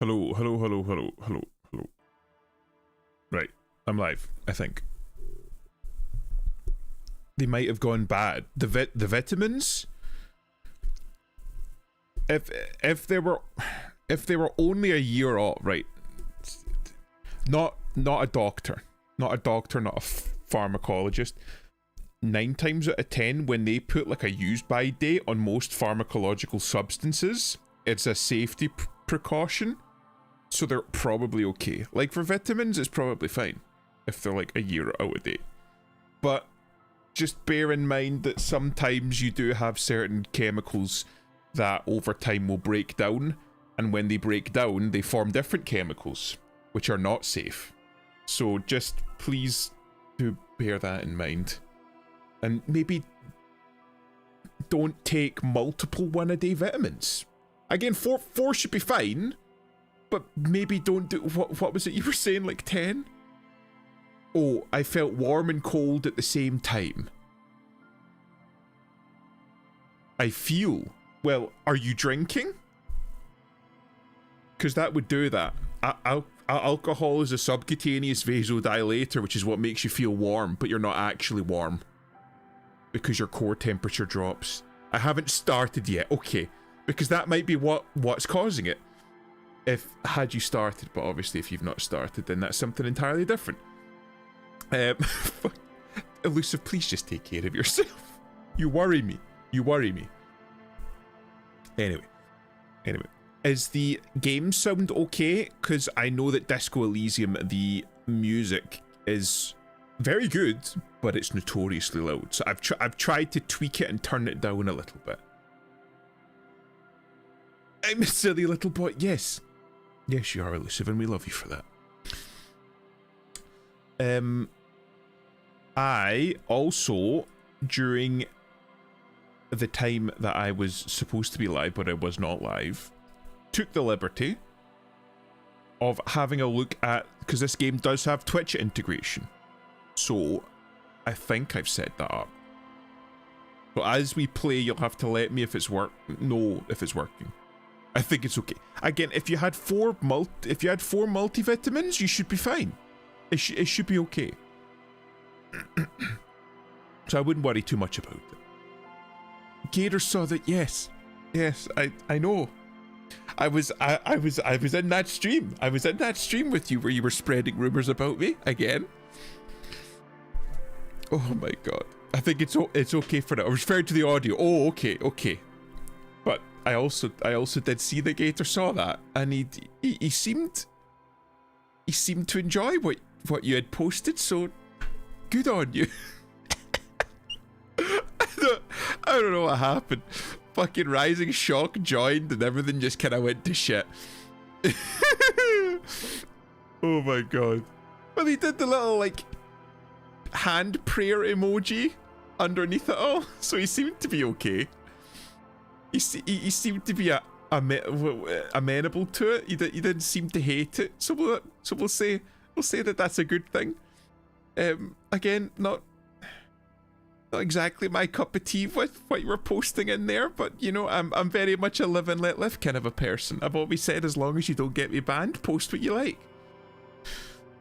Hello, hello, hello, hello, hello, hello. Right, I'm live, I think. They might have gone bad. The vitamins? If they were only a year old, right? Not a doctor. Not a doctor, not a pharmacologist. 9 times out of 10, when they put like a use by date on most pharmacological substances, it's a safety precaution. So they're probably okay. Like for vitamins, it's probably fine if they're like a year out of date. But just bear in mind that sometimes you do have certain chemicals that over time will break down. And when they break down, they form different chemicals, which are not safe. So just please do bear that in mind. And maybe don't take multiple 1-a-day vitamins. Again, four should be fine. But maybe don't do, what was it you were saying, like 10? Oh, I felt warm and cold at the same time. I feel. Well, are you drinking? Because that would do that. Alcohol is a subcutaneous vasodilator, which is what makes you feel warm, but you're not actually warm. Because your core temperature drops. I haven't started yet. Okay. Because that might be what's causing it. Had you started, but obviously if you've not started, then that's something entirely different. Elusive, please just take care of yourself. You worry me. Anyway, is the game sound okay? Because I know that Disco Elysium, the music is very good, but it's notoriously loud. So I've tried to tweak it and turn it down a little bit. I'm a silly little boy. Yes, you are, Elusive, and we love you for that. I also, during the time that I was supposed to be live, but I was not live, took the liberty of having a look at, because this game does have Twitch integration. So, I think I've set that up. So as we play, you'll have to let me know if it's working. I think it's okay. Again, if you had four multivitamins, you should be fine. It should be okay. So I wouldn't worry too much about it. Gator saw that. Yes, I know. I was in that stream. I was in that stream with you where you were spreading rumors about me again. Oh my god. I think it's okay for now. I referred to the audio. Oh, okay. But I also did see that Gator saw that, and he seemed to enjoy what you had posted, so good on you. I don't know what happened. Fucking Rising Shock joined and everything just kind of went to shit. Oh my god. Well, he did the little like hand prayer emoji underneath it all, so he seemed to be okay. He seemed to be amenable to it. He didn't seem to hate it. So we'll say that that's a good thing. Again, not exactly my cup of tea with what you were posting in there, but you know, I'm very much a live and let live kind of a person. I've always said, as long as you don't get me banned, post what you like.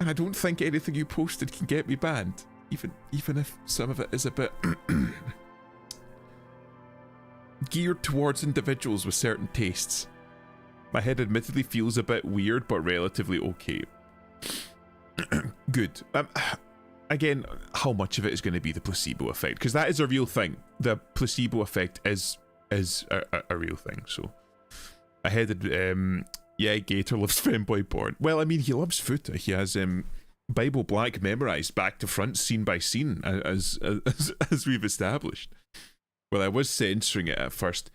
And I don't think anything you posted can get me banned, even if some of it is a bit geared towards individuals with certain tastes. My head admittedly feels a bit weird, but relatively okay. Good. Again, how much of it is going to be the placebo effect? Because that is a real thing. The placebo effect is a real thing. So, I headed. Yeah, Gator loves femboy porn. Well, I mean, he loves foot. He has Bible Black memorized back to front, scene by scene, as we've established. Well, I was censoring it at first.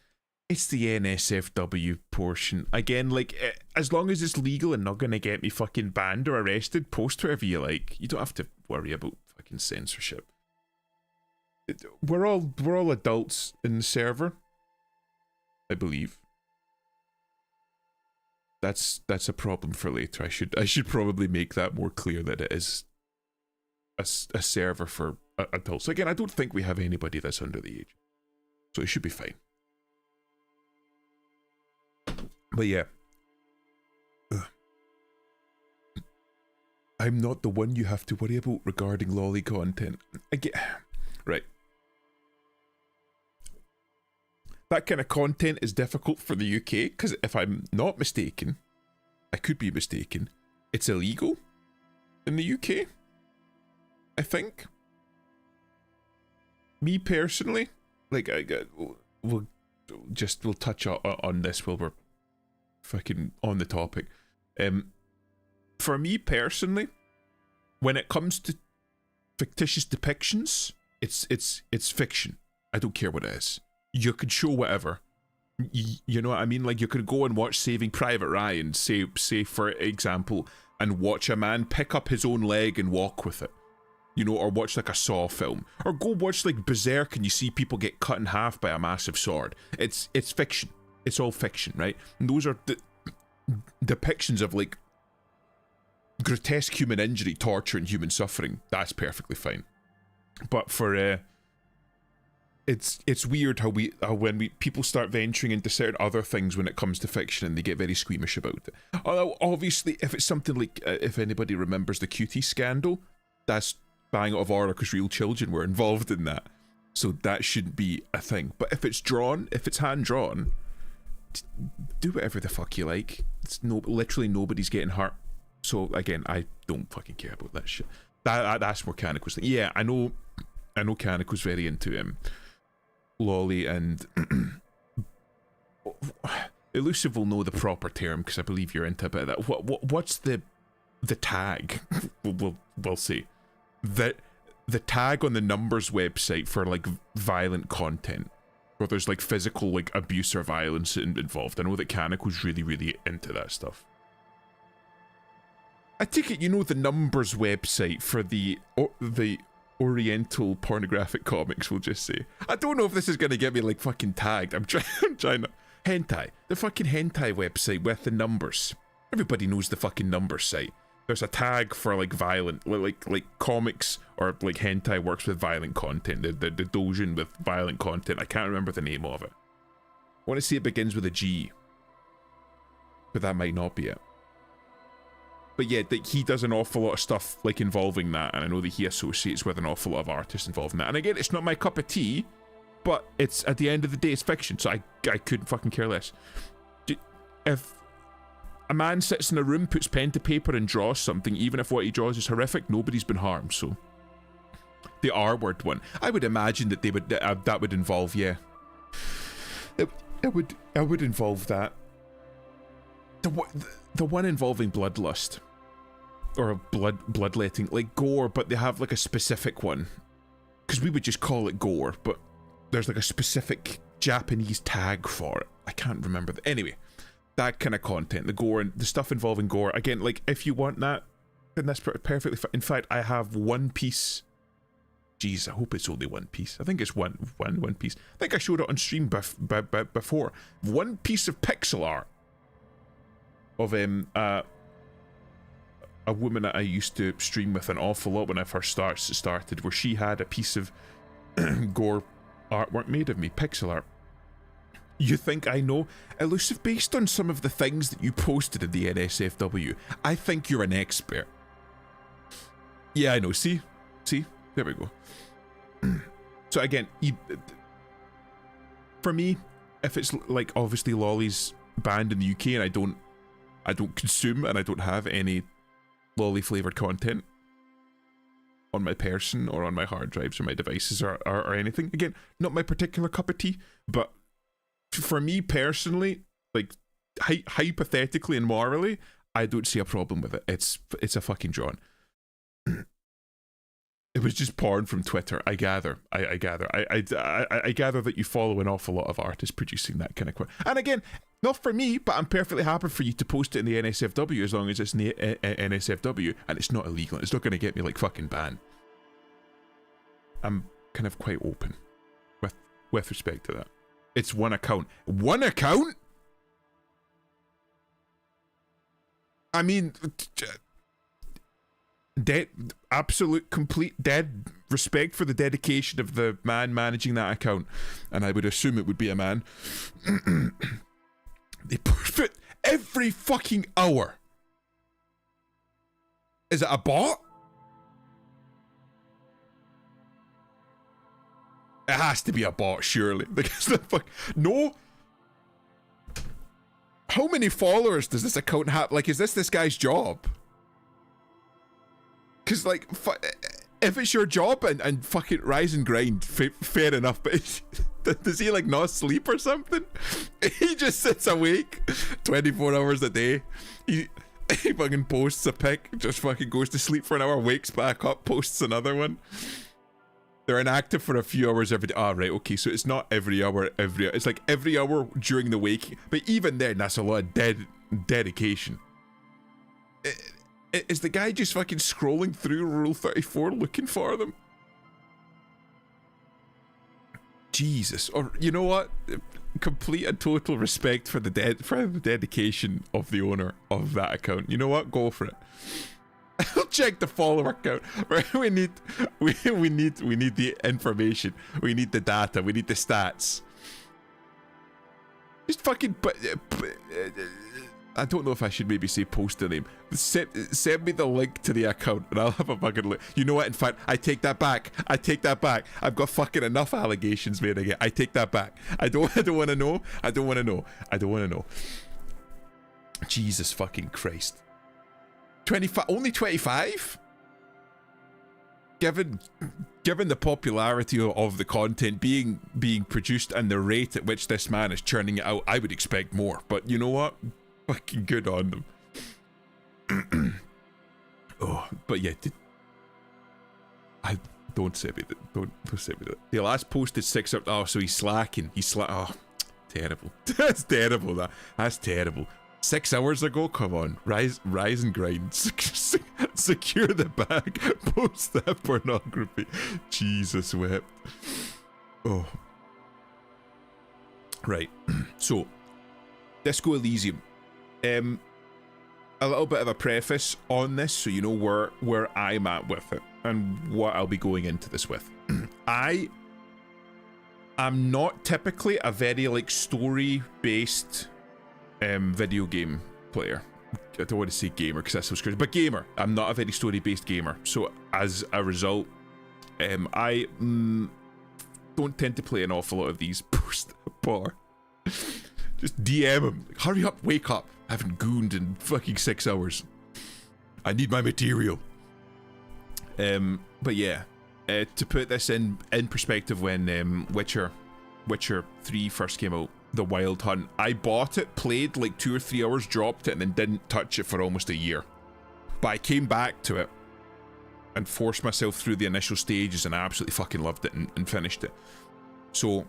It's the NSFW portion. Again, like, as long as it's legal and not going to get me fucking banned or arrested, post whatever you like. You don't have to worry about fucking censorship. We're all adults in the server, I believe. That's a problem for later. I should probably make that more clear, that it is a server for adults. Again, I don't think we have anybody that's under the age, so it should be fine. But yeah. Ugh. I'm not the one you have to worry about regarding lolly content. I get... Right. That kind of content is difficult for the UK, because if I'm not mistaken, I could be mistaken, it's illegal in the UK, I think. Me personally, like, we'll touch on this while we're fucking on the topic. For me personally, when it comes to fictitious depictions, it's fiction. I don't care what it is. You could show whatever. You know what I mean? Like, you could go and watch Saving Private Ryan, say for example, and watch a man pick up his own leg and walk with it. You know, or watch like a Saw film. Or go watch like Berserk and you see people get cut in half by a massive sword. It's fiction. It's all fiction, right? And those are the depictions of like grotesque human injury, torture, and human suffering. That's perfectly fine. But for it's weird how when people start venturing into certain other things when it comes to fiction, and they get very squeamish about it. Although obviously, if it's something like if anybody remembers the cutie scandal, that's bang out of order because real children were involved in that, so that shouldn't be a thing. But if it's drawn, if it's hand drawn, do whatever the fuck you like. It's literally nobody's getting hurt. So again, I don't fucking care about that shit. That's more Kaniko's thing. Yeah, I know Kaniko's very into lolly, and Elusive will know the proper term because I believe you're into a bit of that. What's the tag? we'll see. The tag on the numbers website for like violent content, where there's like physical like abuse or violence involved. I know that Kaniko's really into that stuff. I take it you know the numbers website for the Oriental pornographic comics, we'll just say. I don't know if this is going to get me like fucking tagged. I'm trying to... Hentai. The fucking hentai website with the numbers. Everybody knows the fucking numbers site. There's a tag for like violent, like comics or like hentai works with violent content. The doujin with violent content. I can't remember the name of it. I want to say it begins with a G. But that might not be it. But yeah, he does an awful lot of stuff like involving that, and I know that he associates with an awful lot of artists involved in that. And again, it's not my cup of tea, but it's at the end of the day, it's fiction, so I couldn't fucking care less. If a man sits in a room, puts pen to paper, and draws something, even if what he draws is horrific, nobody's been harmed. So the R-word one, I would imagine that that would involve, yeah, it would involve that. The one involving bloodlust or bloodletting, like gore, but they have like a specific one, because we would just call it gore, but there's like a specific Japanese tag for it. I can't remember. Anyway, that kind of content, the gore and the stuff involving gore. Again, like if you want that, then that's perfectly fine. In fact, I have One Piece. Jeez, I hope it's only One Piece. I think it's one piece. I think I showed it on stream before. One piece of pixel art of a woman that I used to stream with an awful lot when I first started, where she had a piece of gore artwork made of me, pixel art. You think I know? Elusive, based on some of the things that you posted in the NSFW, I think you're an expert. Yeah, I know. See? There we go. So again, for me, if it's like obviously lolly's banned in the UK and I don't consume and I don't have any lolly flavored content on my person or on my hard drives or my devices or anything. Again, not my particular cup of tea, but for me personally, like hypothetically and morally, I don't see a problem with it. It's a fucking drawing. It was just porn from Twitter. I gather. I gather that you follow an awful lot of artists producing that kind of content. And again, not for me, but I'm perfectly happy for you to post it in the NSFW as long as it's in the NSFW and it's not illegal. It's not going to get me like fucking banned. I'm kind of quite open with respect to that. It's one account. One account? I mean, absolute complete dead respect for the dedication of the man managing that account, and I would assume it would be a man. They put every fucking hour Is it a bot? It has to be a bot, surely. Because the fuck, no. How many followers does this account have? Like, is this guy's job? Because, like, if it's your job and fucking rise and grind, fair enough. But does he, like, not sleep or something? He just sits awake 24 hours a day. He fucking posts a pic, just fucking goes to sleep for an hour, wakes back up, posts another one. They're inactive for a few hours every day. Ah, right, okay, so it's not every hour, it's like every hour during the wake. But even then, that's a lot of dedication. Is the guy just fucking scrolling through Rule 34 looking for them? Jesus. Or, you know what? Complete and total respect for the dedication of the owner of that account. You know what? Go for it. I'll check the follower count. Right? We need the information. We need the data. We need the stats. Just fucking I don't know if I should maybe say post the name. Send me the link to the account and I'll have a fucking look. You know what? In fact, I take that back. I've got fucking enough allegations made again. I take that back. I don't want to know. I don't want to know. Jesus fucking Christ. 25, only 25? Given the popularity of the content being produced and the rate at which this man is churning it out, I would expect more. But you know what? Fucking good on them. Oh, but yeah, I don't say me that. Don't say me that. The last post is 6 hours. Oh, so he's slacking. Oh, terrible. That's terrible. That's terrible. 6 hours ago, come on, rise and grind. Secure the bag. Post that pornography. Jesus wept. Oh. Right. So, Disco Elysium. A little bit of a preface on this, so you know where I'm at with it and what I'll be going into this with. I am not typically a very like story-based video game player. I don't want to say gamer because that's so crazy, but gamer. I'm not a very story-based gamer, so as a result, I don't tend to play an awful lot of these post-bar. Just DM him. Hurry up, wake up. I haven't gooned in fucking 6 hours. I need my material. But yeah, to put this in perspective, when Witcher 3 first came out, The Wild Hunt, I bought it, played like 2 or 3 hours, dropped it, and then didn't touch it for almost a year. But I came back to it and forced myself through the initial stages, and I absolutely fucking loved it and finished it. So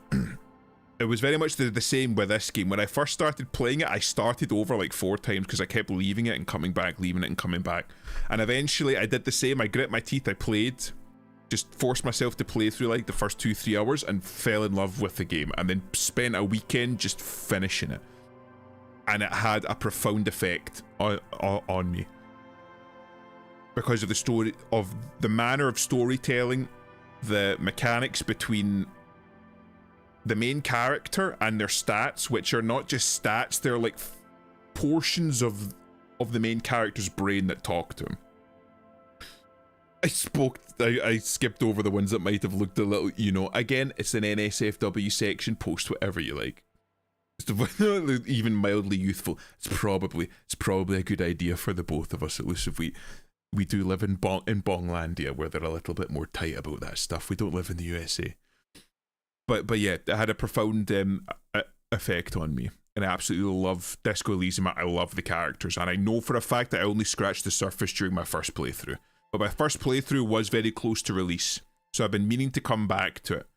it was very much the same with this game. When I first started playing it, I started over like 4 times because I kept leaving it and coming back, leaving it and coming back. And eventually I did the same. I grit my teeth, I played, just forced myself to play through like the first 2-3 hours and fell in love with the game, and then spent a weekend just finishing it. And it had a profound effect on me. Because of the story, of the manner of storytelling, the mechanics between the main character and their stats, which are not just stats, they're like portions of the main character's brain that talk to him. I skipped over the ones that might have looked a little, you know, again, it's an NSFW section, post whatever you like. It's even mildly youthful. It's probably a good idea for the both of us, at least if we do live in Bonglandia, where they're a little bit more tight about that stuff. We don't live in the USA. But yeah, it had a profound effect on me, and I absolutely love Disco Elysium. I love the characters, and I know for a fact that I only scratched the surface during my first playthrough. But my first playthrough was very close to release, so I've been meaning to come back to it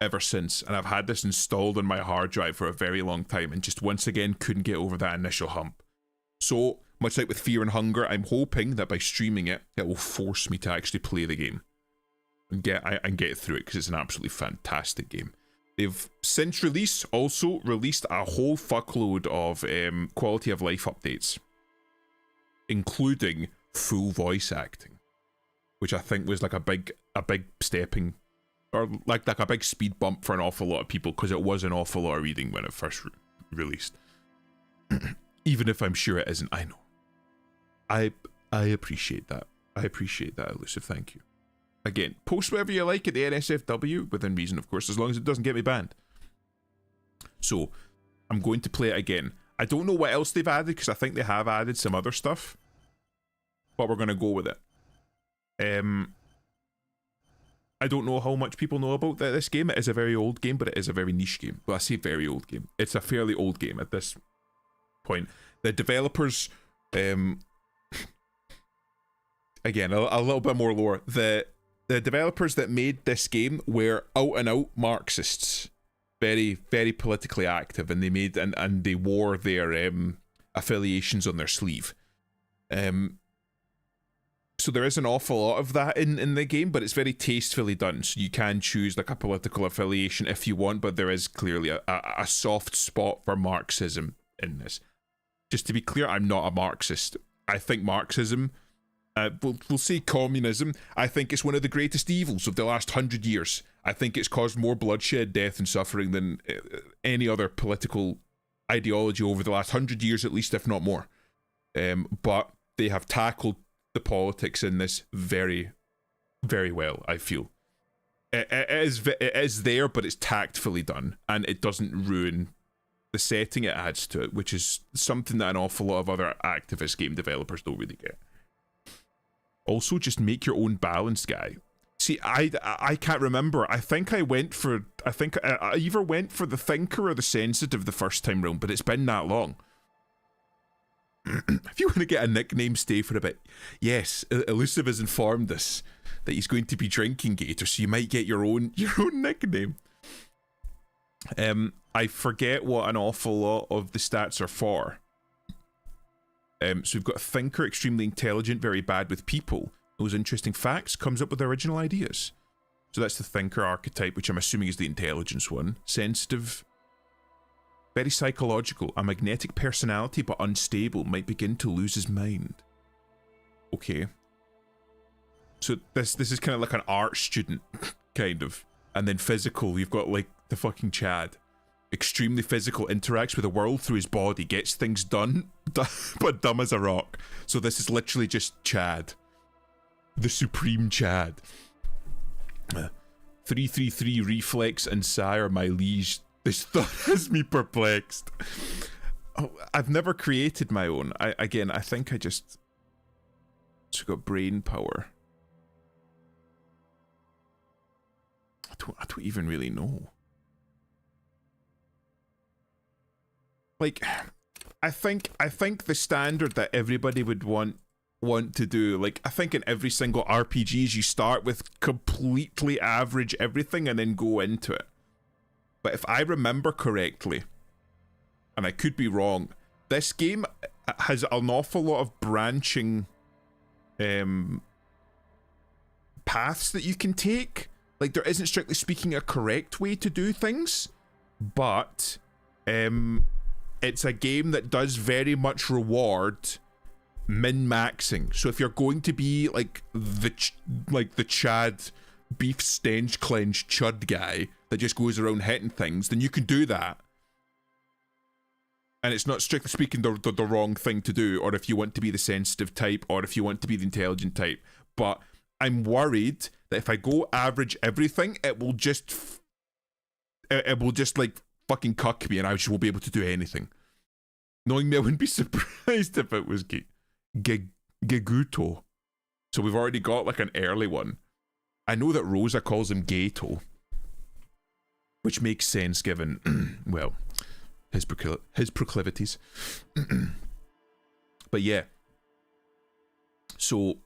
ever since, and I've had this installed on my hard drive for a very long time, and just once again couldn't get over that initial hump. So, much like with Fear and Hunger, I'm hoping that by streaming it, it will force me to actually play the game and get through it, because it's an absolutely fantastic game. They've since release also released a whole fuckload of quality of life updates, including full voice acting, which I think was like a big stepping, or like a big speed bump for an awful lot of people, because it was an awful lot of reading when it first released. Even if I'm sure it isn't, I know. I appreciate that. I appreciate that, Elusive. Thank you. Again, post whatever you like at the NSFW, within reason, of course, as long as it doesn't get me banned. So, I'm going to play it again. I don't know what else they've added, because I think they have added some other stuff. But we're going to go with it. I don't know how much people know about this game. It is a very old game, but it is a very niche game. Well, I say very old game. It's a fairly old game at this point. The developers... again, a little bit more lore. The developers that made this game were out and out Marxists, very, very politically active, and they made and they wore their affiliations on their sleeve. So there is an awful lot of that in the game, but it's very tastefully done. So you can choose like a political affiliation if you want, but there is clearly a soft spot for Marxism in this. Just to be clear, I'm not a Marxist. I think Marxism. We'll say communism. I think it's one of the greatest evils of the last 100 years. I think it's caused more bloodshed, death, and suffering than any other political ideology over the last 100 years, at least, if not more. But they have tackled the politics in this very, very well, I feel. It is there, but it's tactfully done, and it doesn't ruin the setting it adds to it, which is something that an awful lot of other activist game developers don't really get. Also, just make your own balance, guy. See, I can't remember. I think I either went for the Thinker or the Sensitive the first time round, but it's been that long. If you want to get a nickname, stay for a bit. Yes, Elusive has informed us that he's going to be drinking Gator, so you might get your own nickname. I forget what an awful lot of the stats are for. So we've got a Thinker, extremely intelligent, very bad with people. Those interesting facts, comes up with original ideas. So that's the Thinker archetype, which I'm assuming is the intelligence one. Sensitive, very psychological, a magnetic personality but unstable, might begin to lose his mind. Okay. So this is kind of like an art student, kind of. And then physical, you've got like the fucking Chad. Extremely physical, interacts with the world through his body, gets things done, but dumb as a rock. So this is literally just Chad. The Supreme Chad. 333 reflex and sire, my liege. This thought has me perplexed. Oh, I've never created my own. I think I just got brain power. I don't even really know. Like, I think the standard that everybody would want to do, like, I think in every single RPGs you start with completely average everything and then go into it. But if I remember correctly, and I could be wrong, this game has an awful lot of branching paths that you can take. Like, there isn't, strictly speaking, a correct way to do things, but it's a game that does very much reward min-maxing. So if you're going to be like the Chad beef stench clench chud guy that just goes around hitting things, then you can do that. And it's not, strictly speaking, the wrong thing to do, or if you want to be the sensitive type, or if you want to be the intelligent type. But I'm worried that if I go average everything, it will just like fucking cuck me and I just won't be able to do anything. Knowing me, I wouldn't be surprised if it was Geguto. So we've already got like an early one. I know that Rosa calls him Gato, which makes sense given, well, his proclivities. But yeah. So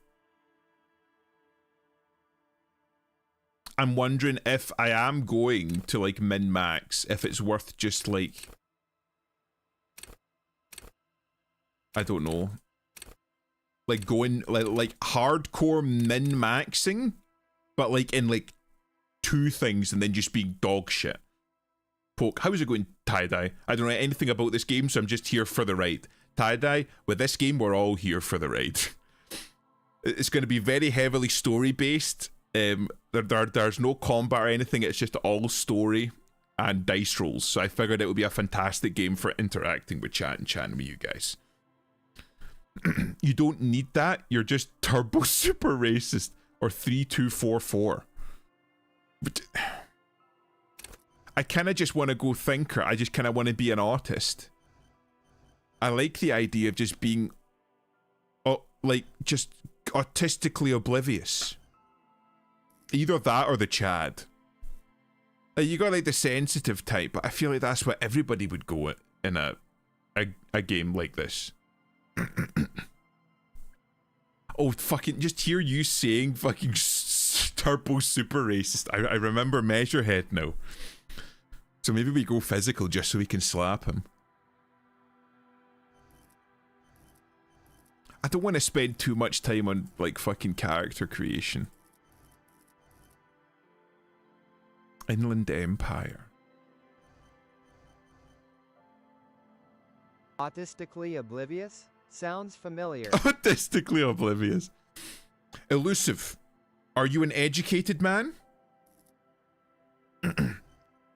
I'm wondering if I am going to like min-max, if it's worth just like, I don't know, like going like hardcore min-maxing, but like in like two things and then just being dog shit. Poke, how's it going, Tie-Dye? I don't know anything about this game, so I'm just here for the ride. Tie-Dye, with this game, we're all here for the ride. It's going to be very heavily story-based. There's no combat or anything, it's just all story and dice rolls. So I figured it would be a fantastic game for interacting with chat and chatting with you guys. You don't need that. You're just turbo super racist. Or 3244. But I kind of just want to go thinker. I just kind of want to be an artist. I like the idea of just being, like, just artistically oblivious. Either that or the Chad. Like, you got like the sensitive type, but I feel like that's what everybody would go at in a game like this. Oh, fucking, just hear you saying fucking turbo super racist. I remember Measurehead now. So maybe we go physical just so we can slap him. I don't want to spend too much time on, like, fucking character creation. Inland Empire. Autistically oblivious? Sounds familiar. Autistically oblivious. Elusive. Are you an educated man?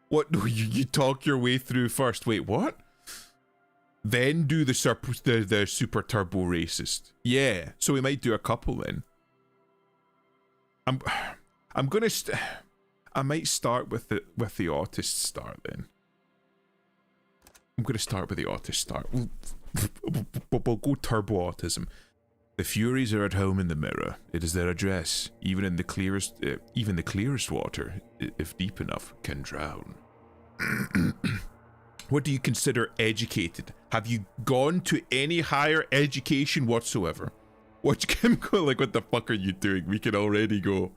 What? You talk your way through first. Wait, what? Then do the super turbo racist. Yeah, so we might do a couple then. I'm gonna I might start with the autist start then. I'm gonna start with the autist start. We'll go turbo autism. The Furies are at home in the mirror. It is their address. Even the clearest water, if deep enough, can drown. What do you consider educated? Have you gone to any higher education whatsoever? Watch Kim go like, what the fuck are you doing? We can already go.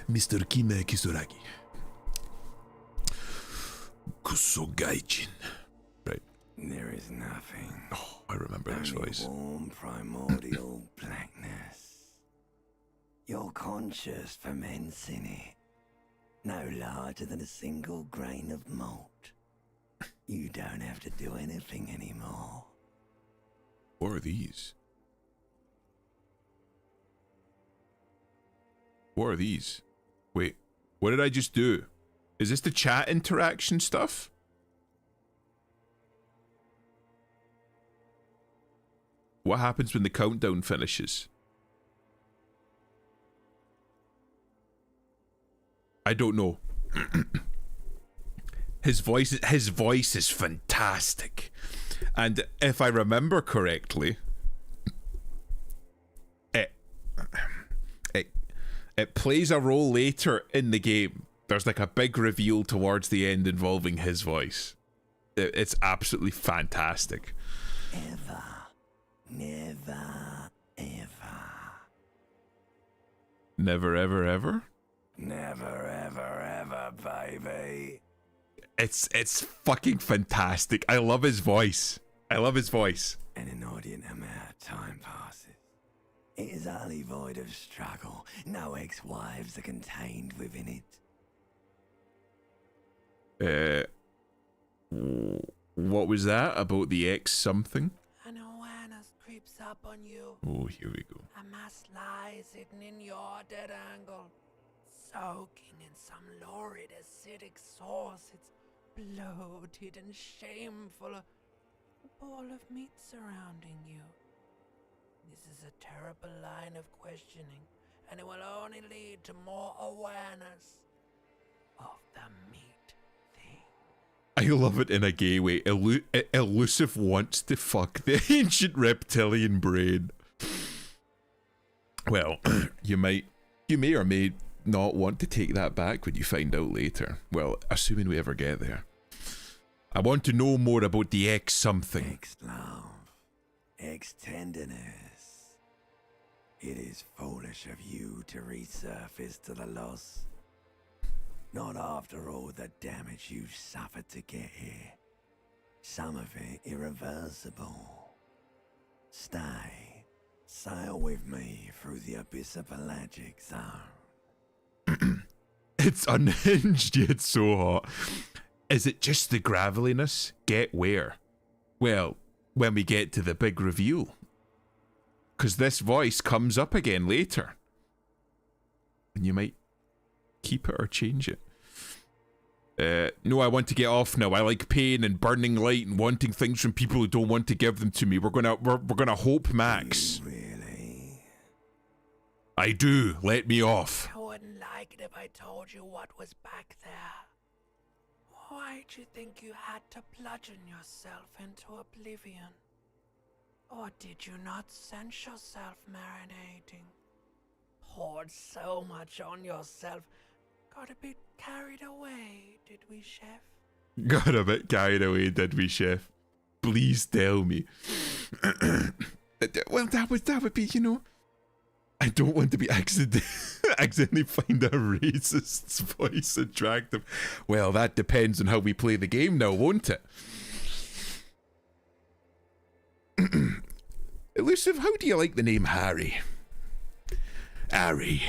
Mr. Kime Kisuragi. Kusogaijin. Right. There is nothing. Oh, I remember this voice. Warm primordial blackness. Your conscious ferments in it. No larger than a single grain of malt. You don't have to do anything anymore. What are these? What are these? Wait, what did I just do? Is this the chat interaction stuff? What happens when the countdown finishes? I don't know. His voice is fantastic. And if I remember correctly, it plays a role later in the game. There's like a big reveal towards the end involving his voice. It's absolutely fantastic. Ever, never, ever. Never, ever, ever? Never, ever, ever, baby. It's fucking fantastic. I love his voice. I love his voice. An inordinate amount of time passes. It is utterly void of struggle. No ex-wives are contained within it. What was that about the X something? An awareness creeps up on you. Oh, here we go. A mass lies hidden in your dead angle, soaking in some lurid acidic sauce. It's bloated and shameful, a ball of meat surrounding you. This is a terrible line of questioning, and it will only lead to more awareness of the meat thing. I love it in a gay way. Elusive wants to fuck the ancient reptilian brain. Well, you may or may not want to take that back when you find out later. Well, assuming we ever get there. I want to know more about the X something. Ex-love, ex-tenderness. It is foolish of you to resurface to the loss. Not after all the damage you've suffered to get here. Some of it irreversible. Stay. Sail with me through the abyssopelagic zone. It's unhinged yet so hot. Is it just the graveliness? Get where? Well, when we get to the big reveal. Because this voice comes up again later. And you might keep it or change it. No, I want to get off now. I like pain and burning light and wanting things from people who don't want to give them to me. We're gonna hope Max. Really? I do. Let me off. I wouldn't like it if I told you what was back there. Why'd you think you had to bludgeon yourself into oblivion? Or did you not sense yourself marinating? Poured so much on yourself. Got a bit carried away, did we, Chef? Got a bit carried away, did we, Chef? Please tell me. Well, that would be, you know. I don't want to be accidentally find a racist's voice attractive. Well, that depends on how we play the game now, won't it? Elusive, how do you like the name Harry? Harry.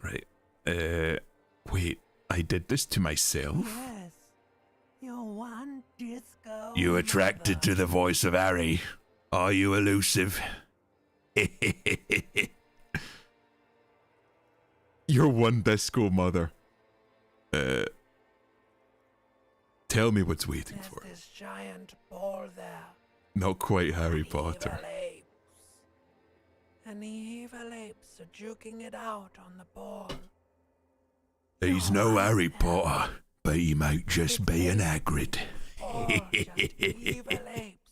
Right. Wait, I did this to myself? Yes. You're one disco. You attracted to the voice of Harry? Are you, Elusive? You're one disco mother. Tell me what's waiting There's for. this giant ball there. Not quite Harry Evil Potter. apes. And the evil apes are juking it out on the ball. He's no Harry Potter, but he might just be an Hagrid. All just evil apes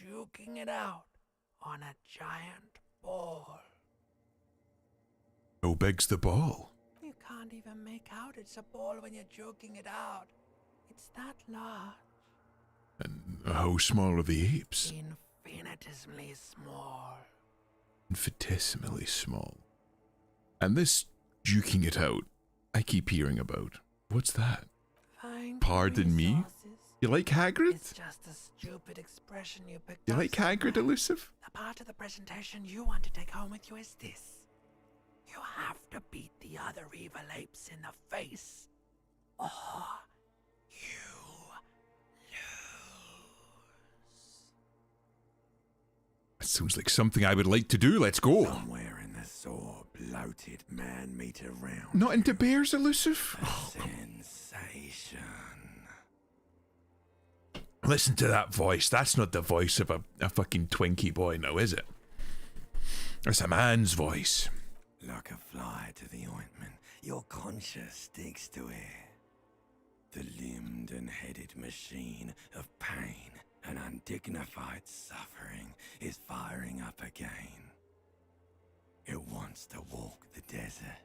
juking it out on a giant ball. How big's the ball? You can't even make out it's a ball when you're joking it out. It's that large. And how small are the apes? Infinitesimally small. Infinitesimally small. And this duking it out, I keep hearing about. What's that? Find Pardon me? resources. You like Hagrid? It's just a stupid expression you picked You up like Hagrid, somewhere. Elusive? The part of the presentation you want to take home with you is this. You have to beat the other evil apes in the face. Or you lose. That sounds like something I would like to do. Let's go. Somewhere in the sore, bloated man-meter realm. Not into bears, Elusive? A Oh, sensation. listen to that voice. That's not the voice of a fucking Twinkie boy now, is it? That's a man's voice. Like a fly to the ointment, your conscience sticks to it. The limbed and headed machine of pain and undignified suffering is firing up again. It wants to walk the desert,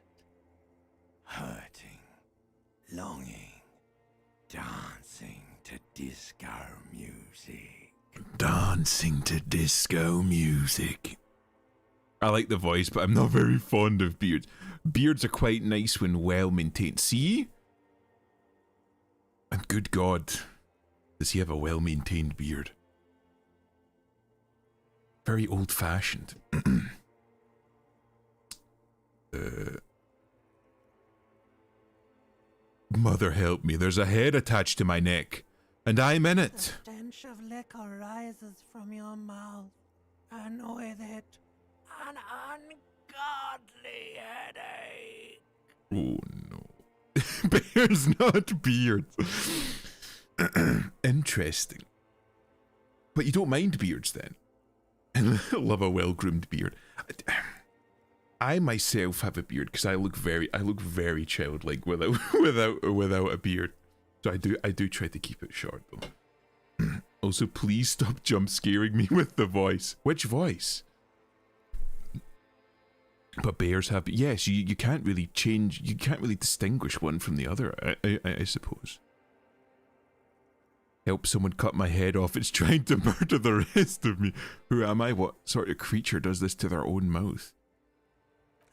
hurting, longing, dancing to disco music. Dancing to disco music. I like the voice, but I'm not very fond of beards. Beards are quite nice when well maintained. See? And good God, does he have a well maintained beard? Very old fashioned. Mother help me, there's a head attached to my neck, and I'm in The it. stench of liquor rises from your mouth, and with it, an ungodly headache. Oh no. Bears, not beards. Interesting. But you don't mind beards then? I love a well-groomed beard. I myself have a beard because I look very childlike without a beard. So I do try to keep it short though. Also, please stop jump scaring me with the voice. Which voice? But bears have, yes, you can't really change, you can't really distinguish one from the other, I suppose. Help someone cut my head off, it's trying to murder the rest of me. Who am I? What sort of creature does this to their own mouth?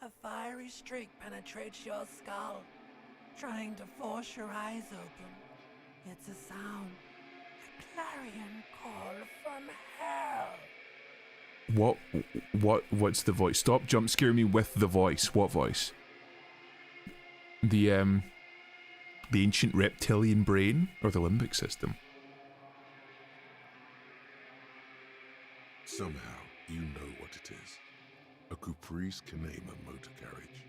A fiery streak penetrates your skull, trying to force your eyes open. It's a sound, a clarion call from hell. What's the voice? Stop jump scaring me with the voice. What voice? The ancient reptilian brain or the limbic system? Somehow, you know what it is. A caprice can name a motor carriage.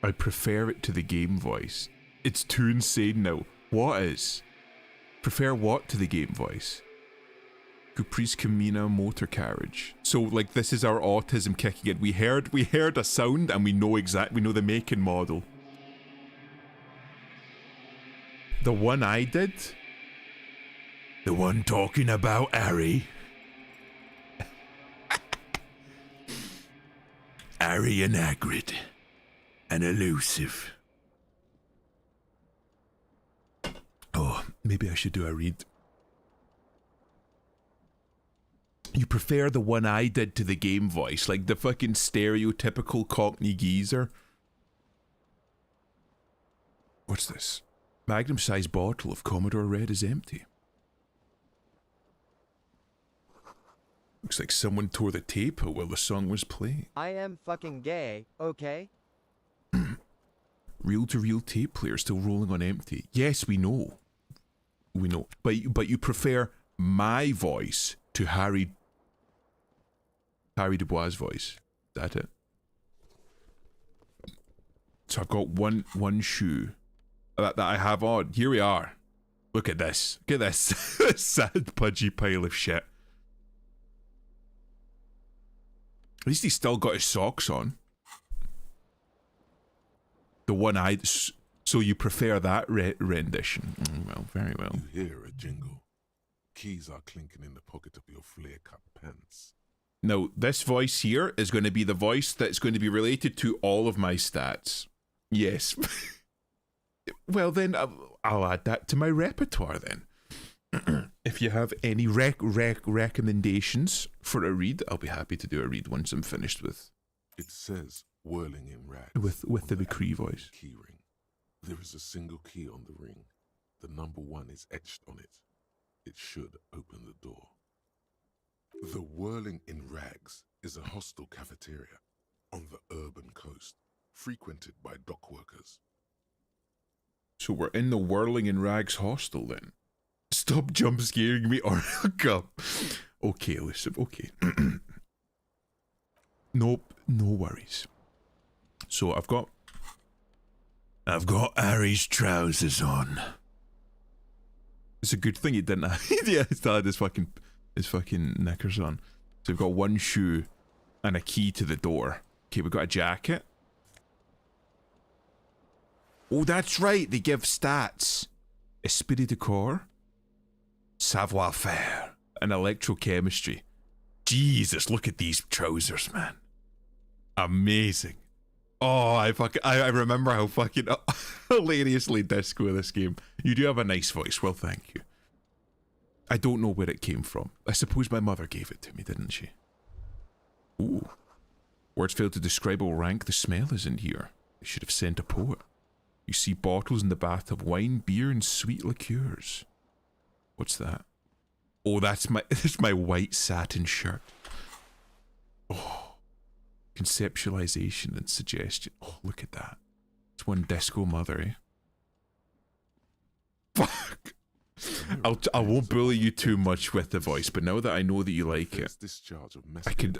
I prefer it to the game voice. It's too insane now. What is? Prefer what to the game voice? Caprice Camina motor carriage. So like this is our autism kicking in. We heard a sound and we know the make and model. The one I did? The one talking about Harry? Harry and Hagrid. And elusive. Oh, maybe I should do a read. You prefer the one I did to the game voice, like the fucking stereotypical Cockney geezer? What's this? Magnum-sized bottle of Commodore Red is empty. Looks like someone tore the tape out while the song was playing. I am fucking gay, okay? Reel-to-reel tape player still rolling on empty. Yes, we know. We know. But you prefer my voice to Harry Dubois' voice. Is that it? So I've got one shoe that I have on. Here we are. Look at this. Look at this sad pudgy pile of shit. At least he's still got his socks on. The one I... So you prefer that rendition? Well, very well. You hear a jingle. Keys are clinking in the pocket of your flare-cut pants. Now, this voice here is going to be the voice that's going to be related to all of my stats. Yes. Well, then, I'll add that to my repertoire, then. If you have any recommendations for a read, I'll be happy to do a read once I'm finished with... It says, whirling in rags. With the McCree voice. Key ring. There is a single key on the ring. The number 1 is etched on it. It should open the door. The Whirling in Rags is a hostel cafeteria on the urban coast, frequented by dock workers. So we're in the Whirling in Rags hostel then? Stop jump scaring me or I'll come. Okay, Elusive, okay. Nope, no worries. So I've got Harry's trousers on. It's a good thing he didn't have yeah, he still had his fucking knickers on. So we've got one shoe and a key to the door. Okay, we've got a jacket. Oh, that's right, they give stats. Esprit de corps, savoir faire, and electrochemistry. Jesus, look at these trousers, man. Amazing. Oh, I remember how fucking hilariously disco this game. You do have a nice voice, well thank you. I don't know where it came from. I suppose my mother gave it to me, didn't she? Ooh. Words fail to describe how rank the smell is in here. They should have sent a poet. You see bottles in the bath of wine, beer, and sweet liqueurs. What's that? Oh, that's my white satin shirt. Oh. Conceptualization and suggestion. Oh, look at that. It's one disco mother, eh? Fuck. I won't bully you too much with the voice, but now that I know that you like it, I can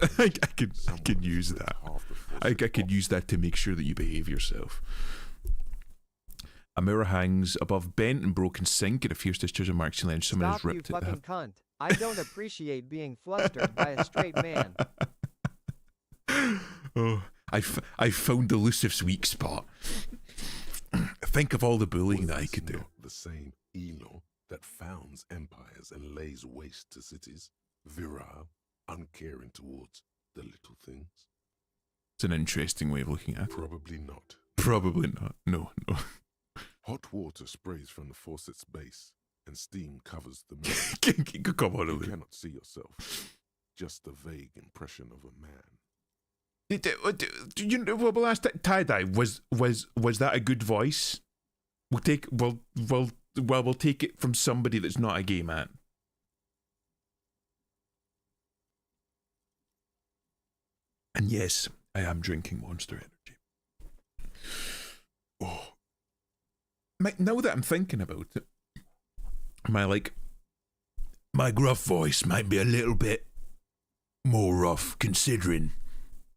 use that. I could use that to make sure that you behave yourself. A mirror hangs above bent and broken sink at a fierce discharge of marks and lens. Someone has Stop, you ripped it. fucking cunt. I don't appreciate being flustered by a straight man. Oh, I found Elusive's weak spot. Think of all the bullying that I could do. The same Elo that founds empires and lays waste to cities, virile, uncaring towards the little things. It's an interesting way of looking at it. Probably not. Probably not. No. Hot water sprays from the faucet's base, and steam covers the mirror. Come on, You Olivia. cannot see yourself, just a vague impression of a man. You know, well, last tie-dye was that a good voice? We'll take it from somebody that's not a gay man. And yes, I am drinking Monster Energy. Oh, now that I'm thinking about it, my gruff voice might be a little bit more rough, considering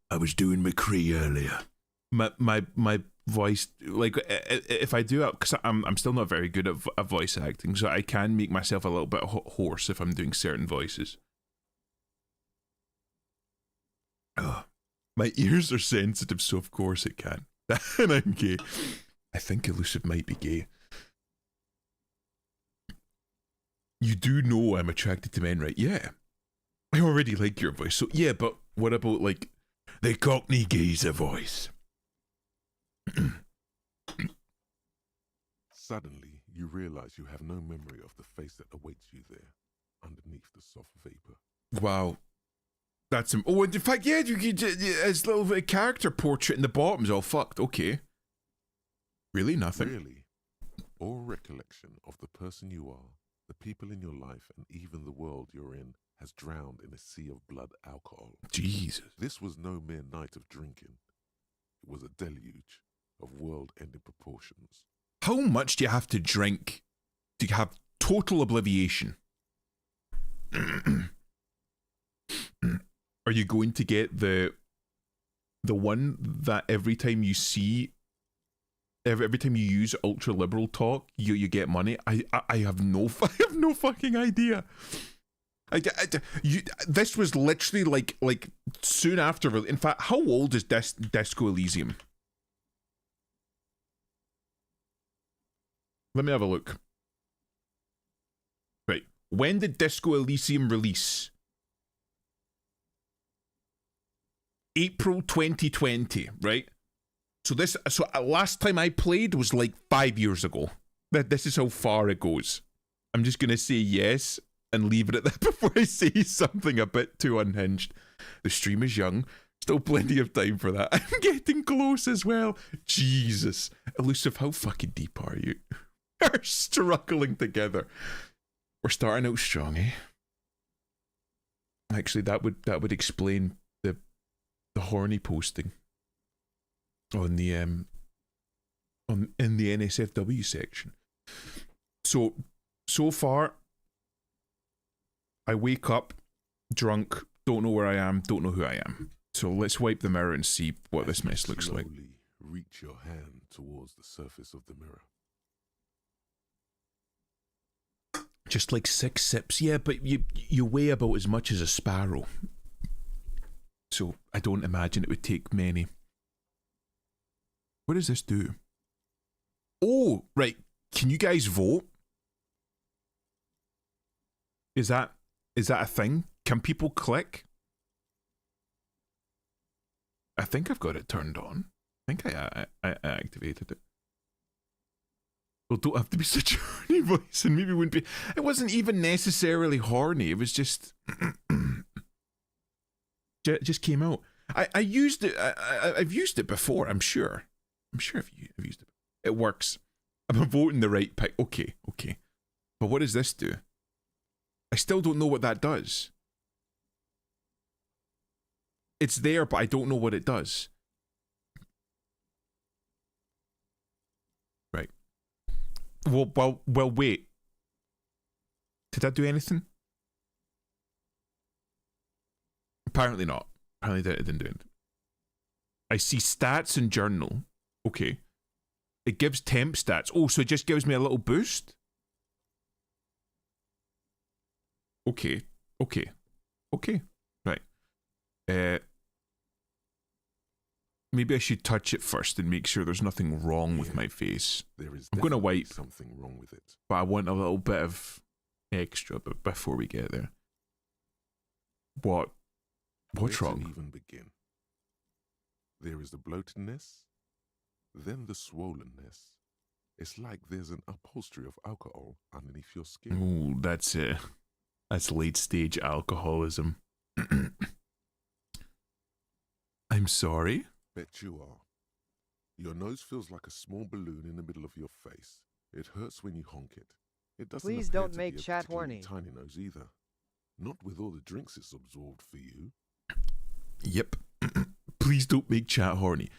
I was doing McCree earlier. My voice, like if I do it, because I'm still not very good at voice acting, so I can make myself a little bit hoarse if I'm doing certain voices. Ugh. My ears are sensitive, so of course it can. And I'm gay. I think Elusive might be gay. You do know I'm attracted to men, right? Yeah. I already like your voice, so yeah, but what about, like, the Cockney geezer voice? Suddenly, you realize you have no memory of the face that awaits you there, underneath the soft vapor. Wow. That's him. Oh, and in fact, yeah, his little character portrait in the bottom's all fucked. Okay. Really? Nothing? Really, all recollection of the person you are, the people in your life, and even the world you're in has drowned in a sea of blood alcohol. Jesus. This was no mere night of drinking. It was a deluge of world-ending proportions. How much do you have to drink to have total obliviation? Are you going to get the one that every time you see, every time you use ultra liberal talk, you get money? I have no fucking idea. This was literally like soon after. In fact, how old is Disco Elysium? Let me have a look. Right, when did Disco Elysium release? April 2020, right? So last time I played was like 5 years ago. This is how far it goes. I'm just gonna say yes and leave it at that before I say something a bit too unhinged. The stream is young, still plenty of time for that. I'm getting close as well. Jesus, Elusive, how fucking deep are you? We're struggling together. We're starting out strong, eh? Actually, that would explain the horny posting on the in the NSFW section. So far, I wake up drunk, don't know where I am, don't know who I am. So let's wipe the mirror and see what this mess looks like. Slowly reach your hand towards the surface of the mirror. Just like 6 sips, yeah, but you weigh about as much as a sparrow. So I don't imagine it would take many. What does this do? Oh, right. Can you guys vote? Is that a thing? Can people click? I think I've got it turned on. I think I activated it. Well, don't have to be such a horny voice, and maybe it wouldn't be. It wasn't even necessarily horny. It was just. It just came out. I used it. I've used it before. I'm sure I've used it. It works. I'm voting the right pick. Okay. But what does this do? I still don't know what that does. It's there, but I don't know what it does. Right. Well, wait. Did that do anything? Apparently not. Apparently it didn't do it. I see stats and journal. Okay. It gives temp stats. Oh, so it just gives me a little boost? Okay. Right. Maybe I should touch it first and make sure there's nothing wrong with my face. There is I'm going to wipe. Something wrong with it. But I want a little bit of extra before we get there. What? What's Where wrong? to even begin? There is the bloatedness, then the swollenness. It's like there's an upholstery of alcohol underneath your skin. Oh, that's it. That's late stage alcoholism. I'm sorry? Bet you are. Your nose feels like a small balloon in the middle of your face. It hurts when you honk it. It doesn't Please appear don't to make be a chat particularly horny. tiny nose either. Not with all the drinks it's absorbed for you. Yep. Please don't make chat horny.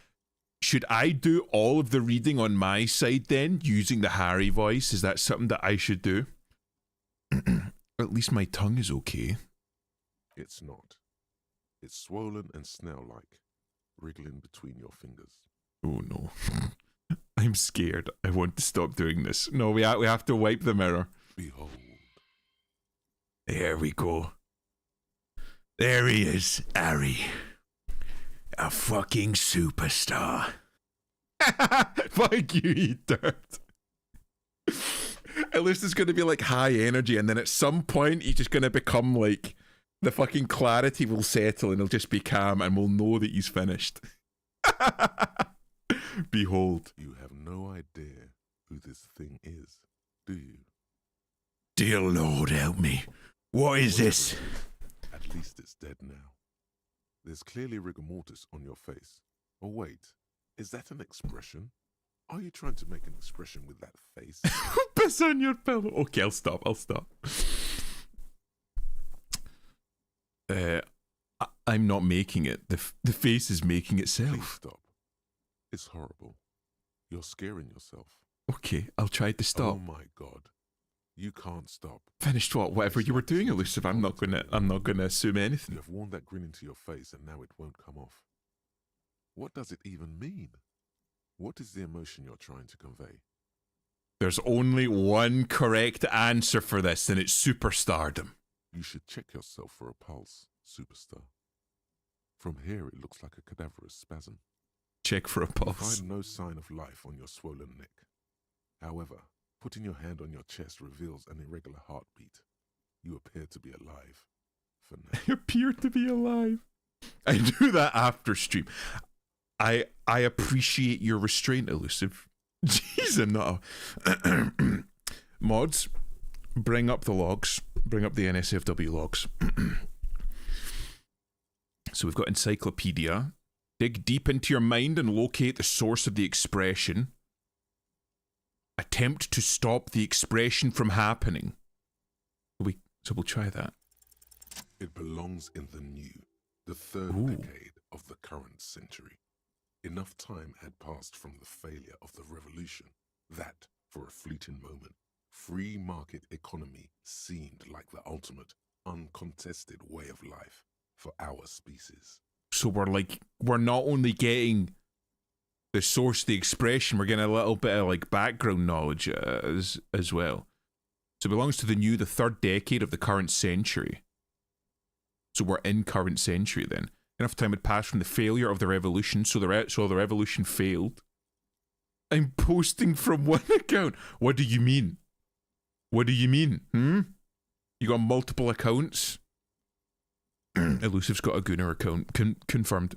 Should I do all of the reading on my side then, using the Harry voice? Is that something that I should do? At least my tongue is okay. It's not. It's swollen and snail-like, wriggling between your fingers. Oh no. I'm scared. I want to stop doing this. No, we have to wipe the mirror. Behold. There we go. There he is, Harry. A fucking superstar. Fuck you, you dirt. At least it's going to be like high energy, and then at some point he's just going to become like, the fucking clarity will settle and he'll just be calm and we'll know that he's finished. Behold. You have no idea who this thing is, do you? Dear Lord, help me. What is this? At least it's dead now. There's clearly rigor mortis on your face. Oh wait, is that an expression? Are you trying to make an expression with that face? Piss on your pillow. Okay, I'll stop. I'm not making it. The face is making Please itself. stop. It's horrible. You're scaring yourself. Okay, I'll try to stop. Oh my god. You can't stop. Finished what? Whatever you were doing, Elusive. I'm not gonna assume You anything. have worn that grin into your face and now it won't come off. What does it even mean? What is the emotion you're trying to convey? There's only one correct answer for this, and it's superstardom. You should check yourself for a pulse, superstar. From here it looks like a cadaverous spasm. Check for a You pulse. find no sign of life on your swollen neck. However, putting your hand on your chest reveals an irregular heartbeat. You appear to be alive. For now. I appear to be alive. I do that after stream. I appreciate your restraint, Elusive. Jeez, I'm not a... Mods, bring up the logs. Bring up the NSFW logs. So we've got encyclopedia. Dig deep into your mind and locate the source of the expression. Attempt to stop the expression from happening. So we'll try that. It belongs in the new, the third Ooh. decade of the current century. Enough time had passed from the failure of the revolution that, for a fleeting moment, free market economy seemed like the ultimate, uncontested way of life for our species. So we're not only getting the source of the expression, we're getting a little bit of like background knowledge as well. So it belongs to the new, the third decade of the current century. So we're in current century then. Enough time had passed from the failure of the revolution, so the revolution failed. I'm posting from one account. What do you mean? What do you mean? You got multiple accounts? Elusive's got a Gunner account. Confirmed.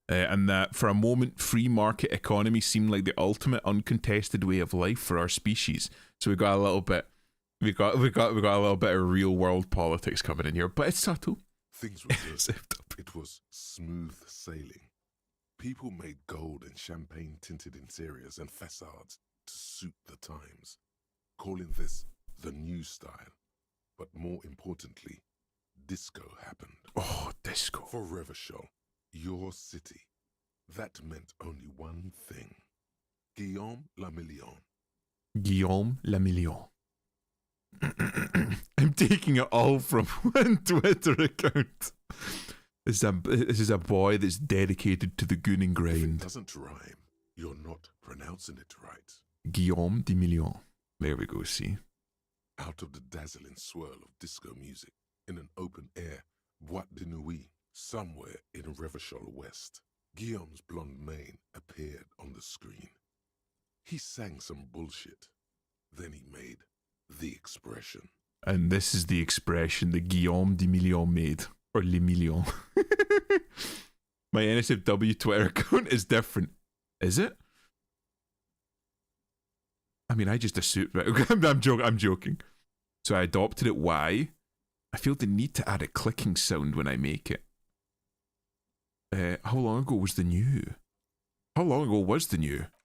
And that for a moment, free market economy seemed like the ultimate uncontested way of life for our species. So we got a little bit, we got a little bit of real world politics coming in here, but it's subtle. Things were good. It was smooth sailing. People made gold and champagne-tinted interiors and facades to suit the times, calling this the new style. But more importantly, disco happened. Oh, disco. For Revachol, your city, that meant only one thing. Guillaume Lamillion. Guillaume Lamillion. I'm taking it all from one Twitter account. This is a boy that's dedicated to the gooning If it grind. doesn't rhyme, you're not pronouncing it right. Guillaume de Million. There we go, see. Out of the dazzling swirl of disco music, in an open-air boîte de nuit, somewhere in Revachol West, Guillaume's blonde mane appeared on the screen. He sang some bullshit. Then he made the expression. And this is the expression that Guillaume de Million made. Or Le Million. My NSFW Twitter account is different. Is it? I mean, I just assumed... Right, I'm joking. So I adopted it. Why? I feel the need to add a clicking sound when I make it. How long ago was the new?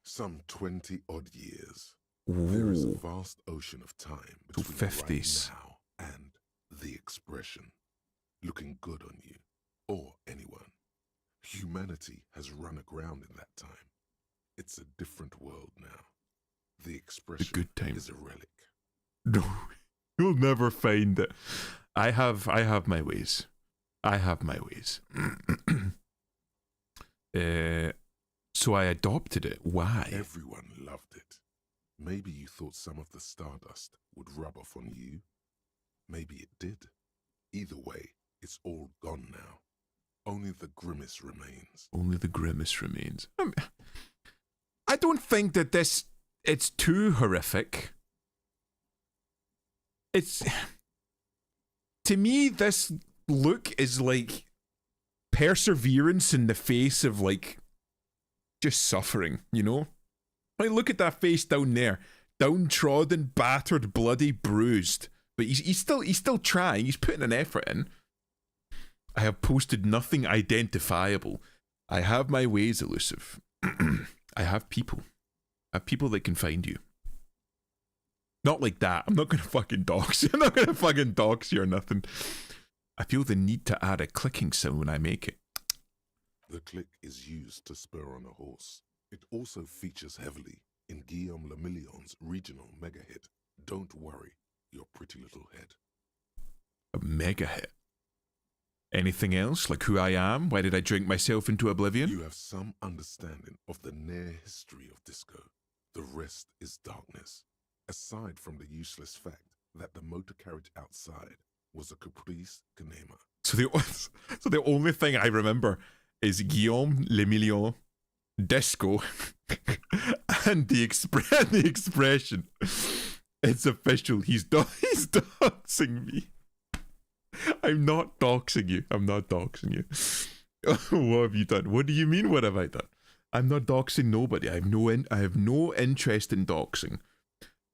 Some 20-odd years. Ooh. There is a vast ocean of time between 50s. right now and the expression. Looking good on you, or anyone. Humanity has run aground in that time. It's a different world now. The expression good time. is a relic. No, you'll never find it. I have my ways. So I adopted it. Why? Everyone loved it. Maybe you thought some of the stardust would rub off on you. Maybe it did. Either way, it's all gone now. Only the grimace remains. Only the grimace remains. I don't think that it's too horrific. It's... To me, this look is like perseverance in the face of, like, just suffering, you know? Like, look at that face down there. Downtrodden, battered, bloody, bruised. But he's still trying. He's putting an effort in. I have posted nothing identifiable. I have my ways, Elusive. I have people. I have people that can find you. Not like that. I'm not going to fucking dox you. I'm not going to fucking dox you or nothing. I feel the need to add a clicking sound when I make it. The click is used to spur on a horse. It also features heavily in Guillaume Lemillion's regional mega hit, Don't Worry, Your Pretty Little Head. A mega hit. Anything else? Like who I am? Why did I drink myself into oblivion? You have some understanding of the near history of disco. The rest is darkness. Aside from the useless fact that the motor carriage outside was a caprice canema. So the only thing I remember is Guillaume Lemillion, disco, and the expression. It's official. He's doxing me. I'm not doxing you. I'm not doxing you. What have you done? What do you mean? What have I done? I'm not doxing nobody. I have no interest in doxing.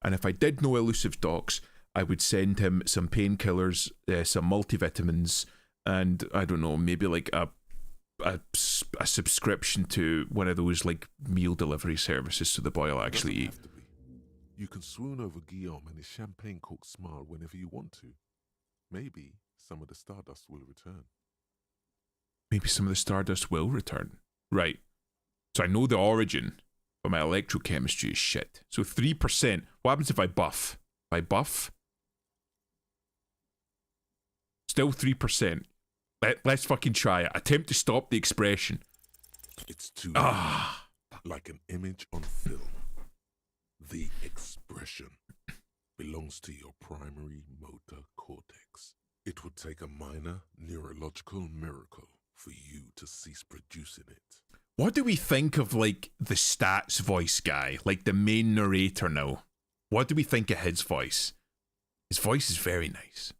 And if I did know Elusive dox, I would send him some painkillers, some multivitamins, and I don't know, maybe like a subscription to one of those like meal delivery services so the boy will actually eat. Have to be. You can swoon over Guillaume and his champagne cork smile whenever you want to. Maybe some of the stardust will return. Maybe some of the stardust will return. Right. So I know the origin, but my electrochemistry is shit. So 3%. What happens if I buff? If I buff? Still 3%. Let's fucking try it. Attempt to stop the expression. It's too like an image on film. The expression belongs to your primary motor cortex. It would take a minor neurological miracle for you to cease producing it. What do we think of, like, the stats voice guy? Like, the main narrator now? What do we think of his voice? His voice is very nice.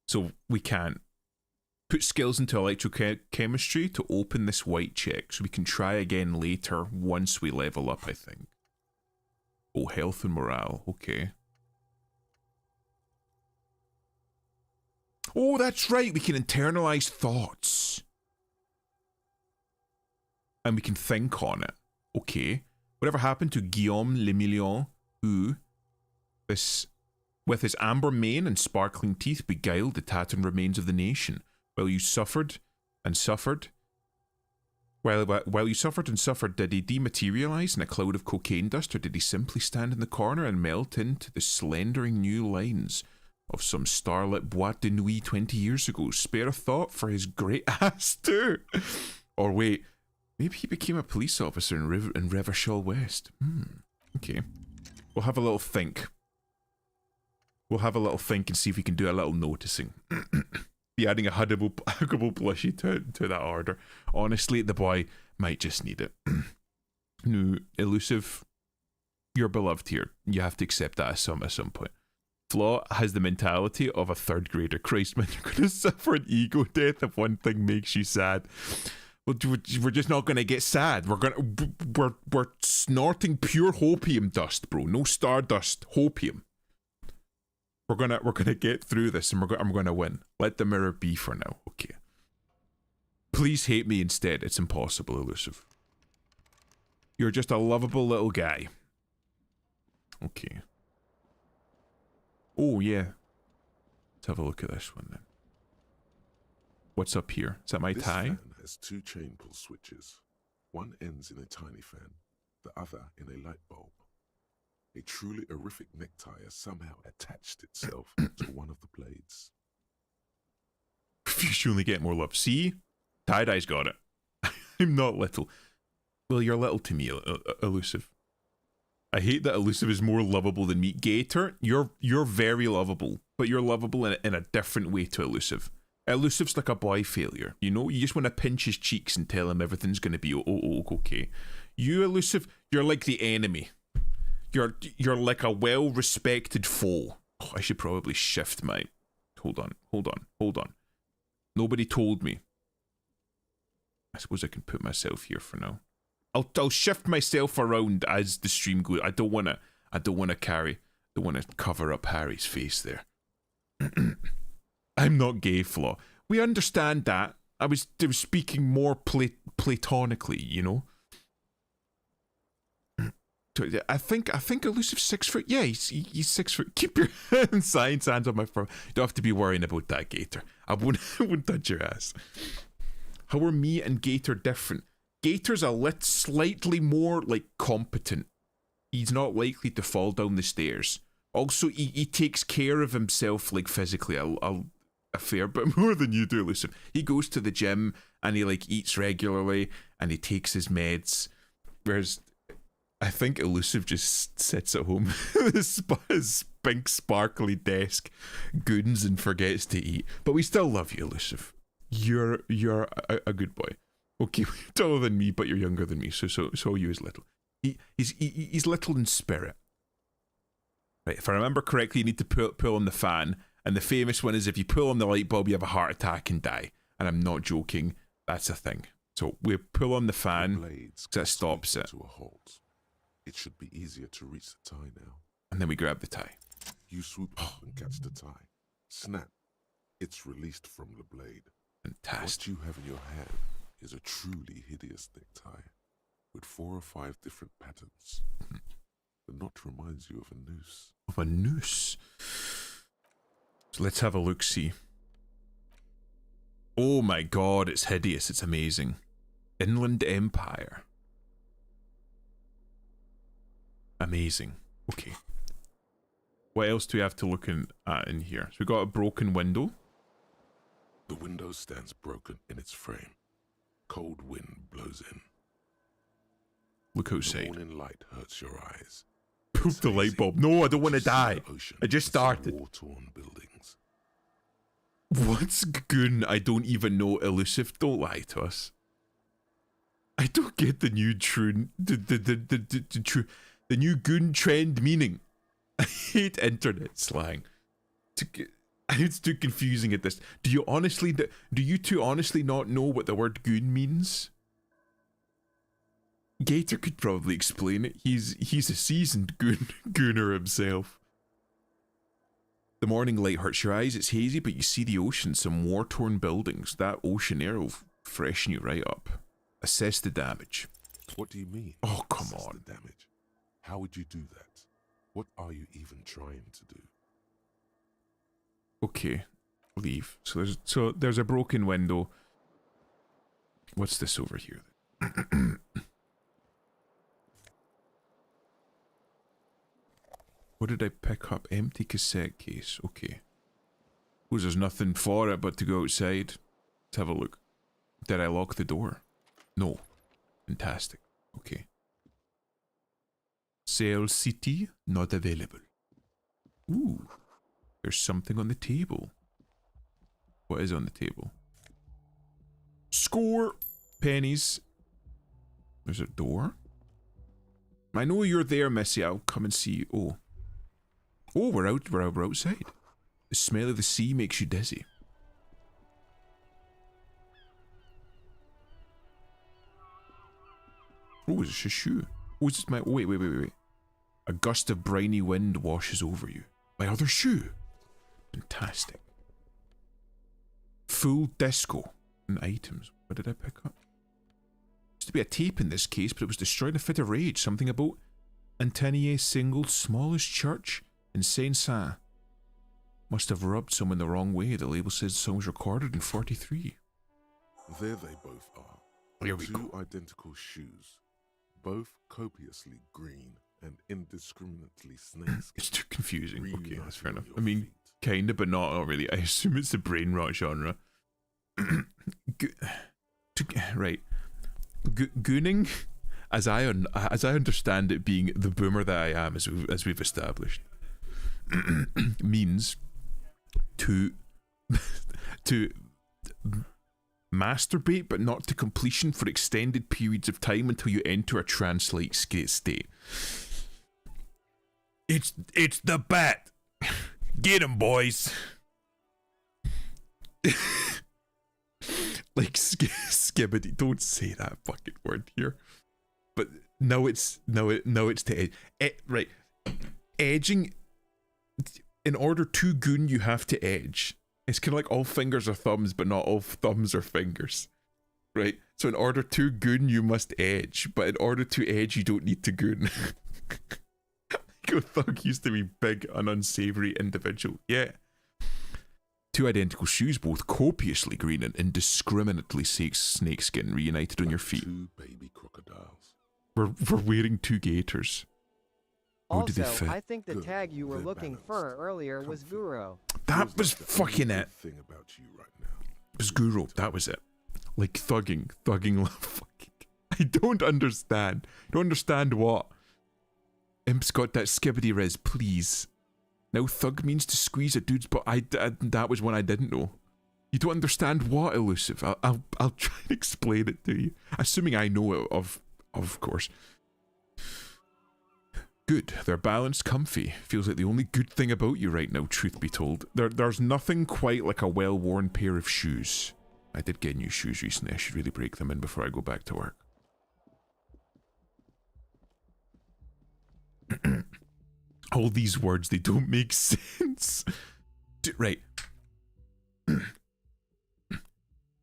So we can't put skills into electrochemistry to open this white check, so we can try again later once we level up, I think. Oh, health and morale. Okay. Oh, that's right. We can internalize thoughts. And we can think on it. Okay. Whatever happened to Guillaume Lemillion, who, with his amber mane and sparkling teeth, beguiled the tattered remains of the nation, while you suffered and suffered? While you suffered and suffered, did he dematerialize in a cloud of cocaine dust, or did he simply stand in the corner and melt into the slendering new lines of some starlit boîte de nuit 20 years ago? Spare a thought for his great ass too. Or wait, maybe he became a police officer in Revachol West. Okay. We'll have a little think. We'll have a little think and see if we can do a little noticing. Be adding a huggable plushie to that order. Honestly, the boy might just need it. No, Elusive, you're beloved here. You have to accept that at some point. Flaw has the mentality of a third grader. Christ, man, you're going to suffer an ego death if one thing makes you sad. Well, we're just not going to get sad. We're snorting pure hopium dust, bro. No stardust, hopium. We're gonna get through this, and I'm gonna win. Let the mirror be for now. Okay. Please hate me instead. It's impossible, Elusive. You're just a lovable little guy. Okay. Oh yeah. Let's have a look at this one then. What's up here? Is that my This tie? fan has two chain pull switches. One ends in a tiny fan, the other in a light bulb. A truly horrific necktie has somehow attached itself to one of the blades. You should only get more love. See? Tie-dye's got it. I'm not little. Well, you're little to me, Elusive. I hate that Elusive is more lovable than me. Gator, you're very lovable, but you're lovable in a different way to Elusive. Elusive's like a boy failure, you know? You just want to pinch his cheeks and tell him everything's going to be okay. You, Elusive, you're like the enemy. You're like a well-respected foe. Oh, I should probably shift my... Hold on. Nobody told me. I suppose I can put myself here for now. I'll shift myself around as the stream goes. I don't want to cover up Harry's face there. I'm not gay, Flaw. We understand that. I was speaking more platonically, you know. I think Elusive's 6 foot. Yeah, he's 6 foot. Keep your science hands on my firm. You don't have to be worrying about that, Gator. I wouldn't touch your ass. How are me and Gator different? Gator's slightly more like competent. He's not likely to fall down the stairs. Also, he takes care of himself like physically a fair bit more than you do, Elusive. He goes to the gym and he like eats regularly and he takes his meds. Whereas I think Elusive just sits at home with his pink sparkly desk, goons, and forgets to eat. But we still love you, Elusive. You're a good boy. Okay, you're taller than me, but you're younger than me, so you is little. He's little in spirit. Right, if I remember correctly, you need to pull on the fan, and the famous one is if you pull on the light bulb, you have a heart attack and die. And I'm not joking, that's a thing. So we pull on the fan, because that stops it. To a halt. It should be easier to reach the tie now. And then we grab the tie. You swoop up and catch the tie. Snap. It's released from the blade. Fantastic. What you have in your hand is a truly hideous necktie with 4 or 5 different patterns. The knot reminds you of a noose. Of a noose? So let's have a look-see. Oh my god, it's hideous. It's amazing. Inland Empire. Amazing. Okay. What else do we have to look at in here? So we got a broken window. The window stands broken in its frame. Cold wind blows in. Look outside. The morning light hurts your eyes. Poop the light bulb. No, I don't want to die. I just started. War-torn buildings. What's goon? I don't even know. Elusive, don't lie to us. I don't get the new the new goon trend meaning. I hate internet slang. It's too confusing at this. Do you two honestly not know what the word goon means? Gator could probably explain it. He's a seasoned gooner himself. The morning light hurts your eyes. It's hazy, but you see the ocean, some war-torn buildings. That ocean air will freshen you right up. Assess the damage. What do you mean? Oh, come Assess on. the damage. How would you do that? What are you even trying to do? Okay, leave. So there's a broken window. What's this over here? What did I pick up? Empty cassette case. Okay. Suppose there's nothing for it but to go outside. Let's have a look. Did I lock the door? No. Fantastic. Okay. Sale city not available. Ooh. There's something on the table. What is on the table? Score! Pennies. There's a door. I know you're there, Missy. I'll come and see you. Oh. Oh, we're outside. The smell of the sea makes you dizzy. Oh, is this a shoe? Oh, is this my... Wait. A gust of briny wind washes over you. My other shoe. Fantastic. Full disco and items. What did I pick up? Used to be a tape in this case, but it was destroyed in a fit of rage. Something about Antonier single smallest church in Saint-Saint. Must have rubbed someone the wrong way. The label says the song was recorded in 43. There they both are. Here we Two go. identical shoes. Both copiously green and indiscriminately snakeskin. It's too confusing. Okay, reuniting that's fair enough. your I mean, feet. kinda, but not really. I assume it's the brain rot genre. Right. Gooning as I understand it, being the boomer that I am, as we've established, means to to masturbate, but not to completion for extended periods of time until you enter a trance-like state. It's the bat. Get him, boys. Like skibbity. Don't say that fucking word here. But no, it's to edge. Right. Edging. In order to goon, you have to edge. It's kind of like all fingers are thumbs, but not all thumbs are fingers. Right? So in order to goon, you must edge. But in order to edge, you don't need to goon. Go thug used to be big and unsavory individual. Yeah. Two identical shoes, both copiously green and indiscriminately snakeskin, reunited on your feet. Two baby crocodiles. We're wearing two gaiters. How do they Also, fit? I think the Good. tag you were They're looking balanced. for earlier was Comfy. Guru. That Feels was like the fucking only it. good thing about you right now. It was Guru. That was it. Like thugging. Fucking. I don't understand. Don't understand what. Imp's got that skibbity res, please. Now thug means to squeeze a dude's butt. That was one I didn't know. You don't understand what, Elusive? I'll try and explain it to you. Assuming I know it, of course. Good. They're balanced, comfy. Feels like the only good thing about you right now, truth be told. There's nothing quite like a well-worn pair of shoes. I did get new shoes recently. I should really break them in before I go back to work. All these words, they don't make sense. Right.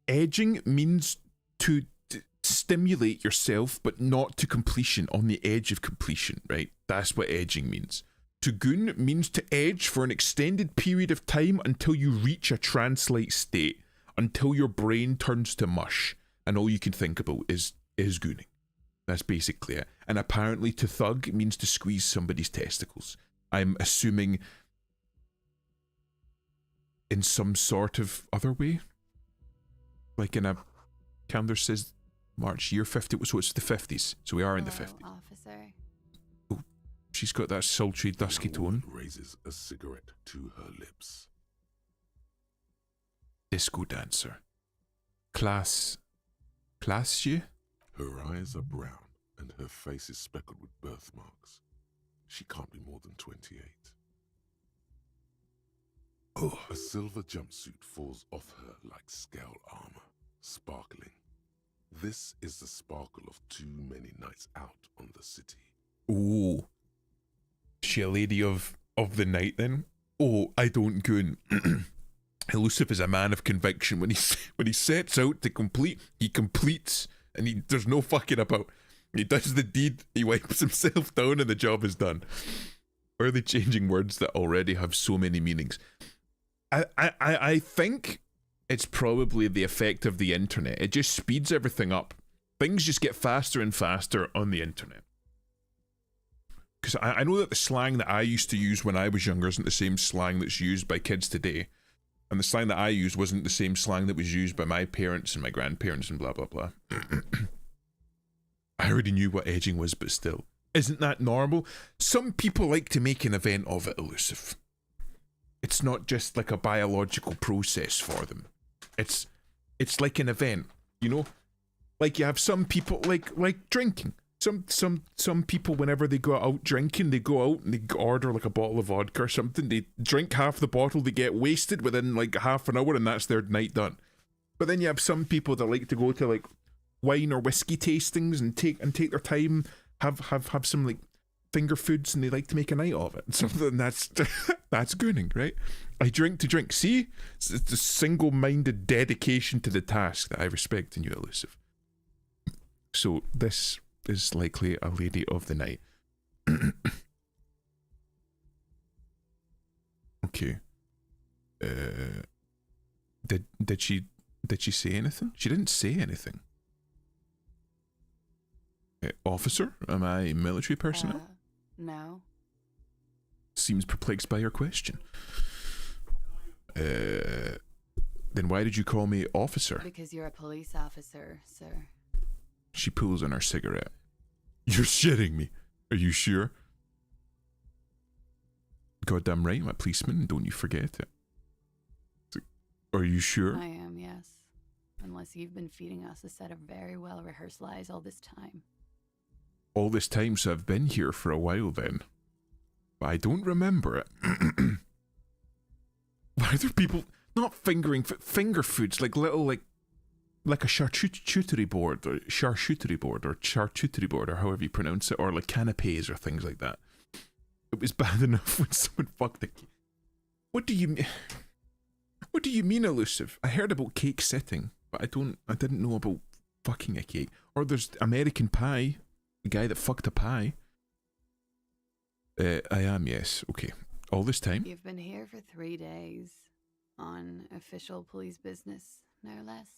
Edging means to stimulate yourself, but not to completion, on the edge of completion, right? That's what edging means. To goon means to edge for an extended period of time until you reach a trance-like state, until your brain turns to mush, and all you can think about is gooning. That's basically it. And apparently to thug means to squeeze somebody's testicles. I'm assuming in some sort of other way. Like in a calendar says March year 50, so it's the 50s. So we are in the 50s. Officer. Oh, she's got that sultry, dusky The tone. woman raises a cigarette to her lips. Disco dancer. Class you? Her eyes are brown and her face is speckled with birthmarks. She can't be more than 28. Oh, A silver jumpsuit falls off her like scale armor, sparkling. This is the sparkle of too many nights out on the city. oh. She a lady of the night then? Oh, I don't goon. Elusive is a man of conviction. When he sets out to complete, he completes, and there's no fucking about. He does the deed, he wipes himself down, and the job is done. Or are they changing words that already have so many meanings? I think it's probably the effect of the internet. It just speeds everything up. Things just get faster and faster on the internet. Because I know that the slang that I used to use when I was younger isn't the same slang that's used by kids today. And the slang that I used wasn't the same slang that was used by my parents and my grandparents and blah, blah, blah. I already knew what edging was, but still. Isn't that normal? Some people like to make an event of it, Elusive. It's not just like a biological process for them. It's like an event, you know? Like you have some people like drinking. Some people, whenever they go out drinking, they go out and they order like a bottle of vodka or something. They drink half the bottle, they get wasted within like half an hour, and that's their night done. But then you have some people that like to go to like wine or whiskey tastings and take their time, have some like finger foods, and they like to make a night of it. Something that's that's gooning, right? I drink to drink. See, it's a single-minded dedication to the task that I respect in you, Elusive. So this is likely a lady of the night. Okay. Did she say anything? She didn't say anything. Officer, am I military personnel? No. Seems perplexed by your question. Then why did you call me officer? Because you're a police officer, sir. She pulls on her cigarette. You're shitting me. Are you sure? Goddamn right, I'm a policeman, don't you forget it. Are you sure? I am, yes. Unless you've been feeding us a set of very well rehearsed lies all this time. All this time, so I've been here for a while then. But I don't remember it. Why are there people not fingering finger foods like little like a charcuterie board or charcuterie board or however you pronounce it, or like canapes or things like that. It was bad enough when someone fucked a cake. What do you mean, elusive? I heard about cake sitting, but I didn't know about fucking a cake. Or there's American Pie, the guy that fucked a pie. I am, yes. Okay. All this time? You've been here for 3 days. On official police business, no less.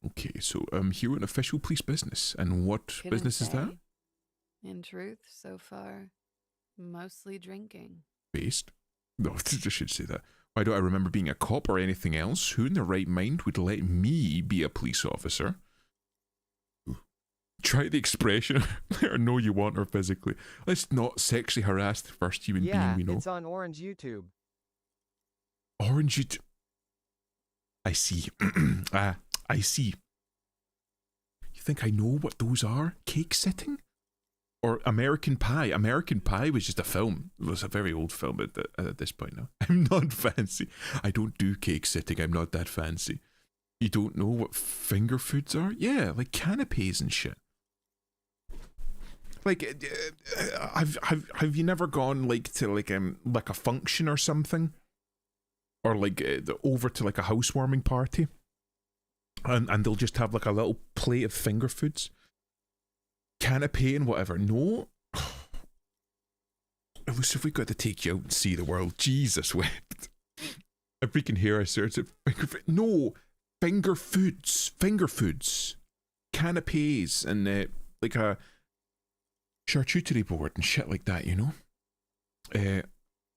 Okay, so I'm here on official police business. And what Couldn't business is that? say. In truth, so far, mostly drinking. Based? No, I should say that. Why don't I remember being a cop or anything else? Who in their right mind would let me be a police officer? Ooh. Try the expression. Let her know you want her physically. Let's not sexually harass the first human being we know. It's on Orange YouTube. Orange YouTube. I see. I see. You think I know what those are? Cake sitting? Or American Pie? American Pie was just a film. It was a very old film at this point now. I'm not fancy. I don't do cake sitting. I'm not that fancy. You don't know what finger foods are? Yeah, like canapes and shit. Like, have you never gone like to like a function or something, or like over to like a housewarming party, and they'll just have like a little plate of finger foods, canapé and whatever? No. Elusive, we got to take you out and see the world. Jesus wept. If we can hear I search it, no, finger foods, canapes, and like a charcuterie board and shit like that, you know.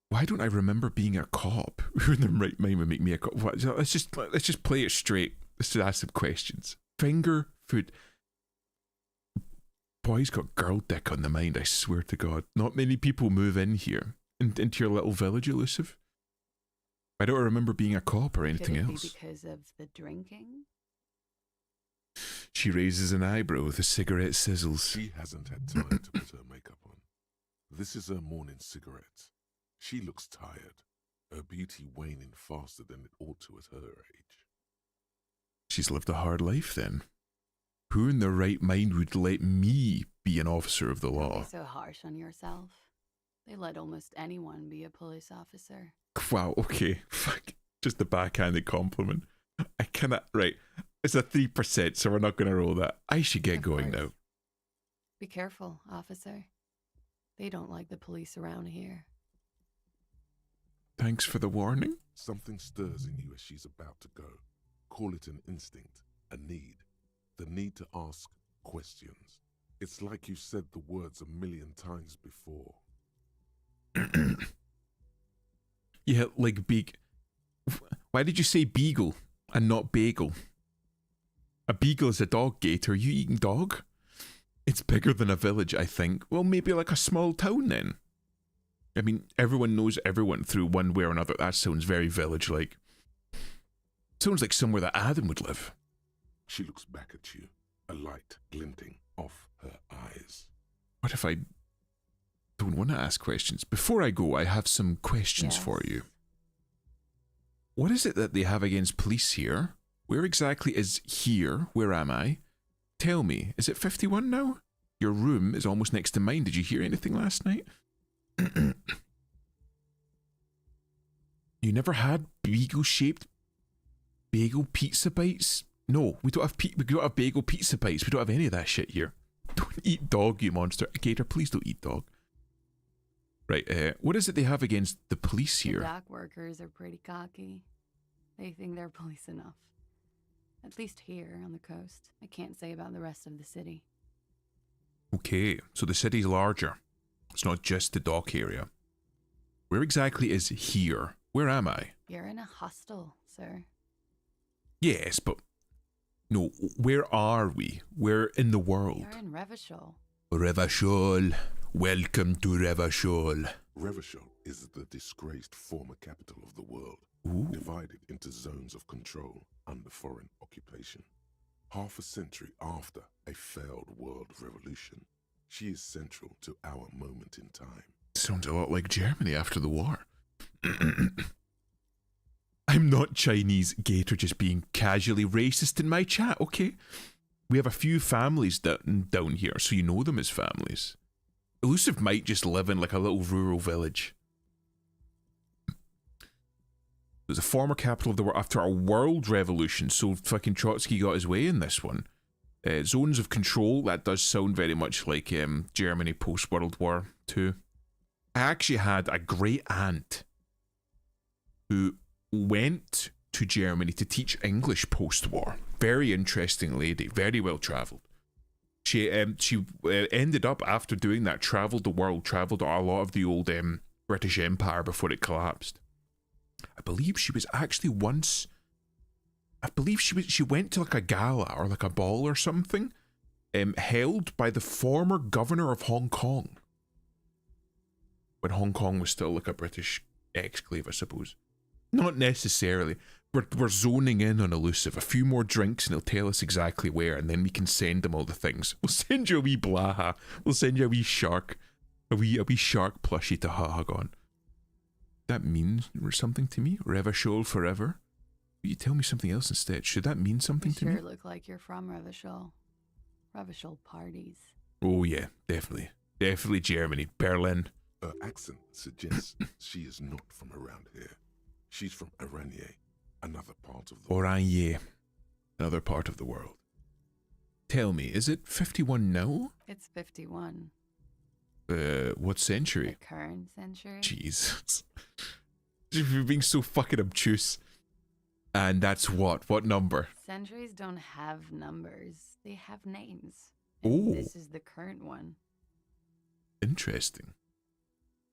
Why don't I remember being a cop? Who in the right mind would make me a cop? Let's just play it straight. Let's just ask some questions. Finger food. Boy's got girl dick on the mind, I swear to God. Not many people move in here, into your little village, Elusive. I don't remember being a cop or anything Could it else. be because of the drinking? She raises an eyebrow, the cigarette sizzles. She hasn't had time to put her makeup on. This is her morning cigarette. She looks tired, her beauty waning faster than it ought to at her age. She's lived a hard life then. Who in their right mind would let me be an officer of the Don't law? be so harsh on yourself. They let almost anyone be a police officer. Wow, okay. Fuck. Just a backhanded compliment. I cannot. Right. It's a 3%, so we're not going to roll that. I should get Of going course. now. Be careful, officer. They don't like the police around here. Thanks for the warning. Something stirs in you as she's about to go. Call it an instinct, a need. The need to ask questions. It's like you said the words a million times before. Yeah, like Why did you say beagle and not bagel? A beagle is a dog, Gator. You eating dog? It's bigger than a village, I think. Well, maybe like a small town then. I mean, everyone knows everyone through one way or another. That sounds very village-like. Sounds like somewhere that Adam would live. She looks back at you, a light glinting off her eyes. What if I don't want to ask questions? Before I go, I have some questions for you. What is it that they have against police here? Where exactly is here? Where am I? Tell me, is it 51 now? Your room is almost next to mine. Did you hear anything last night? You never had beagle-shaped bagel pizza bites? No, we don't have bagel pizza bites. We don't have any of that shit here. Don't eat dog, you monster. Gator, please don't eat dog. Right, what is it they have against the police The here? dock workers are pretty cocky. They think they're police enough. At least here on the coast. I can't say about the rest of the city. Okay, so the city's larger. It's not just the dock area. Where exactly is here? Where am I? You're in a hostel, sir. Yes, but... No, where are we? Where in the world? You're in Revachol. Revachol. Welcome to Revachol. Revachol is the disgraced former capital of the world, Ooh. divided into zones of control under foreign occupation. Half a century after a failed world revolution, she is central to our moment in time. Sounds a lot like Germany after the war. I'm not Chinese, Gator, just being casually racist in my chat, okay? We have a few families down here, so you know them as families. Elusive might just live in like a little rural village. It was a former capital of the world after a world revolution, so fucking Trotsky got his way in this one. Zones of control, that does sound very much like Germany post-World War II. I actually had a great aunt who went to Germany to teach English post-war. Very interesting lady, very well travelled. She ended up, after doing that, travelled the world, travelled a lot of the old British Empire before it collapsed. I believe she was actually once... she went to like a gala or like a ball or something, held by the former governor of Hong Kong. When Hong Kong was still like a British exclave, I suppose. Not necessarily. We're zoning in on Elusive. A few more drinks and he'll tell us exactly where, and then we can send him all the things. We'll send you a wee Blaha. We'll send you a wee shark. A wee shark plushie to hug on. That means something to me? Revachol forever? Will you tell me something else instead? Should that mean something to me? You sure look like you're from Revachol. Revachol parties. Oh yeah, definitely. Definitely Germany. Berlin. Her accent suggests she is not from around here. She's from Oranje, another part of the world. Oranje, another part of the world. Tell me, is it 51 now? It's 51. What century? The current century. Jesus. You're being so fucking obtuse. And that's what? What number? Centuries don't have numbers. They have names. Oh. This is the current one. Interesting.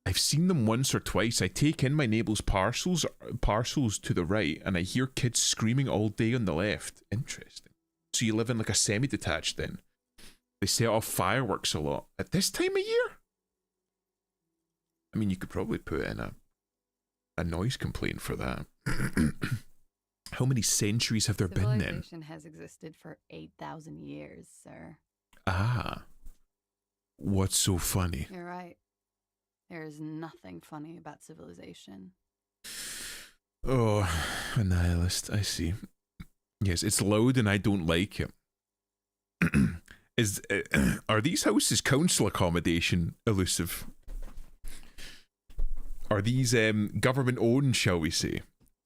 I've seen them once or twice. I take in my neighbour's parcels to the right, and I hear kids screaming all day on the left. Interesting. So you live in like a semi-detached then. They set off fireworks a lot. At this time of year? I mean, you could probably put in a noise complaint for that. How many centuries have there been then? Civilization has existed for 8,000 years, sir. Ah. What's so funny? You're right. There is nothing funny about civilization. Oh, a nihilist, I see. Yes, it's loud and I don't like it. Are these houses council accommodation, Elusive? Are these government owned, shall we say?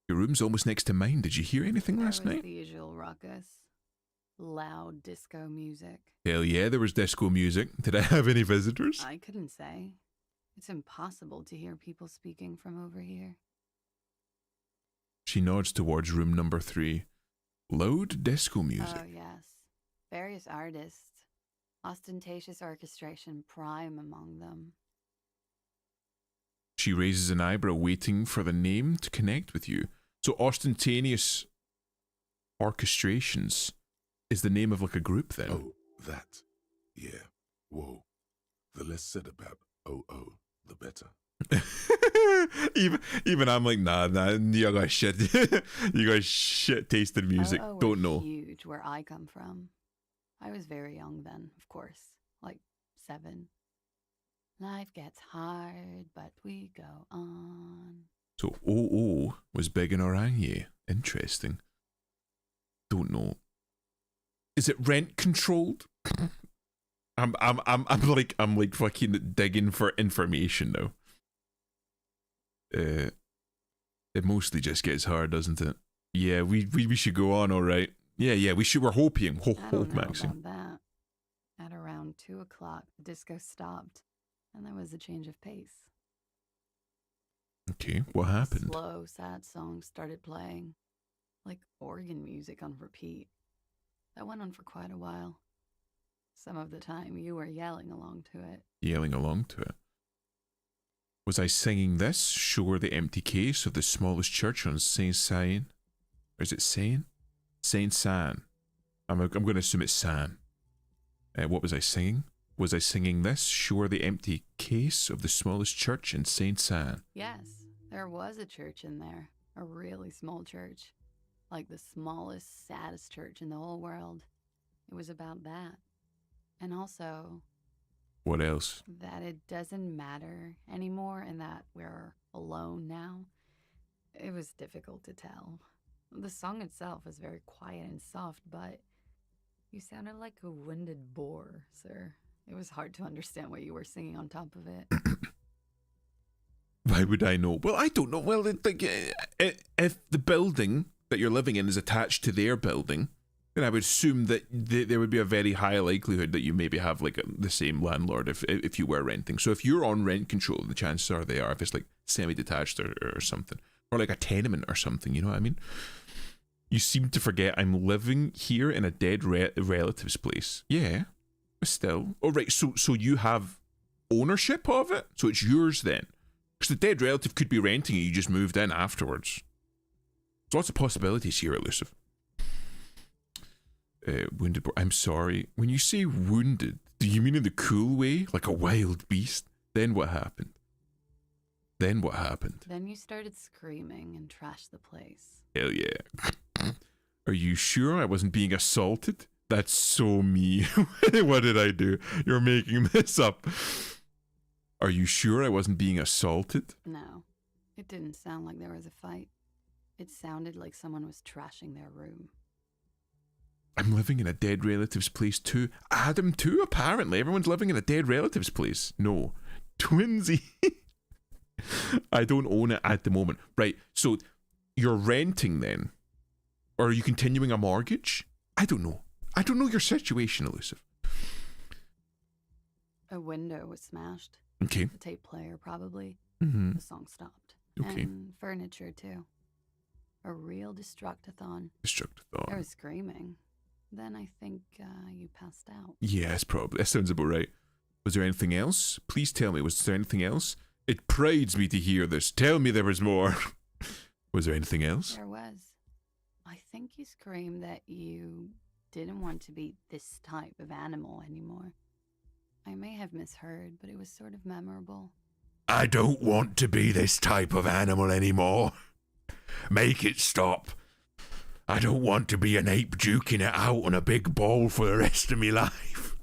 Your room's almost next to mine. Did you hear anything last night? The usual ruckus. Loud disco music. Hell yeah, there was disco music. Did I have any visitors? I couldn't say. It's impossible to hear people speaking from over here. She nods towards room number 3. Loud disco music. Oh, yes. Various artists. Ostentatious orchestration prime among them. She raises an eyebrow, waiting for the name to connect with you. So ostentatious orchestrations is the name of like a group then? Oh, that. Yeah. Whoa. The less said about OO, the better. even I'm like, nah, you got shit. You got shit tasted music. Don't know. Huge where I come from. I was very young then, of course, like 7. Life gets hard, but we go on. So OO was big in Oranje. Interesting. Don't know. Is it rent controlled? I'm like fucking digging for information now. It mostly just gets hard, doesn't it? Yeah, we should go on, all right. Yeah, we should. We're hoping. I don't know about that. At around 2 o'clock, the disco stopped, and there was a change of pace. Okay, what happened? Slow, sad songs started playing, like organ music on repeat. That went on for quite a while. Some of the time, you were yelling along to it. Yelling along to it. Was I singing this? Show her the empty case of the smallest church on Saint San. Or is it Saint? Saint San. I'm going to assume it's San. What was I singing? Was I singing this? Sure, the empty case of the smallest church in Saint San. Yes, there was a church in there. A really small church. Like the smallest, saddest church in the whole world. It was about that. And also, What else? that it doesn't matter anymore and that we're alone now. It was difficult to tell. The song itself was very quiet and soft, but you sounded like a wounded boar, sir. It was hard to understand what you were singing on top of it. Why would I know? Well, I don't know. Well, if the building that you're living in is attached to their building, then I would assume that there would be a very high likelihood that you maybe have like the same landlord if you were renting. So if you're on rent control, the chances are they are. If it's like semi-detached or something, or like a tenement or something, you know what I mean? You seem to forget I'm living here in a dead relative's place. Yeah, but still. Oh, right. So you have ownership of it, so it's yours then. Because the dead relative could be renting it, you just moved in afterwards. There's lots of possibilities here, Elusive. Wounded boar. I'm sorry. When you say wounded, do you mean in the cool way? Like a wild beast? Then what happened? Then Then you started screaming and trashed the place. Hell yeah. Are you sure I wasn't being assaulted? That's so me. What did I do? You're making this up. Are you sure I wasn't being assaulted? No, it didn't sound like there was a fight. It sounded like someone was trashing their room. I'm living in a dead relative's place too. Adam too, apparently. Everyone's living in a dead relative's place. No. Twinsy. I don't own it at the moment. Right, so you're renting then? Or are you continuing a mortgage? I don't know. I don't know your situation, Elusive. A window was smashed. Okay. The tape player, probably. Mm-hmm. The song stopped. Okay. And furniture, too. A real destructathon. There Destructathon. was screaming. Then I think you passed out. Yes, probably. That sounds about right. Was there anything else? Please tell me, was there anything else? It prides me to hear this. Tell me there was more. Was there anything else? There was. I think you screamed that you didn't want to be this type of animal anymore. I may have misheard, but it was sort of memorable. I don't want to be this type of animal anymore. Make it stop. I don't want to be an ape duking it out on a big ball for the rest of my life.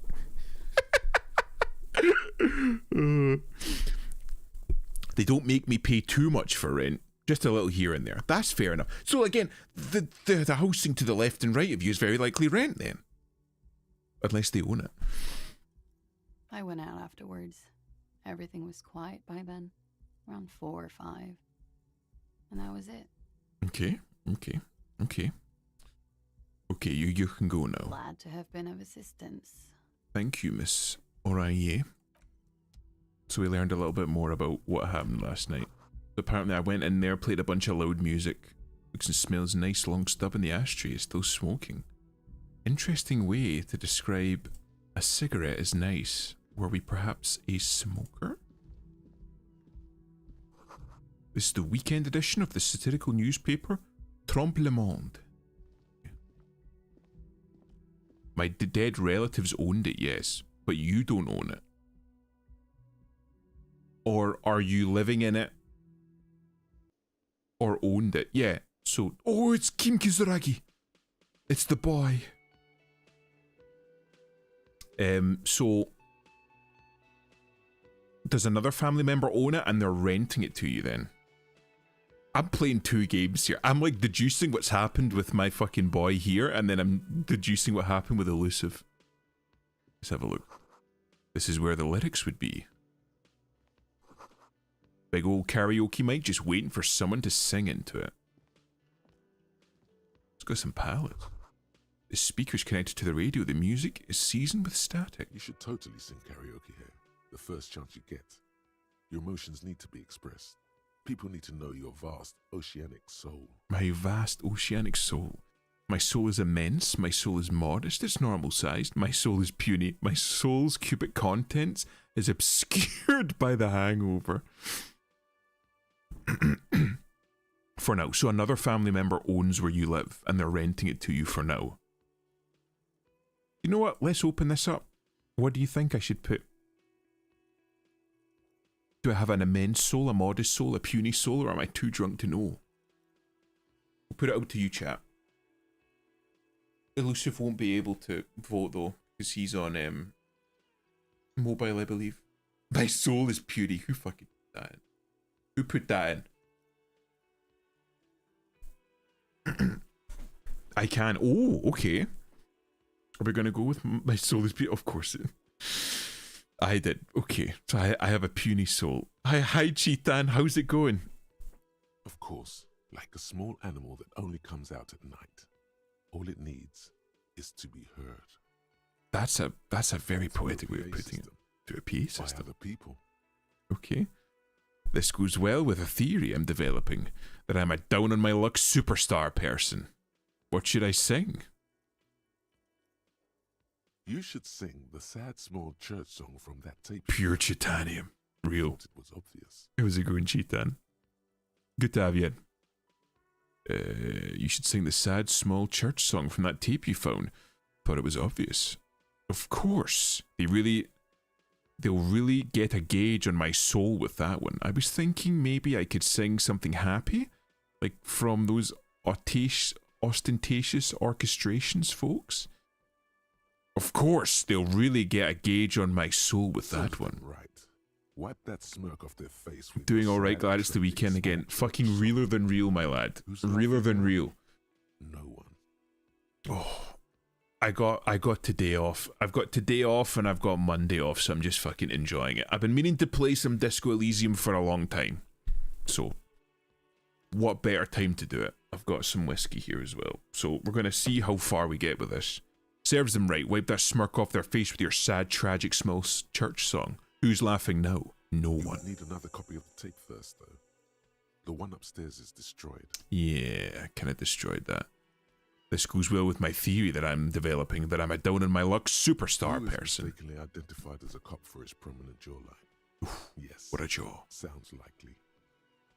They don't make me pay too much for rent. Just a little here and there. That's fair enough. So again, the housing to the left and right of you is very likely rent then. Unless they own it. I went out afterwards. Everything was quiet by then. Around 4 or 5. And that was it. Okay. Okay, you can go now. Glad to have been of assistance. Thank you, Miss Oraye. So we learned a little bit more about what happened last night. Apparently I went in there, played a bunch of loud music. Looks and smells nice, long stub in the ashtray is still smoking. Interesting way to describe a cigarette as nice. Were we perhaps a smoker? This is the weekend edition of the satirical newspaper Trompe le Monde. My dead relatives owned it, yes, but you don't own it. Or are you living in it? Or owned it? Yeah, so... Oh, it's Kim Kizuragi. It's the boy. So... Does another family member own it and they're renting it to you then? I'm playing two games here. I'm like deducing what's happened with my fucking boy here, and then I'm deducing what happened with Elusive. Let's have a look. This is where the lyrics would be. Big old karaoke mic just waiting for someone to sing into it. Let's go some palettes. The speaker's connected to the radio. The music is seasoned with static. You should totally sing karaoke here. The first chance you get. Your emotions need to be expressed. People need to know your vast oceanic soul. My vast oceanic soul. My soul is immense. My soul is modest. It's normal sized. My soul is puny. My soul's cubic contents is obscured by the hangover. For now. So another family member owns where you live and they're renting it to you for now. You know what? Let's open this up. What do you think I should put? Do I have an immense soul, a modest soul, a puny soul, or am I too drunk to know? We'll put it out to you, chat. Elusive won't be able to vote though, because he's on mobile, I believe. My soul is puny. Who fucking put that in? Who put that in? I can. Oh, okay. Are we gonna go with my soul is puny? Of course. I did. Okay. So I have a puny soul. Hi, Cheetan. How's it going? Of course, like a small animal that only comes out at night. All it needs is to be heard. That's a very poetic way of putting it. To a PA system. By other people. Okay. This goes well with a theory I'm developing, that I'm a down on my luck superstar person. What should I sing? You should sing the sad small church song from that tape. Pure Chitanium. Real. It was obvious. How's it going, Cheetan? Good to have you in. You should sing the sad small church song from that tape you found. Thought it was obvious. Of course. They'll really get a gauge on my soul with that one. I was thinking maybe I could sing something happy, like from those ostentatious orchestrations, folks. Of course, they'll really get a gauge on my soul with that one. Right. Wipe that smirk off their face. With Doing alright, glad it's the weekend again. Fucking realer than real, my lad. Realer than real. No one. Oh, I got today off. I've got today off and I've got Monday off, so I'm just fucking enjoying it. I've been meaning to play some Disco Elysium for a long time. So, what better time to do it? I've got some whiskey here as well. So, we're going to see how far we get with this. Serves them right. Wipe that smirk off their face with your sad, tragic, small church song. Who's laughing now? No one. You need another copy of the tape first, though. The one upstairs is destroyed. Yeah, I kind of destroyed that. This goes well with my theory that I'm developing, that I'm a down in my luck superstar He was person. mistakenly identified as a cop for his prominent jawline. Yes. What a jaw. Sounds likely.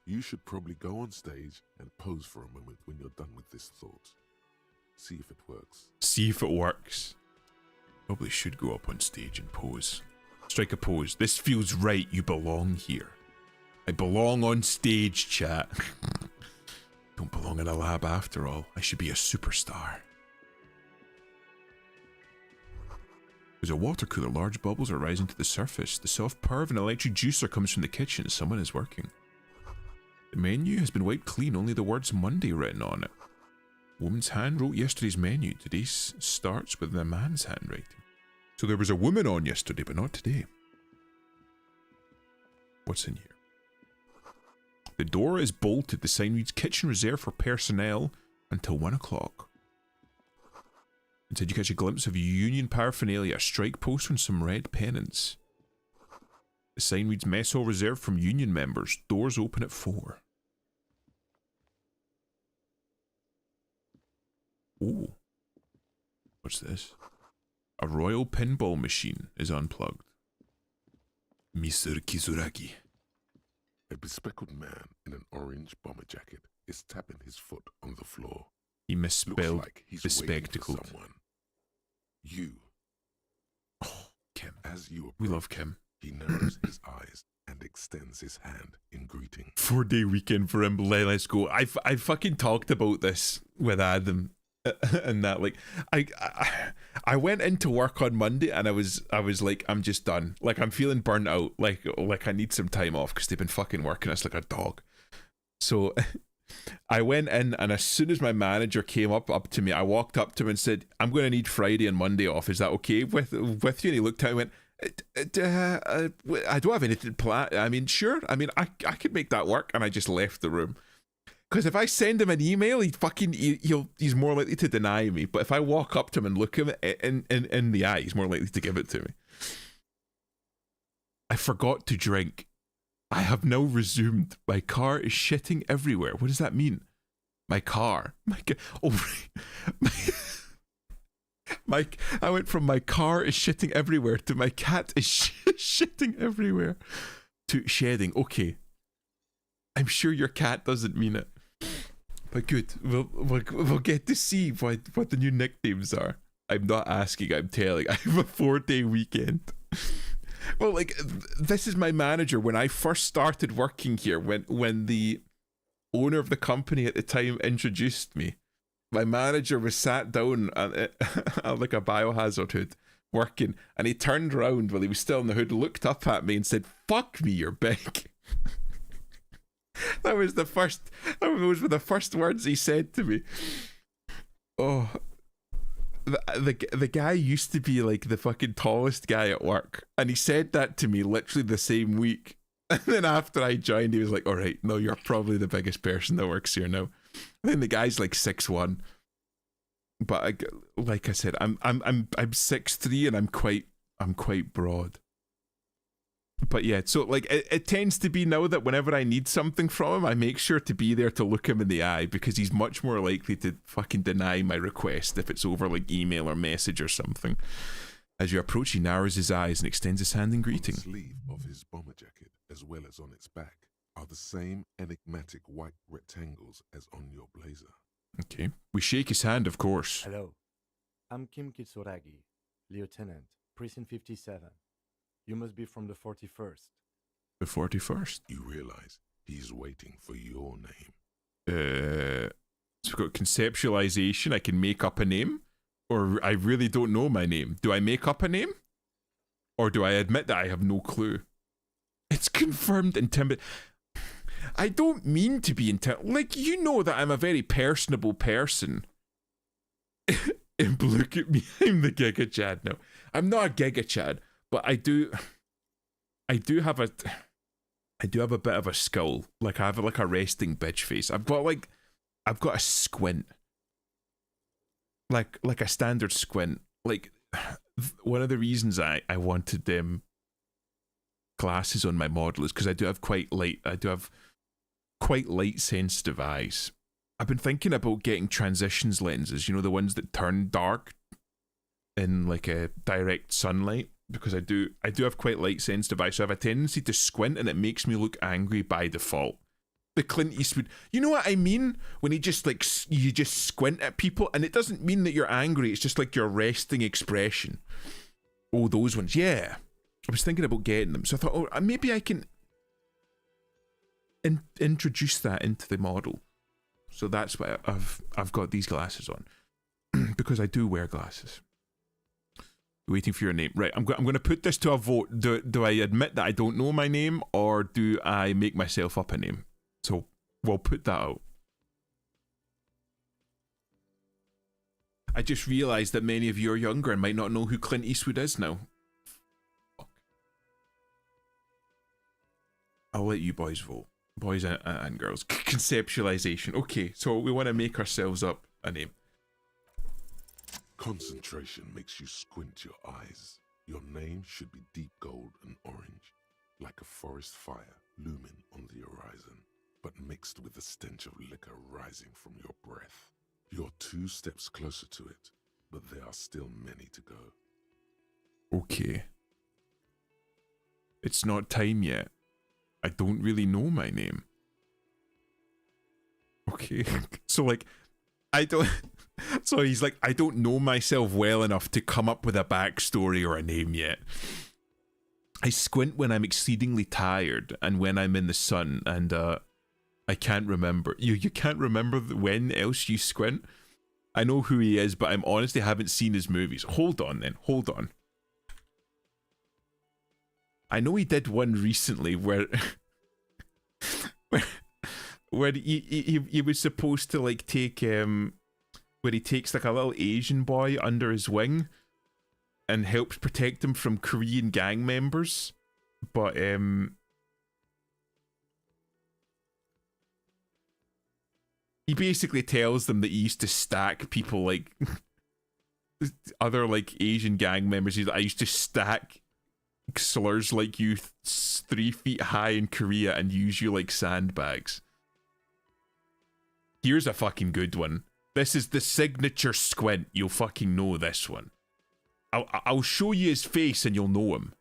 You should probably go on stage and pose for a moment when you're done with this thought. See if it works. See if it works. Probably should go up on stage and pose. Strike a pose. This feels right. You belong here. I belong on stage, chat. Don't belong in a lab after all. I should be a superstar. There's a water cooler. Large bubbles are rising to the surface. The soft purr of an electric juicer comes from the kitchen. Someone is working. The menu has been wiped clean. Only the words Monday written on it. Woman's hand wrote yesterday's menu. Today starts with a man's handwriting. So there was a woman on yesterday, but not today. What's in here? The door is bolted. The sign reads kitchen reserved for personnel until 1 o'clock. Instead, you catch a glimpse of union paraphernalia, a strike poster and some red pennants. The sign reads mess hall reserved from union members. Doors open at 4. Ooh. What's this? A royal pinball machine is unplugged. Mr. Kizuragi. A bespectacled man in an orange bomber jacket is tapping his foot on the floor. He Looks misspelled like he's waiting for bespectacled. someone. You. Oh, Kim. As you approach, We love Kim. he narrows his eyes and extends his hand in greeting. 4-day weekend for him. Let's go. I fucking talked about this with Adam and that. Like, I went into work on Monday and I was like, I'm just done. Like, I'm feeling burnt out. Like I need some time off because they've been fucking working us like a dog. So I went in, and as soon as my manager came up to me, I walked up to him and said, I'm going to need Friday and Monday off. Is that okay with you? And he looked at me and went, I don't have anything planned. I mean, sure. I mean, I could make that work. And I just left the room. Because if I send him an email, he's more likely to deny me. But if I walk up to him and look him in the eye, he's more likely to give it to me. I forgot to drink. I have now resumed. My car is shitting everywhere. What does that mean? My car. I went from my car is shitting everywhere to my cat is shitting everywhere to shedding. Okay. I'm sure your cat doesn't mean it. But good. We'll get to see what the new nicknames are. I'm not asking, I'm telling. I have a 4-day weekend. Well, like, this is my manager. When I first started working here, when the owner of the company at the time introduced me, my manager was sat down at like a biohazard hood working, and he turned around while he was still in the hood, looked up at me and said, "Fuck me, you're big." Those were the first words he said to me. Oh, the guy used to be like the fucking tallest guy at work, and he said that to me literally the same week. And then after I joined, he was like, "All right, no, you're probably the biggest person that works here now." I think the guy's like 6'1", but like I said, I'm 6'3", and I'm quite broad. But yeah, so like it tends to be now that whenever I need something from him, I make sure to be there to look him in the eye, because he's much more likely to fucking deny my request if it's over like email or message or something. As you approach, he narrows his eyes and extends his hand in greeting. On the sleeve of his bomber jacket, as well as on its back, are the same enigmatic white rectangles as on your blazer. Okay. We shake his hand, of course. Hello. I'm Kim Kitsuragi, Lieutenant, Precinct 57. You must be from the 41st. The 41st? You realize he's waiting for your name. So we've got conceptualization. I can make up a name. Or I really don't know my name. Do I make up a name? Or do I admit that I have no clue? It's confirmed intimidation. I don't mean to be like, you know that I'm a very personable person. And look at me, I'm the Giga Chad now. I'm not a Giga Chad, but I do have a bit of a skull. Like I have like a resting bitch face. I've got a squint. Like a standard squint. Like one of the reasons I wanted glasses on my model is because I do have quite light sensitive eyes. I've been thinking about getting transitions lenses, you know, the ones that turn dark in like a direct sunlight, because I do have quite light sensitive eyes, so I have a tendency to squint and it makes me look angry by default. The Clint Eastwood, you know what I mean? When you just squint at people, and it doesn't mean that you're angry, it's just like your resting expression. Oh, those ones, yeah. I was thinking about getting them, so I thought, oh, maybe I can introduce that into the model. So that's why I've got these glasses on, because I do wear glasses. Waiting for your name, right? I'm going to put this to a vote. Do I admit that I don't know my name, or do I make myself up a name? So we'll put that out. I just realised that many of you are younger and might not know who Clint Eastwood is now. Fuck. I'll let you boys vote. Boys and girls. Conceptualization. Okay, so we want to make ourselves up a name. Concentration makes you squint your eyes. Your name should be deep gold and orange, like a forest fire looming on the horizon, but mixed with the stench of liquor rising from your breath. You're 2 steps closer to it, but there are still many to go. Okay. It's not time yet. I don't really know my name. Okay. So like, so he's like, I don't know myself well enough to come up with a backstory or a name yet. I squint when I'm exceedingly tired and when I'm in the sun, and I can't remember. You can't remember when else you squint? I know who he is, but I'm honestly haven't seen his movies. Hold on then, hold on. I know he did one recently where where he was supposed to like take where he takes like a little Asian boy under his wing and helps protect him from Korean gang members, but he basically tells them that he used to stack people like other like Asian gang members. He's like, I used to stack slurs like you 3 feet high in Korea and use you like sandbags. Here's a fucking good one. This is the signature squint. You'll fucking know this one. I'll show you his face and you'll know him.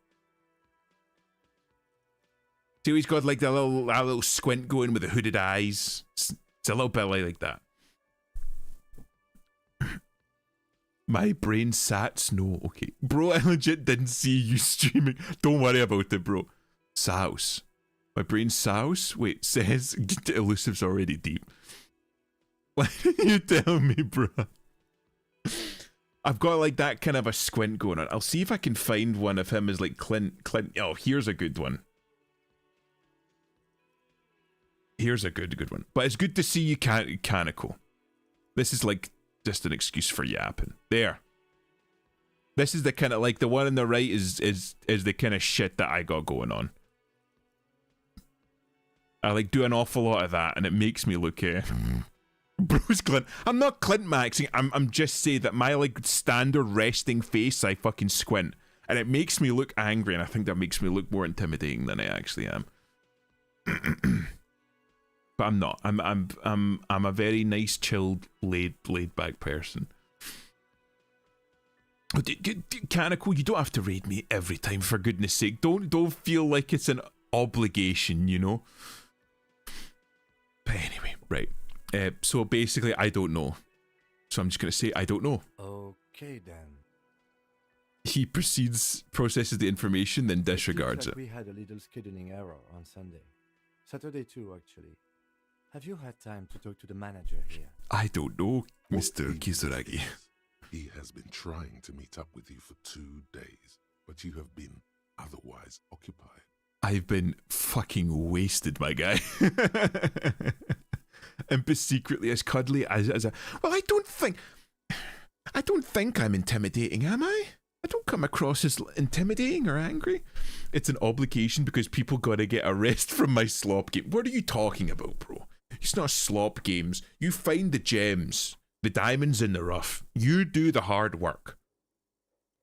See, he's got like a little squint going with the hooded eyes. It's a little bit like that. My brain sats. No, okay. Bro, I legit didn't see you streaming. Don't worry about it, bro. Souse. My brain souse? Wait, says elusive's already deep. Why didn't you tell me, bro? I've got like that kind of a squint going on. I'll see if I can find one of him as like Clint. Oh, here's a good one. Here's a good one. But it's good to see you canical. This is like just an excuse for yapping. There. This is the kind of like the one on the right is the kind of shit that I got going on. I like do an awful lot of that, and it makes me look Bruce Clint. I'm not Clint maxing. I'm just saying that my like standard resting face, I fucking squint, and it makes me look angry, and I think that makes me look more intimidating than I actually am. But I'm not. I'm a very nice, chilled, laid back person. Canical, you don't have to raid me every time, for goodness sake. Don't feel like it's an obligation, you know. But anyway, right. So basically, I don't know. So I'm just gonna say I don't know. Okay then. He processes the information, then disregards it. We had a little scheduling error on Sunday. Saturday too, actually. Have you had time to talk to the manager here? I don't know, What Mr. he Kizuragi. says, He has been trying to meet up with you for 2 days, but you have been otherwise occupied. I've been fucking wasted, my guy. And be secretly as cuddly as a... Well, I don't think I'm intimidating, am I? I don't come across as intimidating or angry. It's an obligation because people gotta get a rest from my slop game. What are you talking about, bro? It's not slop games. You find the gems, the diamonds in the rough. You do the hard work.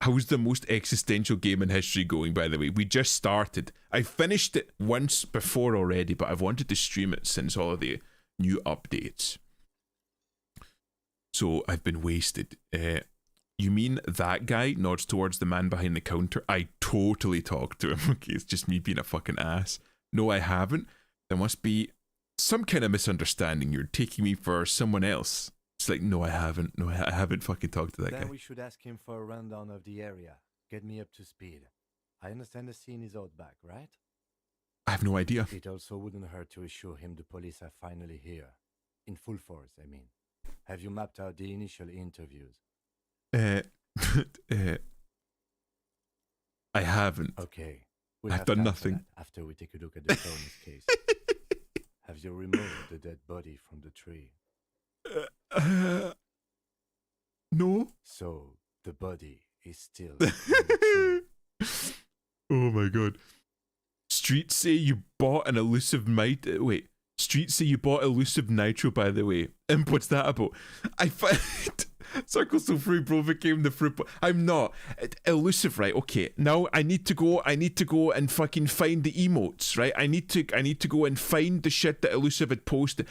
How's the most existential game in history going, by the way? We just started. I finished it once before already, but I've wanted to stream it since all of the new updates. So I've been wasted. You mean that guy? Nods towards the man behind the counter. I totally talked to him. Okay, it's just me being a fucking ass. No, I haven't. There must be some kind of misunderstanding. You're taking me for someone else. It's like, no, I haven't. No, I haven't fucking talked to that guy. Then we should ask him for a rundown of the area. Get me up to speed. I understand the scene is out back, right? I have no idea. It also wouldn't hurt to assure him the police are finally here. In full force, I mean. Have you mapped out the initial interviews? I haven't. Okay. I've done nothing. After we take a look at the Thomas case. Have you removed the dead body from the tree? No. So, the body is still in the tree. Oh my god. Streets say you bought an elusive wait. Streets say you bought elusive nitro, by the way. And what's that about? I find Circle so free, bro, became the fruit. I'm not elusive, right? Okay, now I need to go and fucking find the emotes, right? I need to go and find the shit that Elusive had posted.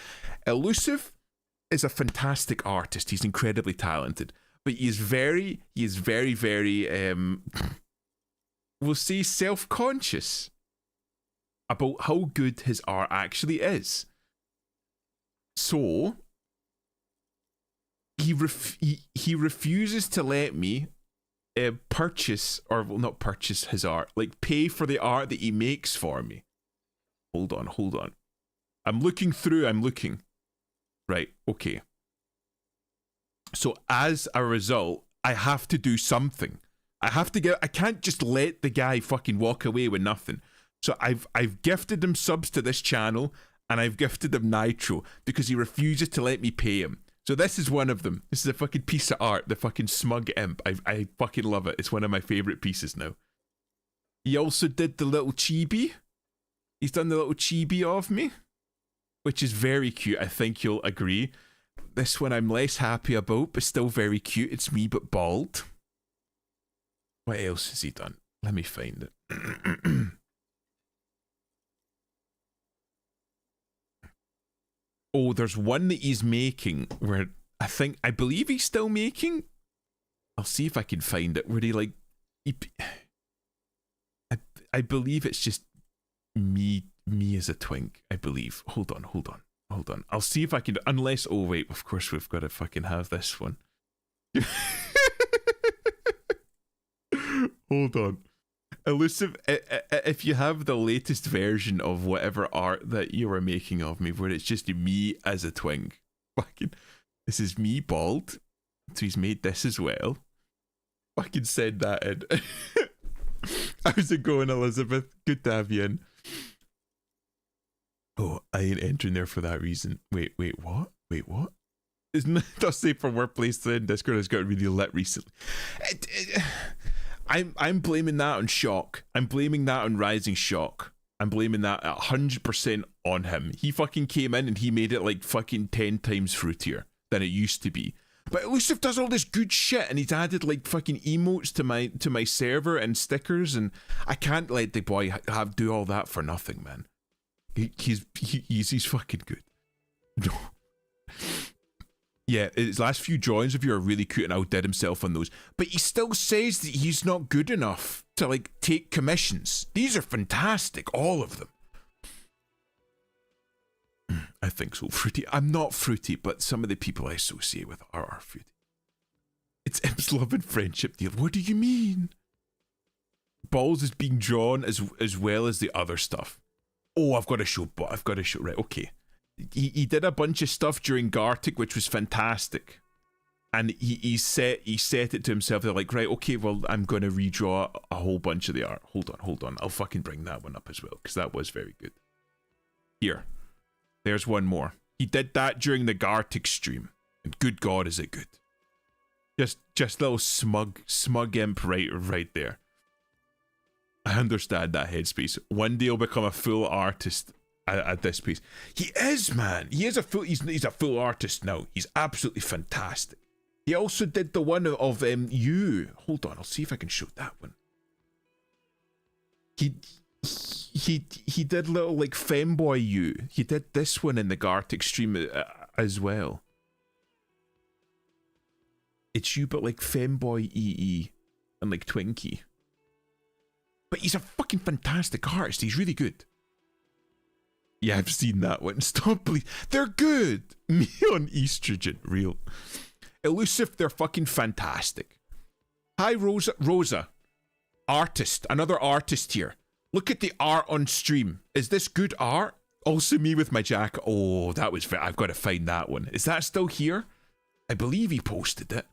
Elusive is a fantastic artist. He's incredibly talented, but he is very we'll say self-conscious about how good his art actually is. So he refuses to let me purchase, or well, not purchase his art, like pay for the art that he makes for me. Hold on. I'm looking. Right, okay. So as a result, I have to do something. I can't just let the guy fucking walk away with nothing. So I've gifted him subs to this channel, and I've gifted him Nitro because he refuses to let me pay him. So this is one of them. This is a fucking piece of art, the fucking smug imp. I fucking love it. It's one of my favourite pieces now. He also did the little chibi. He's done the little chibi of me, which is very cute. I think you'll agree. This one I'm less happy about, but still very cute. It's me, but bald. What else has he done? Let me find it. Oh, there's one that he's making where I believe he's still making. I'll see if I can find it. Where I believe it's just me as a twink, I believe. Hold on. I'll see if I can, unless, oh wait, of course we've got to fucking have this one. Hold on. Elusive, if you have the latest version of whatever art that you were making of me, where it's just me as a twink, fucking, this is me bald, so he's made this as well. Fucking send that in. How's it going, Elizabeth? Good to have you in. Oh, I ain't entering there for that reason. Wait, what? Wait, what? Isn't it not safe for workplace then? Discord has got really lit recently. I'm blaming that on Shock. I'm blaming that on Rising Shock. I'm blaming that 100% on him. He fucking came in and he made it like fucking 10 times fruitier than it used to be. But Elusive does all this good shit, and he's added like fucking emotes to my server and stickers, and I can't let the boy do all that for nothing, man. He's fucking good. No. Yeah, his last few drawings of you are really cute and outdid himself on those. But he still says that he's not good enough to like take commissions. These are fantastic, all of them. I think so. Fruity. I'm not fruity, but some of the people I associate with are fruity. It's Im's love and friendship deal. What do you mean? Balls is being drawn as well as the other stuff. Oh, I've got to show. Right, okay. He did a bunch of stuff during Gartic, which was fantastic, and he set it to himself. They're like, right, okay, well, I'm going to redraw a whole bunch of the art. Hold on, I'll fucking bring that one up as well, because that was very good. Here, there's one more. He did that during the Gartic stream, and good God, is it good? Just little smug imp right there. I understand that headspace. One day I'll become a full artist. At this pace, he is, man. He's a full artist now. He's absolutely fantastic. He also did the one of you. Hold on, I'll see if I can show that one. He did little like femboy you. He did this one in the Gartic stream as well. It's you, but like femboy EE and like Twinkie. But he's a fucking fantastic artist. He's really good. Yeah, I've seen that one. Stop, please. They're good. Me on estrogen. Real. Elusive, they're fucking fantastic. Hi, Rosa. Artist. Another artist here. Look at the art on stream. Is this good art? Also me with my jacket. Oh, that was... I've got to find that one. Is that still here? I believe he posted it.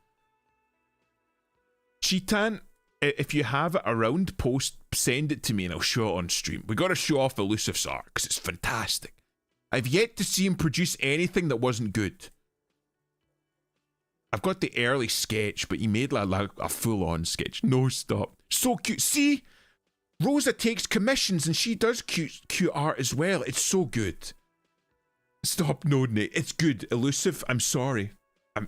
Cheetan, if you have it around, send it to me and I'll show it on stream. We got to show off Elusive's art because it's fantastic. I've yet to see him produce anything that wasn't good. I've got the early sketch, but he made like a full-on sketch. No, stop. So cute. See? Rosa takes commissions and she does cute art as well. It's so good. Stop noting it. It's good. Elusive, I'm sorry.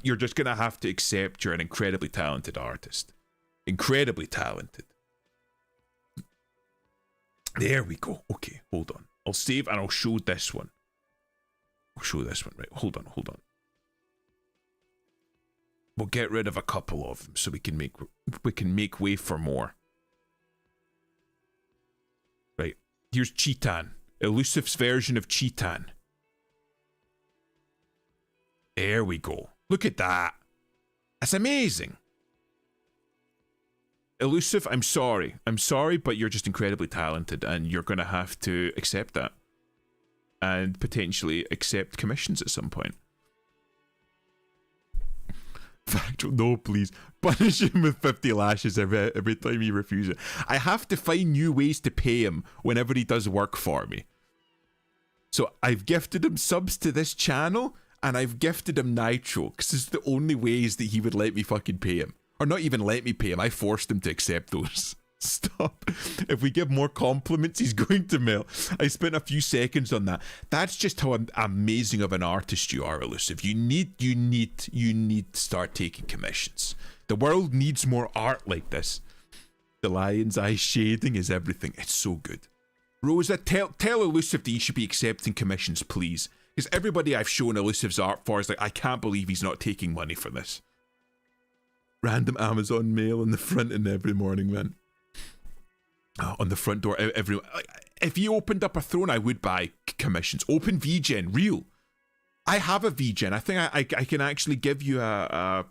You're just going to have to accept you're an incredibly talented artist. Incredibly talented. There we go. Okay, hold on. I'll save and I'll show this one. I'll show this one. Right, hold on. We'll get rid of a couple of them so we can make way for more. Right, here's Cheetan. Elusive's version of Cheetan. There we go. Look at that. That's amazing. Elusive, I'm sorry, but you're just incredibly talented and you're going to have to accept that. And potentially accept commissions at some point. Factual, no please. Punish him with 50 lashes every time he refuses. I have to find new ways to pay him whenever he does work for me. So I've gifted him subs to this channel and I've gifted him Nitro because it's the only ways that he would let me fucking pay him. Or not even let me pay him, I forced him to accept those. Stop. If we give more compliments, he's going to melt. I spent a few seconds on that. That's just how amazing of an artist you are, Elusive. You need to start taking commissions. The world needs more art like this. The lion's eye shading is everything. It's so good. Rosa, tell Elusive that he should be accepting commissions, please. Because everybody I've shown Elusive's art for is like, I can't believe he's not taking money for this. Random Amazon mail on the front end every morning, man. On the front door, if you opened up a throne, I would buy commissions. Open VGen, real. I have a VGen. I think I can actually give you a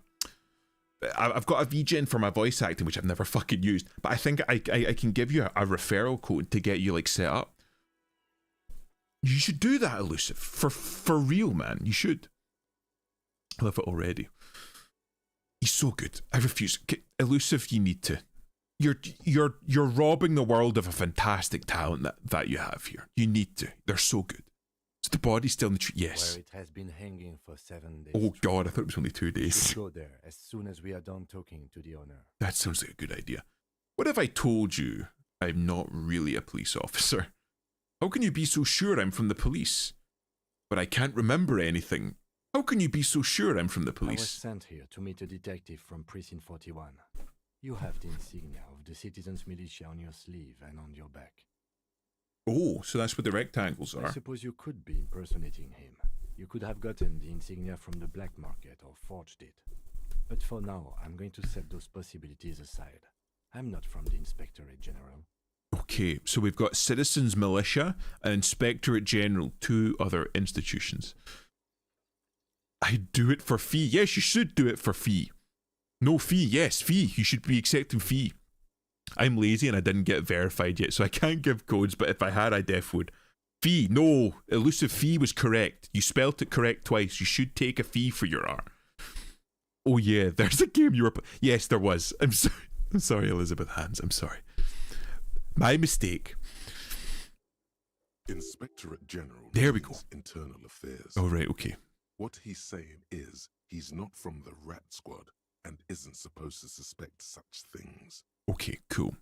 I've got a VGen for my voice acting, which I've never fucking used, but I think I can give you a referral code to get you like set up. You should do that, Elusive, for real, man. You should. I love it already. He's so good. I refuse. Elusive, you need to. You're robbing the world of a fantastic talent that you have here. You need to. They're so good. Is the body still in the tree? Yes. Where it has been hanging for 7 days. Oh God, I thought it was only 2 We days. should go there as soon as we are done talking to the owner. That sounds like a good idea. What if I told you I'm not really a police officer? How can you be so sure I'm from the police? But I can't remember anything. How can you be so sure I'm from the I was police? sent here to meet a detective from Precinct 41. You have the insignia of the Citizens Militia on your sleeve and on your back. Oh, so that's what the rectangles I are. suppose you could be impersonating him. You could have gotten the insignia from the black market or forged it. But for now, I'm going to set those possibilities aside. I'm not from the Inspectorate General. Okay, so we've got Citizens Militia and Inspectorate General, 2 other institutions. I do it for fee. Yes, you should do it for fee. No fee. Yes, fee. You should be accepting fee. I'm lazy and I didn't get verified yet, so I can't give codes, but if I had, I def would. Fee. No. Elusive fee was correct. You spelt it correct twice. You should take a fee for your art. Oh yeah, there's a game you were... Yes, there was. I'm sorry. I'm sorry, Elizabeth Hans. I'm sorry. My mistake. Inspectorate General. There we go. means Internal Affairs. Oh, right, okay. What he's saying is he's not from the Rat Squad and isn't supposed to suspect such things. Okay, cool.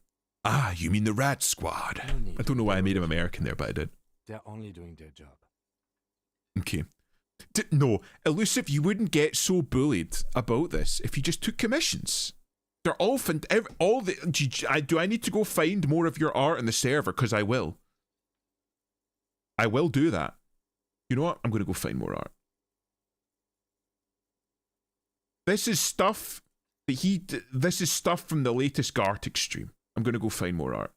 Ah, you mean the Rat Squad. No need I don't know why I made him to American there, but I did. They're only doing their job. Okay. No, Elusive, you wouldn't get so bullied about this if you just took commissions. They're all do I need to go find more of your art in the server? Because I will. I will do that. You know what? I'm going to go find more art. This is stuff that this is stuff from the latest Gartic stream. I'm going to go find more art.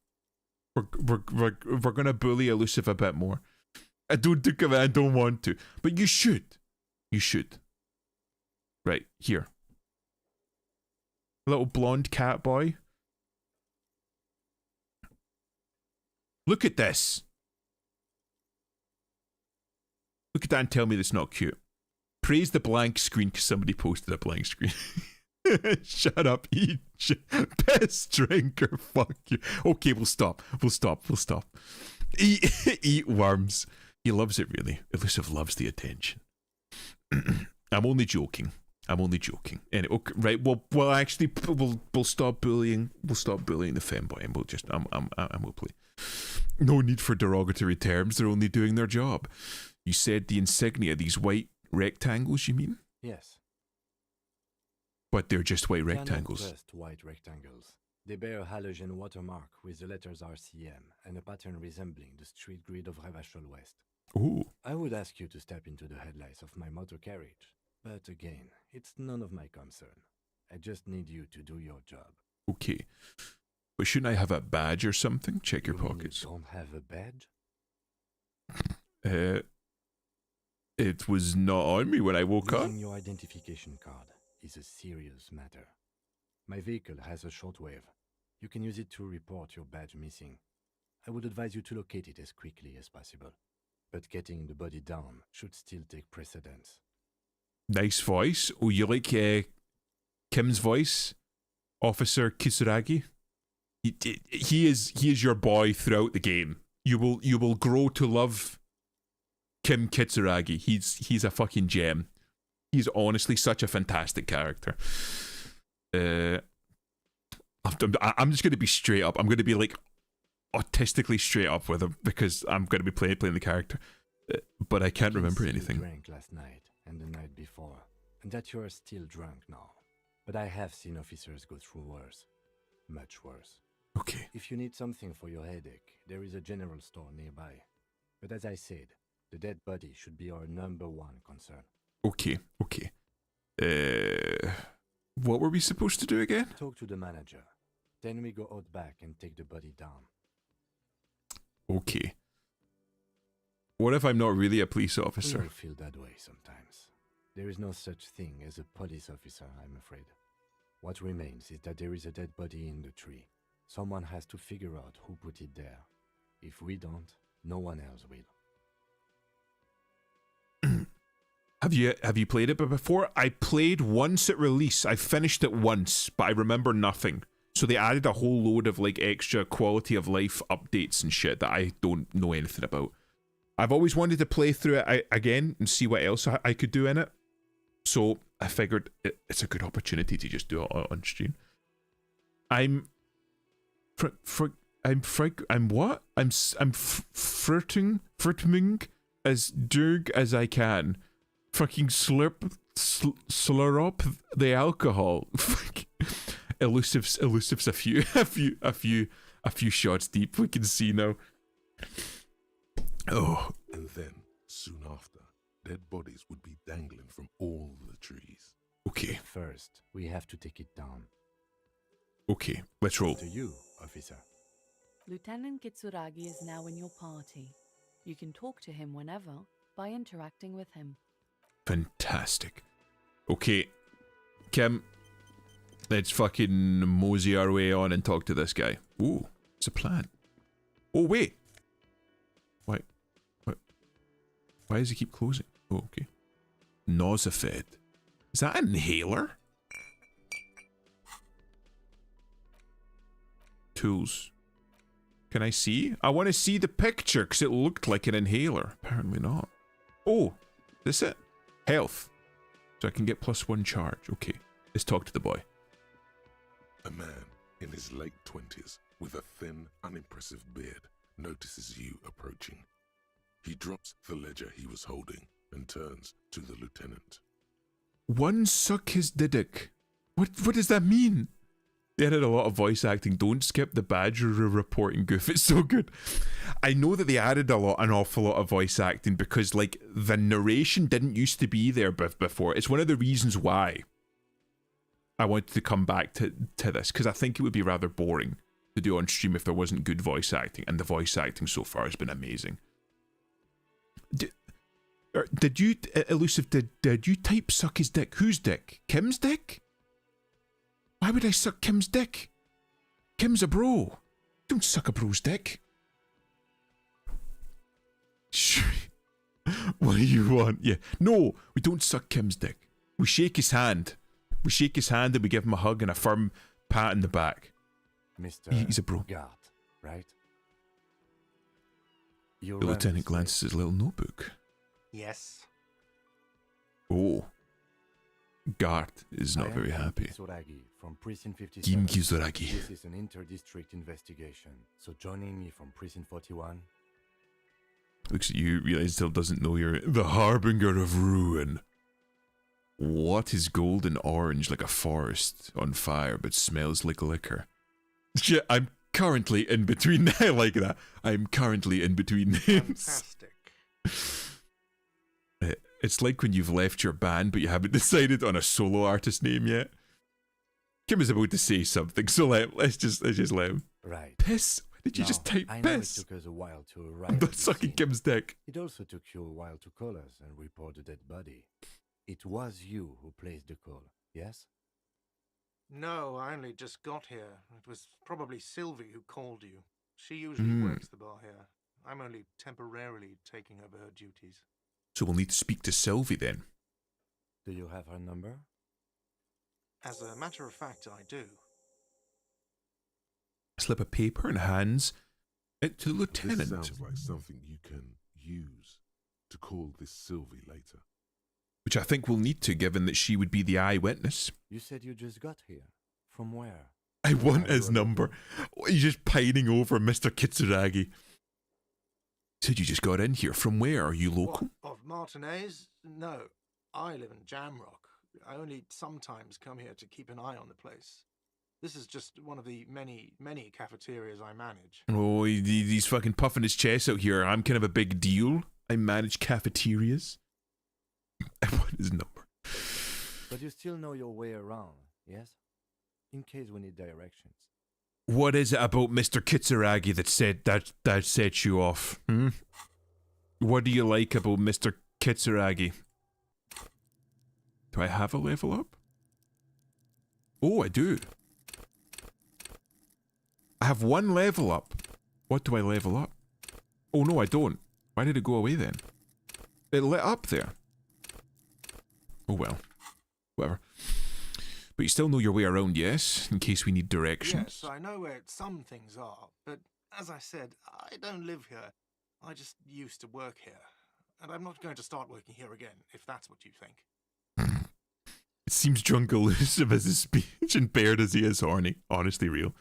We're going to bully Elusive a bit more. I don't think of it. I don't want to. But you should. You should. Right, here. Little blonde cat boy. Look at this. Look at that and tell me that's not cute. Praise the blank screen because somebody posted a blank screen. Shut up, eat. Best drinker, fuck you. Okay, we'll stop. We'll stop. Eat worms. He loves it, really. Elusive loves the attention. I'm only joking. And okay, right, well, actually, we'll stop bullying. We'll stop bullying the femboy, and we'll just, we'll play. No need for derogatory terms. They're only doing their job. You said the insignia, these white rectangles, you mean? Yes. But they're just white They are not rectangles. just white rectangles. They bear a halogen watermark with the letters RCM and a pattern resembling the street grid of Revachol West. Ooh. I would ask you to step into the headlights of my motor carriage, but again, it's none of my concern. I just need you to do your job. Okay. But shouldn't I have a badge or something? Check your You mean pockets. You don't have a badge? It was not on me when I woke up. Losing your identification card is a serious matter. My vehicle has a shortwave. You can use it to report your badge missing. I would advise you to locate it as quickly as possible. But getting the body down should still take precedence. Nice voice. Oh, you like Kim's voice? Officer Kisaragi? He is your boy throughout the game. You will grow to love Kim Kitsuragi. He's a fucking gem. He's honestly such a fantastic character. I'm just going to be straight up. I'm going to be like autistically straight up with him because I'm going to be playing the character. But I can't remember anything. You drank last night and the night before, and that you are still drunk now. But I have seen officers go through worse. Much worse. Okay. If you need something for your headache, there is a general store nearby. But as I said, the dead body should be our #1 concern. Okay. What were we supposed to do again? Talk to the manager. Then we go out back and take the body down. Okay. What if I'm not really a police We officer? all feel that way sometimes. There is no such thing as a police officer, I'm afraid. What remains is that there is a dead body in the tree. Someone has to figure out who put it there. If we don't, no one else will. Have you played it before? I played once at release. I finished it once, but I remember nothing. So they added a whole load of like extra quality of life updates and shit that I don't know anything about. I've always wanted to play through it again and see what else I could do in it. So I figured it's a good opportunity to just do it on stream. I'm flirting as Doug as I can. Fucking slur up the alcohol. Elusive's a few shots deep. We can see now. Oh. And then, soon after, dead bodies would be dangling from all the trees. Okay. First, we have to take it down. Okay, let's roll. To you, officer. Lieutenant Kitsuragi is now in your party. You can talk to him whenever by interacting with him. Fantastic. Okay, Kim, let's fucking mosey our way on and talk to this guy. Ooh, it's a plan. Oh, wait. Why does he keep closing? Oh, okay. Nosafed. Is that an inhaler? Tools. Can I see? I want to see the picture because it looked like an inhaler. Apparently not. Oh, this it? Health. So I can get +1 charge. Okay, let's talk to the boy. A man in his late 20s with a thin, unimpressive beard notices you approaching. He drops the ledger he was holding and turns to the lieutenant. One suck his diddick. What does that mean? They added a lot of voice acting. Don't skip the badger reporting goof. It's so good. I know that they added an awful lot of voice acting because like the narration didn't used to be there before. It's one of the reasons why I wanted to come back to this because I think it would be rather boring to do on stream if there wasn't good voice acting, and the voice acting so far has been amazing. Did you, Elusive, did you type suck his dick? Whose dick? Kim's dick? Why would I suck Kim's dick? Kim's a bro. Don't suck a bro's dick. What do you want? Yeah. No, we don't suck Kim's dick. We shake his hand. We shake his hand and we give him a hug and a firm pat in the back. He's a bro. Guard, right? The lieutenant glances at his little notebook. Yes. Oh. Gart is not very happy. Kitsuragi from Precinct 57. Kim Kitsuragi. This is an inter-district investigation, so joining me from Precinct 41. Looks at you, realize still doesn't know you're the harbinger of ruin. What is golden orange like a forest on fire but smells like liquor? Shit, I'm currently in between. I like that. I'm currently in between names. Fantastic. It's like when you've left your band but you haven't decided on a solo artist name yet. Kim is about to say something, so let's just let him. Right. Piss? Why did you just type I know piss? it took us a while to arrive. I'm at not the sucking scene. Kim's dick. It also took you a while to call us and report the dead body. It was you who placed the call, yes? No, I only just got here. It was probably Sylvie who called you. She usually works the bar here. I'm only temporarily taking over her duties. So we'll need to speak to Sylvie then. Do you have her number? As a matter of fact, I do. Slip of paper and hands it to the lieutenant. This sounds like something you can use to call this Sylvie later. Which I think we'll need to, given that she would be the eyewitness. You said you just got here. From where? I want his number. He's just pining over Mr. Kitsuragi. Said you just got in here. From where? Are you local? What, of Martinez? No, I live in Jamrock. I only sometimes come here to keep an eye on the place. This is just one of the many, many cafeterias I manage. Oh, he's fucking puffing his chest out here. I'm kind of a big deal. I manage cafeterias. I want his number. But you still know your way around, yes? In case we need directions. What is it about Mr. Kitsuragi that set you off? Hmm? What do you like about Mr. Kitsuragi? Do I have a level up? Oh, I do. I have 1 level up. What do I level up? Oh no, I don't. Why did it go away then? It lit up there. Oh well. Whatever. But you still know your way around, yes? In case we need directions. Yes, I know where some things are, but as I said, I don't live here. I just used to work here. And I'm not going to start working here again, if that's what you think. It seems drunk elusive as his speech and paired as he is horny. Honestly real.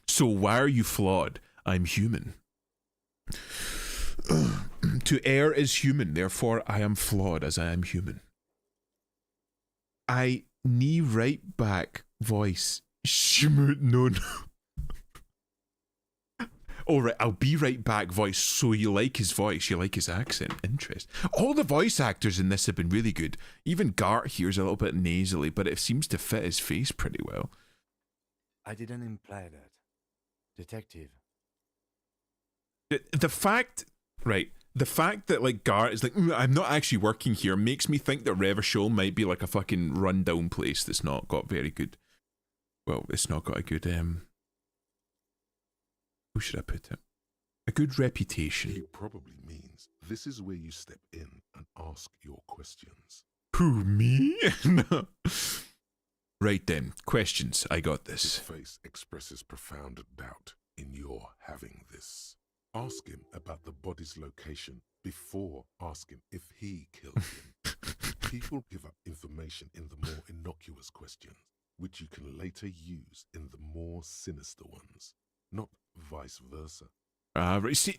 So why are you flawed? I'm human. To err is human, therefore I am flawed as I am human. I knee right back voice. No. Alright, I'll be right back voice. So you like his voice, you like his accent. Interest. All the voice actors in this have been really good. Even Gart here's a little bit nasally, but it seems to fit his face pretty well. I didn't imply that. Detective. The fact, right, the fact that like Gart is like, I'm not actually working here makes me think that Revachol might be like a fucking rundown place that's not got very good. Well, it's not got a good, who should I put it? A good reputation. He probably means this is where you step in and ask your questions. Who, me? No. Right then, questions. I got this. His face expresses profound doubt in your having this. Ask him about the body's location before asking if he killed him. People give up information in the more innocuous questions, which you can later use in the more sinister ones, not vice versa. Right, see,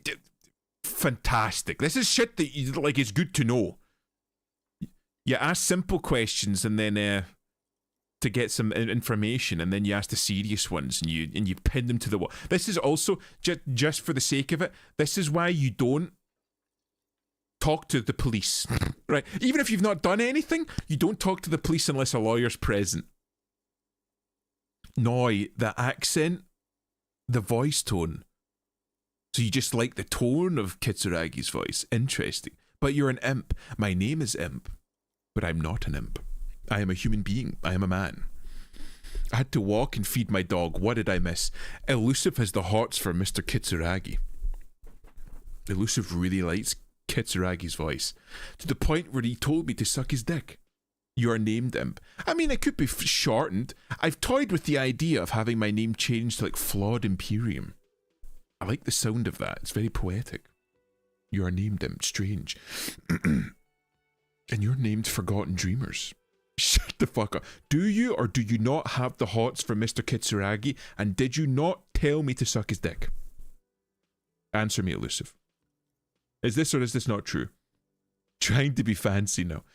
fantastic. This is shit that you, like, it's good to know. You ask simple questions and then to get some information, and then you ask the serious ones, and you pin them to the wall. This is also just for the sake of it. This is why you don't talk to the police, right? Even if you've not done anything, you don't talk to the police unless a lawyer's present. No, the accent, the voice tone. So you just like the tone of Kitsuragi's voice. Interesting. But you're an imp. My name is Imp, but I'm not an imp. I am a human being. I am a man. I had to walk and feed my dog. What did I miss? Elusive has the hots for Mr. Kitsuragi. Elusive really likes Kitsuragi's voice, to the point where he told me to suck his dick. You are named Imp. I mean, it could be shortened. I've toyed with the idea of having my name changed to like Flawed Imperium. I like the sound of that. It's very poetic. You are named Imp. Strange. And you're named Forgotten Dreamers. Shut the fuck up. Do you or do you not have the hots for Mr. Kitsuragi? And did you not tell me to suck his dick? Answer me, Elusive. Is this or is this not true? Trying to be fancy now.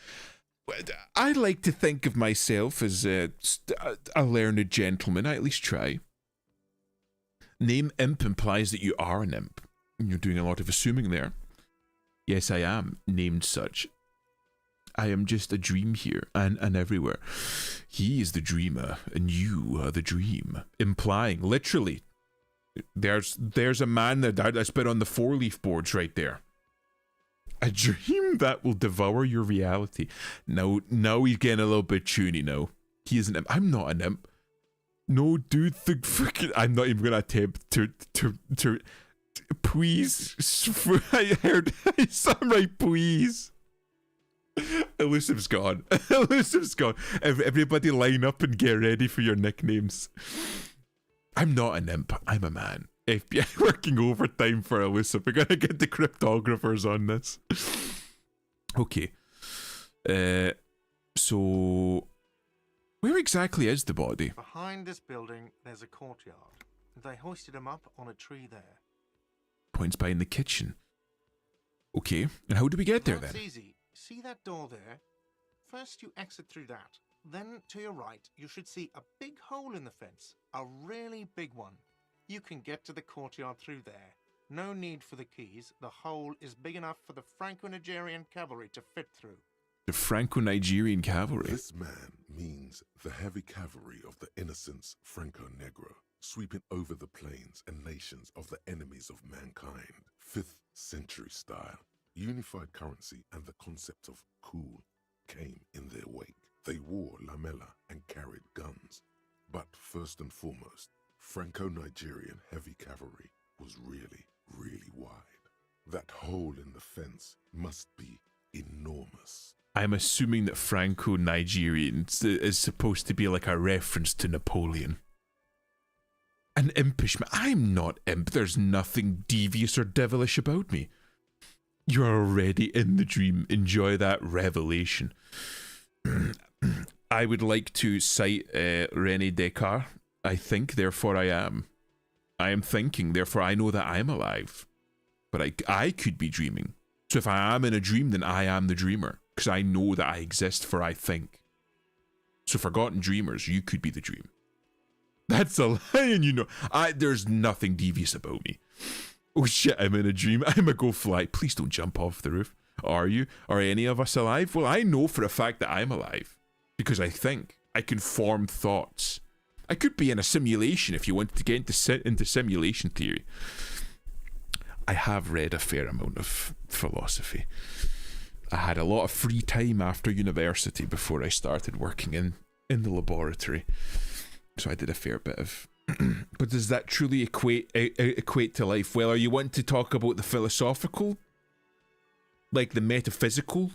I like to think of myself as a learned gentleman. I at least try. Name Imp implies that you are an imp. You're doing a lot of assuming there. Yes, I am named such. I am just a dream here and everywhere. He is the dreamer and you are the dream. Implying, literally, there's a man that's been on the 4-leaf boards right there. A dream that will devour your reality. Now he's getting a little bit toony now. He is an imp. I'm not an imp. No, dude, I'm not even gonna attempt to please. I heard Samurai, please. Elusive's gone. Elusive's gone. Everybody line up and get ready for your nicknames. I'm not an imp. I'm a man. FBI working overtime for Elusive. We're gonna get the cryptographers on this. Okay. So where exactly is the body? Behind this building, there's a courtyard. They hoisted him up on a tree there. Points behind the kitchen. Okay, and how do we get there then? That's easy. See that door there? First you exit through that. Then to your right, you should see a big hole in the fence. A really big one. You can get to the courtyard through there. No need for the keys. The hole is big enough for the Franco-Nigerian cavalry to fit through. The Franco-Nigerian cavalry? This man means the heavy cavalry of the innocents Franco-Negro, sweeping over the plains and nations of the enemies of mankind. 5th century style. Unified currency and the concept of cool came in their wake. They wore lamella guns. But first and foremost, Franco-Nigerian heavy cavalry was really, really wide. That hole in the fence must be enormous. I'm assuming that Franco-Nigerian is supposed to be like a reference to Napoleon. An impish man. I'm not imp. There's nothing devious or devilish about me. You're already in the dream. Enjoy that revelation. I would like to cite René Descartes. I think, therefore I am. I am thinking, therefore I know that I am alive. But I could be dreaming. So if I am in a dream, then I am the dreamer. Because I know that I exist, for I think. So forgotten dreamers, you could be the dream. That's a lie, and you know, there's nothing devious about me. Oh shit, I'm in a dream. I'm a go fly. Please don't jump off the roof. Are you? Are any of us alive? Well, I know for a fact that I'm alive. Because I think. I can form thoughts. I could be in a simulation if you wanted to get into simulation theory. I have read a fair amount of philosophy. I had a lot of free time after university before I started working in the laboratory. So I did a fair bit of... But does that truly equate to life? Well, are you wanting to talk about the philosophical? Like the metaphysical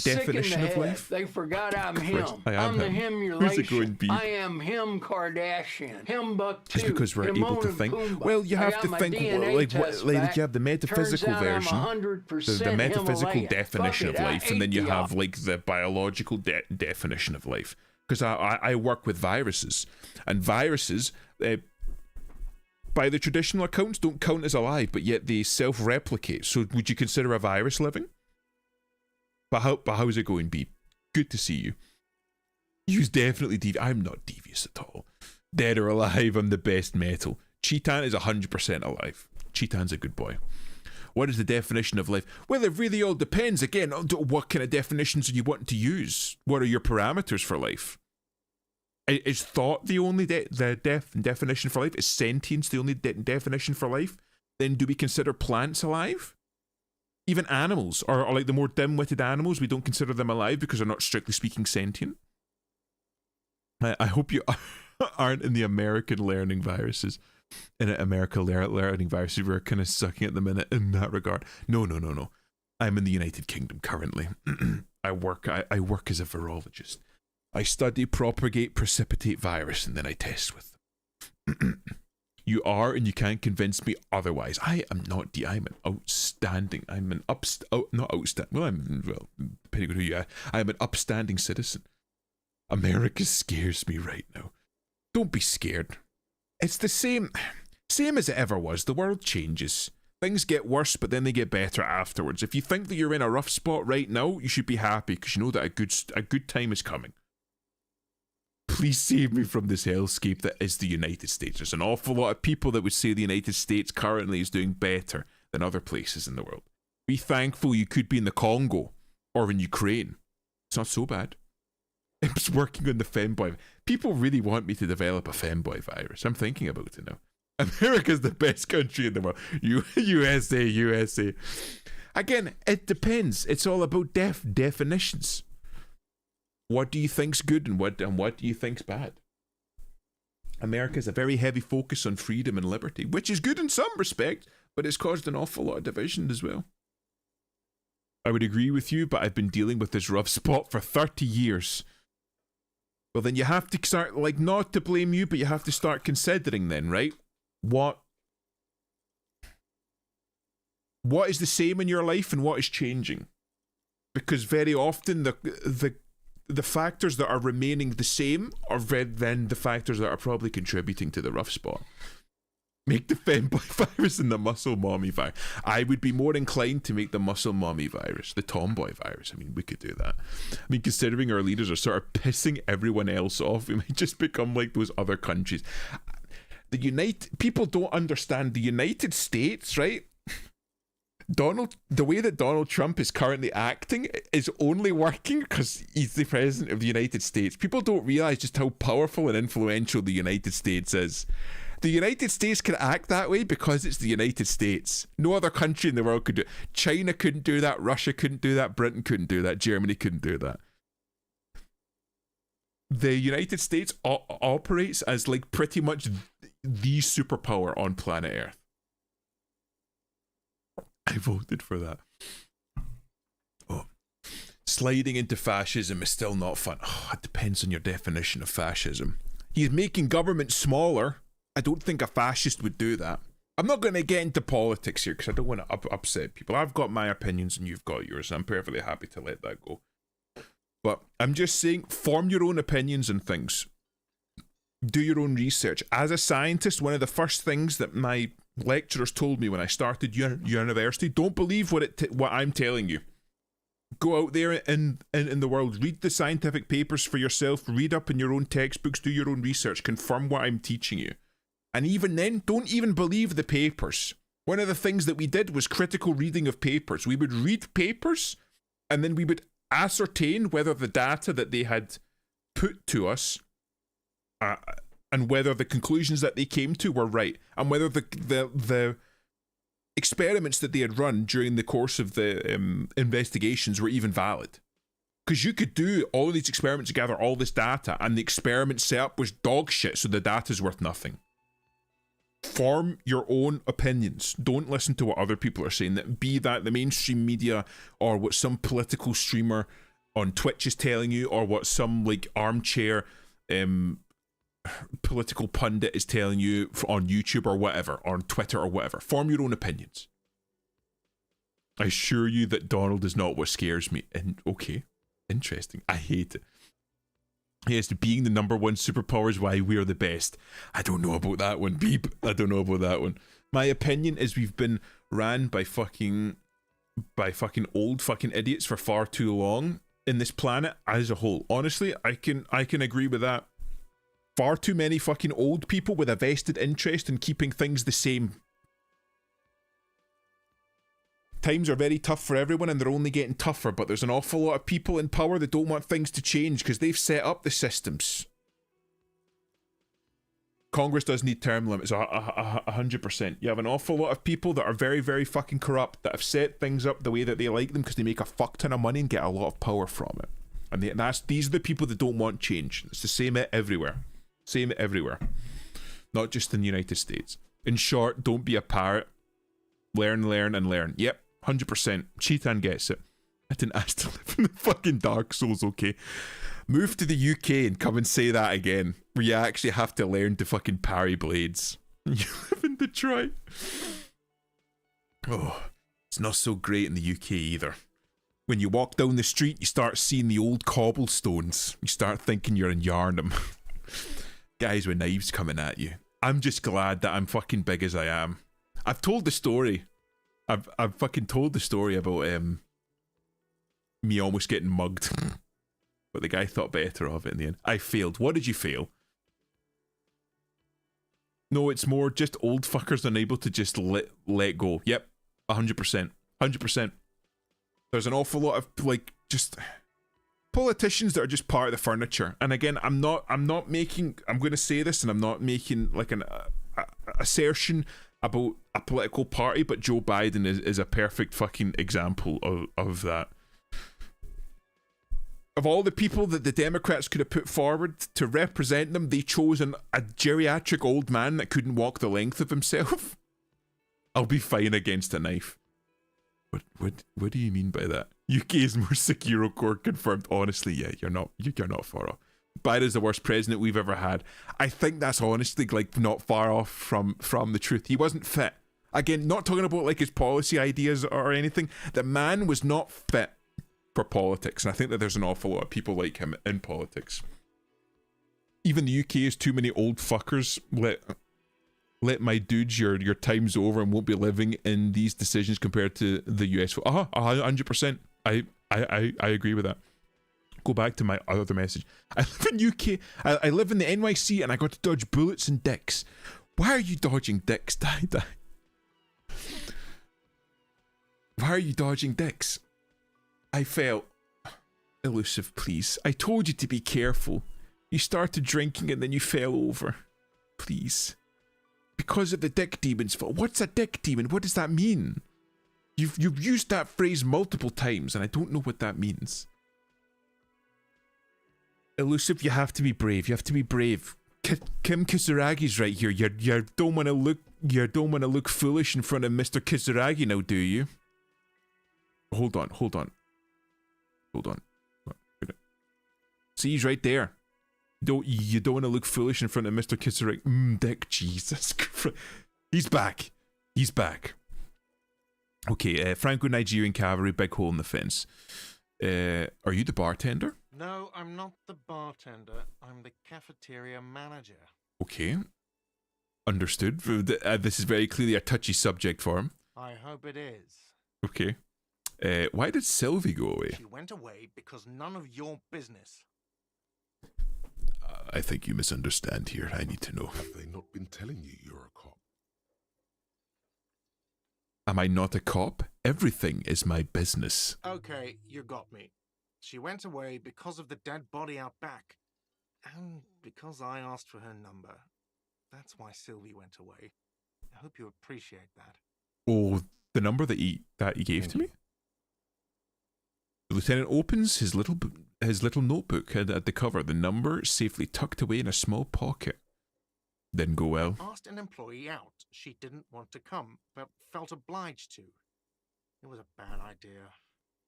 definition of life? They forgot I'm him. I'm the him. himulation. Who's it going to be? I am him Kardashian. Him Buck Just because we're able to think. Well, you have to think like you have the metaphysical version, the metaphysical definition of life, and then you have like the biological definition of life. Because I work with viruses, and viruses, by the traditional accounts, don't count as alive, but yet they self-replicate. So would you consider a virus living? But how's it going, B? Good to see you. You's definitely devious. I'm not devious at all. Dead or alive, I'm the best metal. Cheetan is 100% alive. Cheetan's a good boy. What is the definition of life? Well, it really all depends. Again, on what kind of definitions are you wanting to use? What are your parameters for life? Is thought the only definition for life? Is sentience the only definition for life? Then do we consider plants alive? Even animals, or like the more dim-witted animals, we don't consider them alive because they're not strictly speaking sentient. I hope you aren't in the American learning viruses. In America learning viruses, we're kind of sucking at the minute in that regard. No. I'm in the United Kingdom currently. I work as a virologist. I study, propagate, precipitate virus, and then I test with them. You are, and you can't convince me otherwise. I'm an outstanding. I'm an not outstanding. Well, depending on who you are, I'm an upstanding citizen. America scares me right now. Don't be scared. It's the same as it ever was. The world changes. Things get worse, but then they get better afterwards. If you think that you're in a rough spot right now, you should be happy because you know that a good time is coming. Please save me from this hellscape that is the United States. There's an awful lot of people that would say the United States currently is doing better than other places in the world. Be thankful you could be in the Congo or in Ukraine. It's not so bad. I'm just working on the femboy. People really want me to develop a femboy virus. I'm thinking about it now. America's the best country in the world. USA. Again, it depends. It's all about definitions. What do you think's good and what do you think's bad? America's a very heavy focus on freedom and liberty, which is good in some respect, but it's caused an awful lot of division as well. I would agree with you, but I've been dealing with this rough spot for 30 years. Well, then you have to start, like, not to blame you, but you have to start considering then, right? What is the same in your life and what is changing? Because very often the factors that are remaining the same are then the factors that are probably contributing to the rough spot. Make the femboy virus and the muscle mommy virus. I would be more inclined to make the muscle mommy virus, the tomboy virus. I mean, we could do that. I mean, considering our leaders are sort of pissing everyone else off, we might just become like those other countries. People don't understand the United States, right? The way that Donald Trump is currently acting is only working because he's the president of the United States. People don't realize just how powerful and influential the United States is. The United States can act that way because it's the United States. No other country in the world could do it. China couldn't do that. Russia couldn't do that. Britain couldn't do that. Germany couldn't do that. the United States operates as like pretty much the superpower on planet Earth. I voted for that. Oh. Sliding into fascism is still not fun. Oh, it depends on your definition of fascism. He's making government smaller. I don't think a fascist would do that. I'm not going to get into politics here because I don't want to upset people. I've got my opinions and you've got yours, and I'm perfectly happy to let that go. But I'm just saying, form your own opinions and things. Do your own research. As a scientist, one of the first things that my lecturers told me when I started university, don't believe what I'm telling you. Go out there in the world, read the scientific papers for yourself, read up in your own textbooks, do your own research, confirm what I'm teaching you. And even then, don't even believe the papers. One of the things that we did was critical reading of papers. We would read papers, and then we would ascertain whether the data that they had put to us and whether the conclusions that they came to were right, and whether the experiments that they had run during the course of the investigations were even valid. Because you could do all of these experiments to gather all this data, and the experiment setup was dog shit, so the data's worth nothing. Form your own opinions. Don't listen to what other people are saying. Be that the mainstream media, or what some political streamer on Twitch is telling you, or what some like armchair political pundit is telling you on YouTube or whatever, or on Twitter or whatever. Form your own opinions. I assure you that Donald is not what scares me. And okay, interesting. I hate it. Yes, being the number one superpower is why we are the best. I don't know about that one, Beep. I don't know about that one. My opinion is we've been ran by fucking old fucking idiots for far too long in this planet as a whole. Honestly, I can agree with that. Far too many fucking old people with a vested interest in keeping things the same. Times are very tough for everyone, and they're only getting tougher, but there's an awful lot of people in power that don't want things to change because they've set up the systems. Congress does need term limits, 100%. You have an awful lot of people that are very, very fucking corrupt, that have set things up the way that they like them because they make a fuck ton of money and get a lot of power from it. And these are the people that don't want change. It's the same everywhere. Same everywhere. Not just in the United States. In short, don't be a parrot. Learn, and learn. Yep, 100%. Cheetan gets it. I didn't ask to live in the fucking Dark Souls, okay? Move to the UK and come and say that again, where you actually have to learn to fucking parry blades. You live in Detroit. Oh, it's not so great in the UK either. When you walk down the street, you start seeing the old cobblestones. You start thinking you're in Yarnham. Guys with knives coming at you. I'm just glad that I'm fucking big as I am. I've told the story. I've fucking told the story about me almost getting mugged. But the guy thought better of it in the end. I failed. What did you fail? No, it's more just old fuckers unable to just let go. Yep, 100%. 100%. There's an awful lot of like just politicians that are just part of the furniture. And again, I'm not making, I'm going to say this, and I'm not making like an assertion about a political party, but Joe Biden is a perfect fucking example of that. Of all the people that the Democrats could have put forward to represent them, they chose a geriatric old man that couldn't walk the length of himself. I'll be fine against a knife. What do you mean by that? UK is more Sekiro core confirmed. Honestly, yeah, you're not far off. Biden's the worst president we've ever had. I think that's honestly like not far off from the truth. He wasn't fit. Again, not talking about like his policy ideas or anything. The man was not fit for politics, and I think that there's an awful lot of people like him in politics. Even the UK has too many old fuckers. Let my dudes, your time's over and won't be living in these decisions compared to the US. 100%. I agree with that. Go back to my other message. I live in UK. I live in the NYC, and I got to dodge bullets and dicks. Why are you dodging dicks, Die? Why are you dodging dicks? I felt elusive, please. I told you to be careful. You started drinking and then you fell over. Please. Because of the dick demon's fault. What's a dick demon? What does that mean? You've used that phrase multiple times, and I don't know what that means. Elusive, you have to be brave. You have to be brave. Kim Kisaragi's right here. You don't want to look foolish in front of Mr. Kisaragi now, do you? Hold on. See, he's right there. You don't want to look foolish in front of Mr. Kisaragi. Dick, Jesus Christ. He's back. Okay, Franco-Nigerian cavalry, big hole in the fence. Are you the bartender? No, I'm not the bartender. I'm the cafeteria manager. Okay. Understood. This is very clearly a touchy subject for him. I hope it is. Okay. Why did Sylvie go away? She went away because none of your business. I think you misunderstand here. I need to know. Have they not been telling you you're a cop? Am I not a cop? Everything is my business. Okay, you got me. She went away because of the dead body out back. And because I asked for her number. That's why Sylvie went away. I hope you appreciate that. Oh, the number that he gave to me? The lieutenant opens his little notebook at the cover. The number safely tucked away in a small pocket. Didn't go well. Asked an employee out. She didn't want to come, but felt obliged to. It was a bad idea.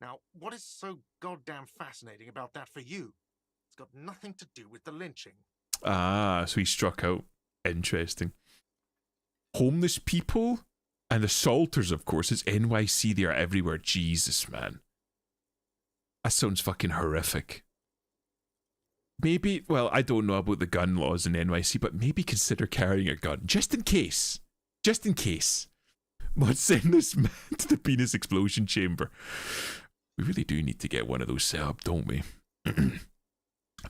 Now, what is so goddamn fascinating about that for you? It's got nothing to do with the lynching. Ah, so he struck out. Interesting. Homeless people and assaulters, of course. It's NYC. They are everywhere. Jesus, man. That sounds fucking horrific. Maybe, well, I don't know about the gun laws in NYC, but maybe consider carrying a gun. Just in case. Just in case. Let's send this man to the penis explosion chamber. We really do need to get one of those set up, don't we?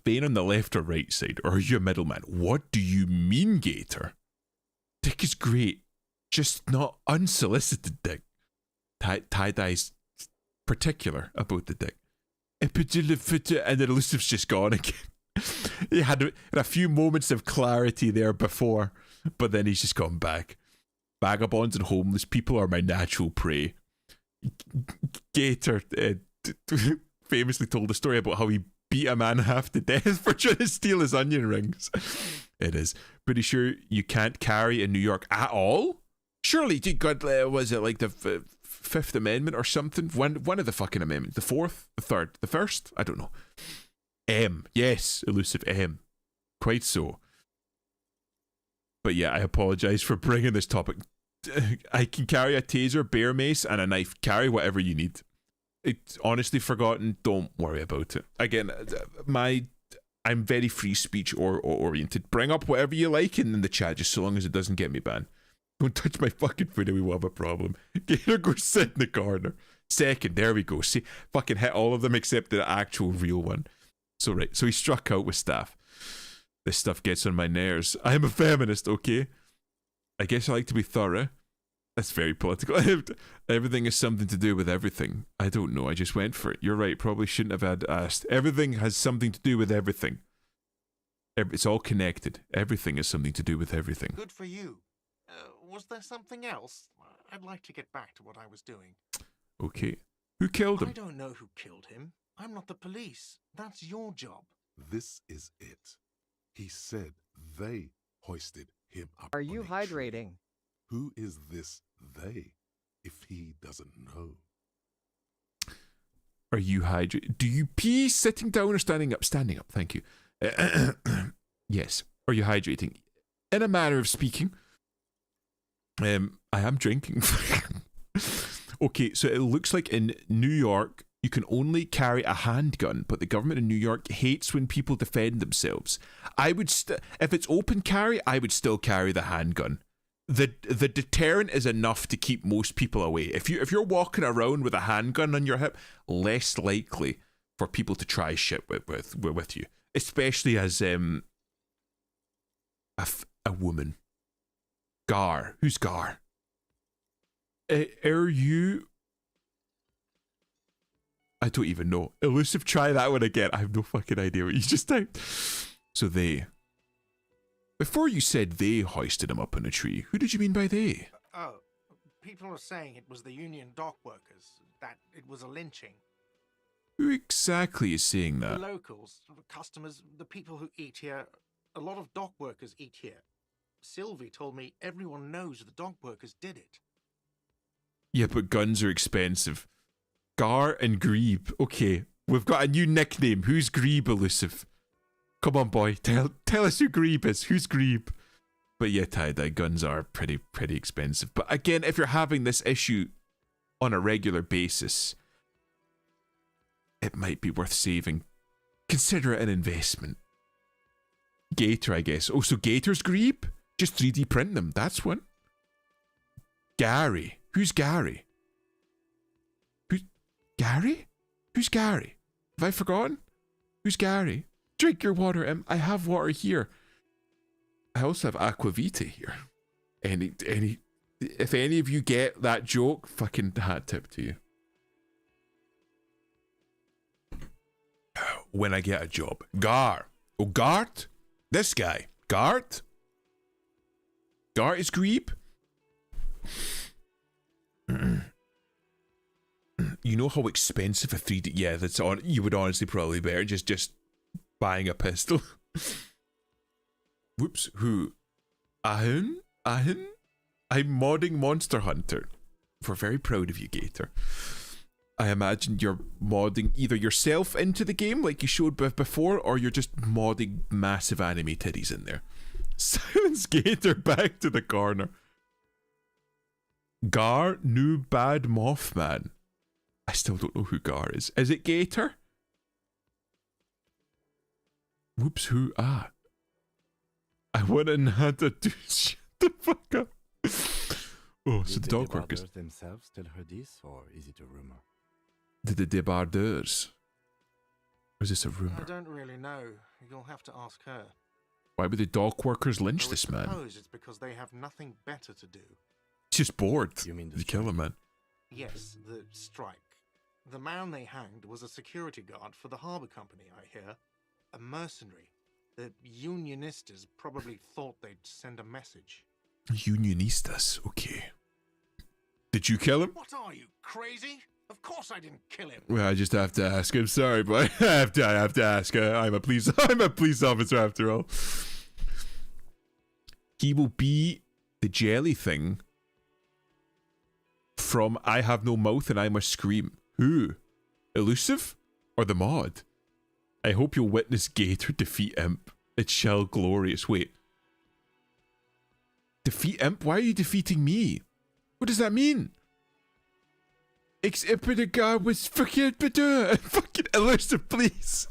Being on the left or right side, or are you a middleman? What do you mean, Gator? Dick is great, just not unsolicited dick. Tie-dye's particular about the dick. And then Elusive's just gone again. He had a few moments of clarity there before, but then he's just gone back. Vagabonds and homeless people are my natural prey. Gator famously told a story about how he beat a man half to death for trying to steal his onion rings. It is. Pretty sure you can't carry in New York at all? Surely, was it like the Fifth Amendment or something? One of the fucking amendments. The fourth? The third? The first? I don't know. M. Yes, elusive M. Quite so. But yeah, I apologise for bringing this topic. I can carry a taser, bear mace, and a knife. Carry whatever you need. It's honestly forgotten. Don't worry about it. Again, I'm very free speech or oriented. Bring up whatever you like in the chat, just so long as it doesn't get me banned. Don't touch my fucking food and we will have a problem. Gator, go sit in the corner. Second, there we go. See, fucking hit all of them except the actual real one. So right, so he struck out with staff. This stuff gets on my nerves. I am a feminist, okay? I guess I like to be thorough. That's very political. Everything is something to do with everything. I don't know, I just went for it. You're right, probably shouldn't have had asked. Everything has something to do with everything. It's all connected. Everything has something to do with everything. Good for you. Was there something else? I'd like to get back to what I was doing. Okay. Who killed him? I don't know who killed him. I'm not the police. That's your job. This is it. He said they hoisted him up. Are you on a tree. hydrating? Who is this they, if he doesn't know? Are you hydrating? Do you pee sitting down or standing up? Standing up, thank you. Yes. Are you hydrating? In a manner of speaking, I am drinking. Okay, so it looks like in New York, you can only carry a handgun, but the government in New York hates when people defend themselves. I would, if it's open carry, I would still carry the handgun. The deterrent is enough to keep most people away. If you're walking around with a handgun on your hip, less likely for people to try shit with you, especially as a woman. Gar, who's Gar? Are you? I don't even know. Elusive, try that one again. I have no fucking idea what you just typed. So they. Before you said they hoisted him up in a tree, who did you mean by they? People are saying it was the union dock workers, that it was a lynching. Who exactly is saying The that? locals, the customers, the people who eat here. A lot of dock workers eat here. Sylvie told me everyone knows the dock workers did it. Yeah, but guns are expensive. Gar and Grebe. Okay, we've got a new nickname. Who's Grebe, Elusive? Come on, boy. Tell us who Grebe is. Who's Grebe? But yeah, tie-dye guns are pretty expensive. But again, if you're having this issue on a regular basis, it might be worth saving. Consider it an investment. Gator, I guess. Oh, so Gator's Grebe? Just 3D print them. That's one. Gary. Who's Gary? Gary? Who's Gary? Have I forgotten? Who's Gary? Drink your water, Em. I have water here. I also have Aquavita here. If any of you get that joke, fucking hat tip to you. When I get a job. Gar. Oh, Gart? This guy. Gart? Gart is Grebe? You know how expensive a 3D... Yeah, that's on. You would honestly probably better just buying a pistol. Whoops. Who? Ahun? I'm modding Monster Hunter. We're very proud of you, Gator. I imagine you're modding either yourself into the game like you showed before, or you're just modding massive anime titties in there. Silence Gator back to the corner. Gar, new bad Mothman. I still don't know who Gar is. Is it Gator? Whoops, who? Ah. I wouldn't have to do shut the fuck up. Oh, so the dog workers themselves tell her this, or is it a rumor? Did the debardeurs? Or is this a I rumor? don't really know. You'll have to ask her. Why would the dock workers lynch I would this man? suppose it's because they have nothing better to do. He's just bored. You mean They kill him, man. Yes, the strike. The man they hanged was a security guard for the harbour company, I hear. A mercenary. The Unionistas probably thought they'd send a message. Unionistas, okay. Did you kill him? What are you, crazy? Of course I didn't kill him. Well, I just have to ask. I'm sorry, but I have to ask. I'm a police officer after all. He will be the jelly thing from I Have No Mouth and I Must Scream. Who? Elusive? Or the mod? I hope you'll witness Gator defeat Imp. It shall glorious. Wait. Defeat Imp? Why are you defeating me? What does that mean? Except the guy was fucking Elusive, please.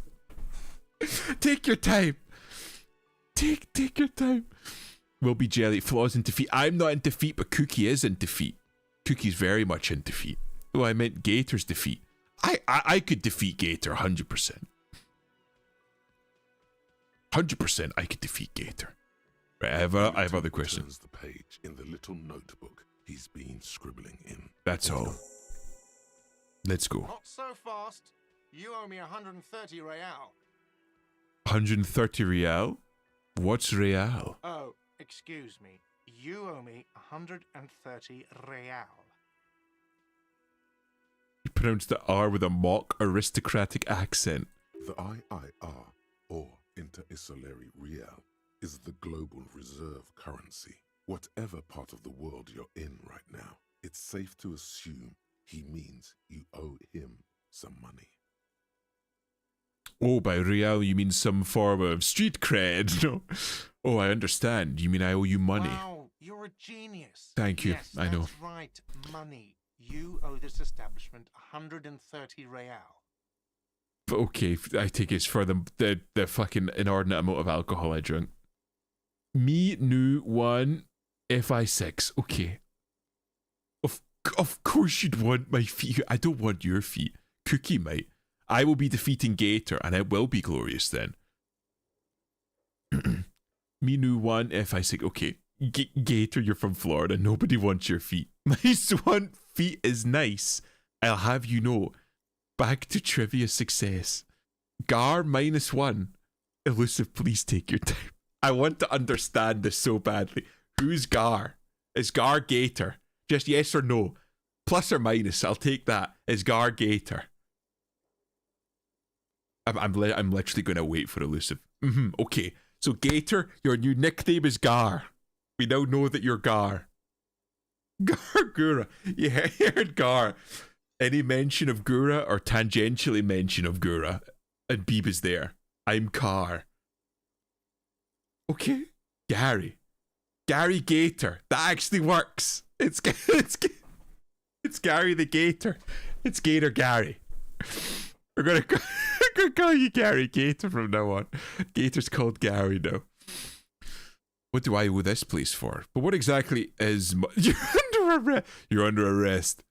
Take your time. Take your time. Will be jelly. Flaws in defeat. I'm not in defeat, but Cookie is in defeat. Cookie's very much in defeat. Oh, I meant Gator's defeat. I could defeat Gator 100%. 100% I could defeat Gator. Right, I have other questions. The page in the little notebook he's been scribbling in. That's all. Let's go. Not so fast. You owe me 130 real. 130 real? What's real? Oh, excuse me. You owe me 130 real. You pronounced the R with a mock aristocratic accent. The IIR, or Inter-Isolary Real, is the global reserve currency. Whatever part of the world you're in right now, it's safe to assume he means you owe him some money. Oh, by real you mean some form of street cred, no? Oh, I understand. You mean I owe you money. Wow, you're a genius. Thank you, Yes, I know. That's right, money. You owe this establishment 130 real. But okay, I take it's for the fucking inordinate amount of alcohol I drank. Me new one FI6. Okay. Of course you'd want my feet. I don't want your feet. Cookie might. I will be defeating Gator, and it will be glorious then. Me new one FI6. Okay. Gator, you're from Florida. Nobody wants your feet. Nice one. Feet is nice. I'll have you know. Back to trivia success. Gar -1. Elusive, please take your time. I want to understand this so badly. Who's Gar? Is Gar Gator? Just yes or no. Plus or minus, I'll take that. Is Gar Gator? I'm literally going to wait for elusive. Okay, so Gator, your new nickname is Gar. We now know that you're Gar. Gura. You heard Gar. Any mention of Gura or tangentially mention of Gura, and Beeb is there. I'm Car. Okay, Gary Gator. That actually works. It's Gary the Gator. It's Gator Gary. We're gonna call you Gary Gator from now on. Gator's called Gary now. What do I owe this place for? But what exactly is you're under arrest?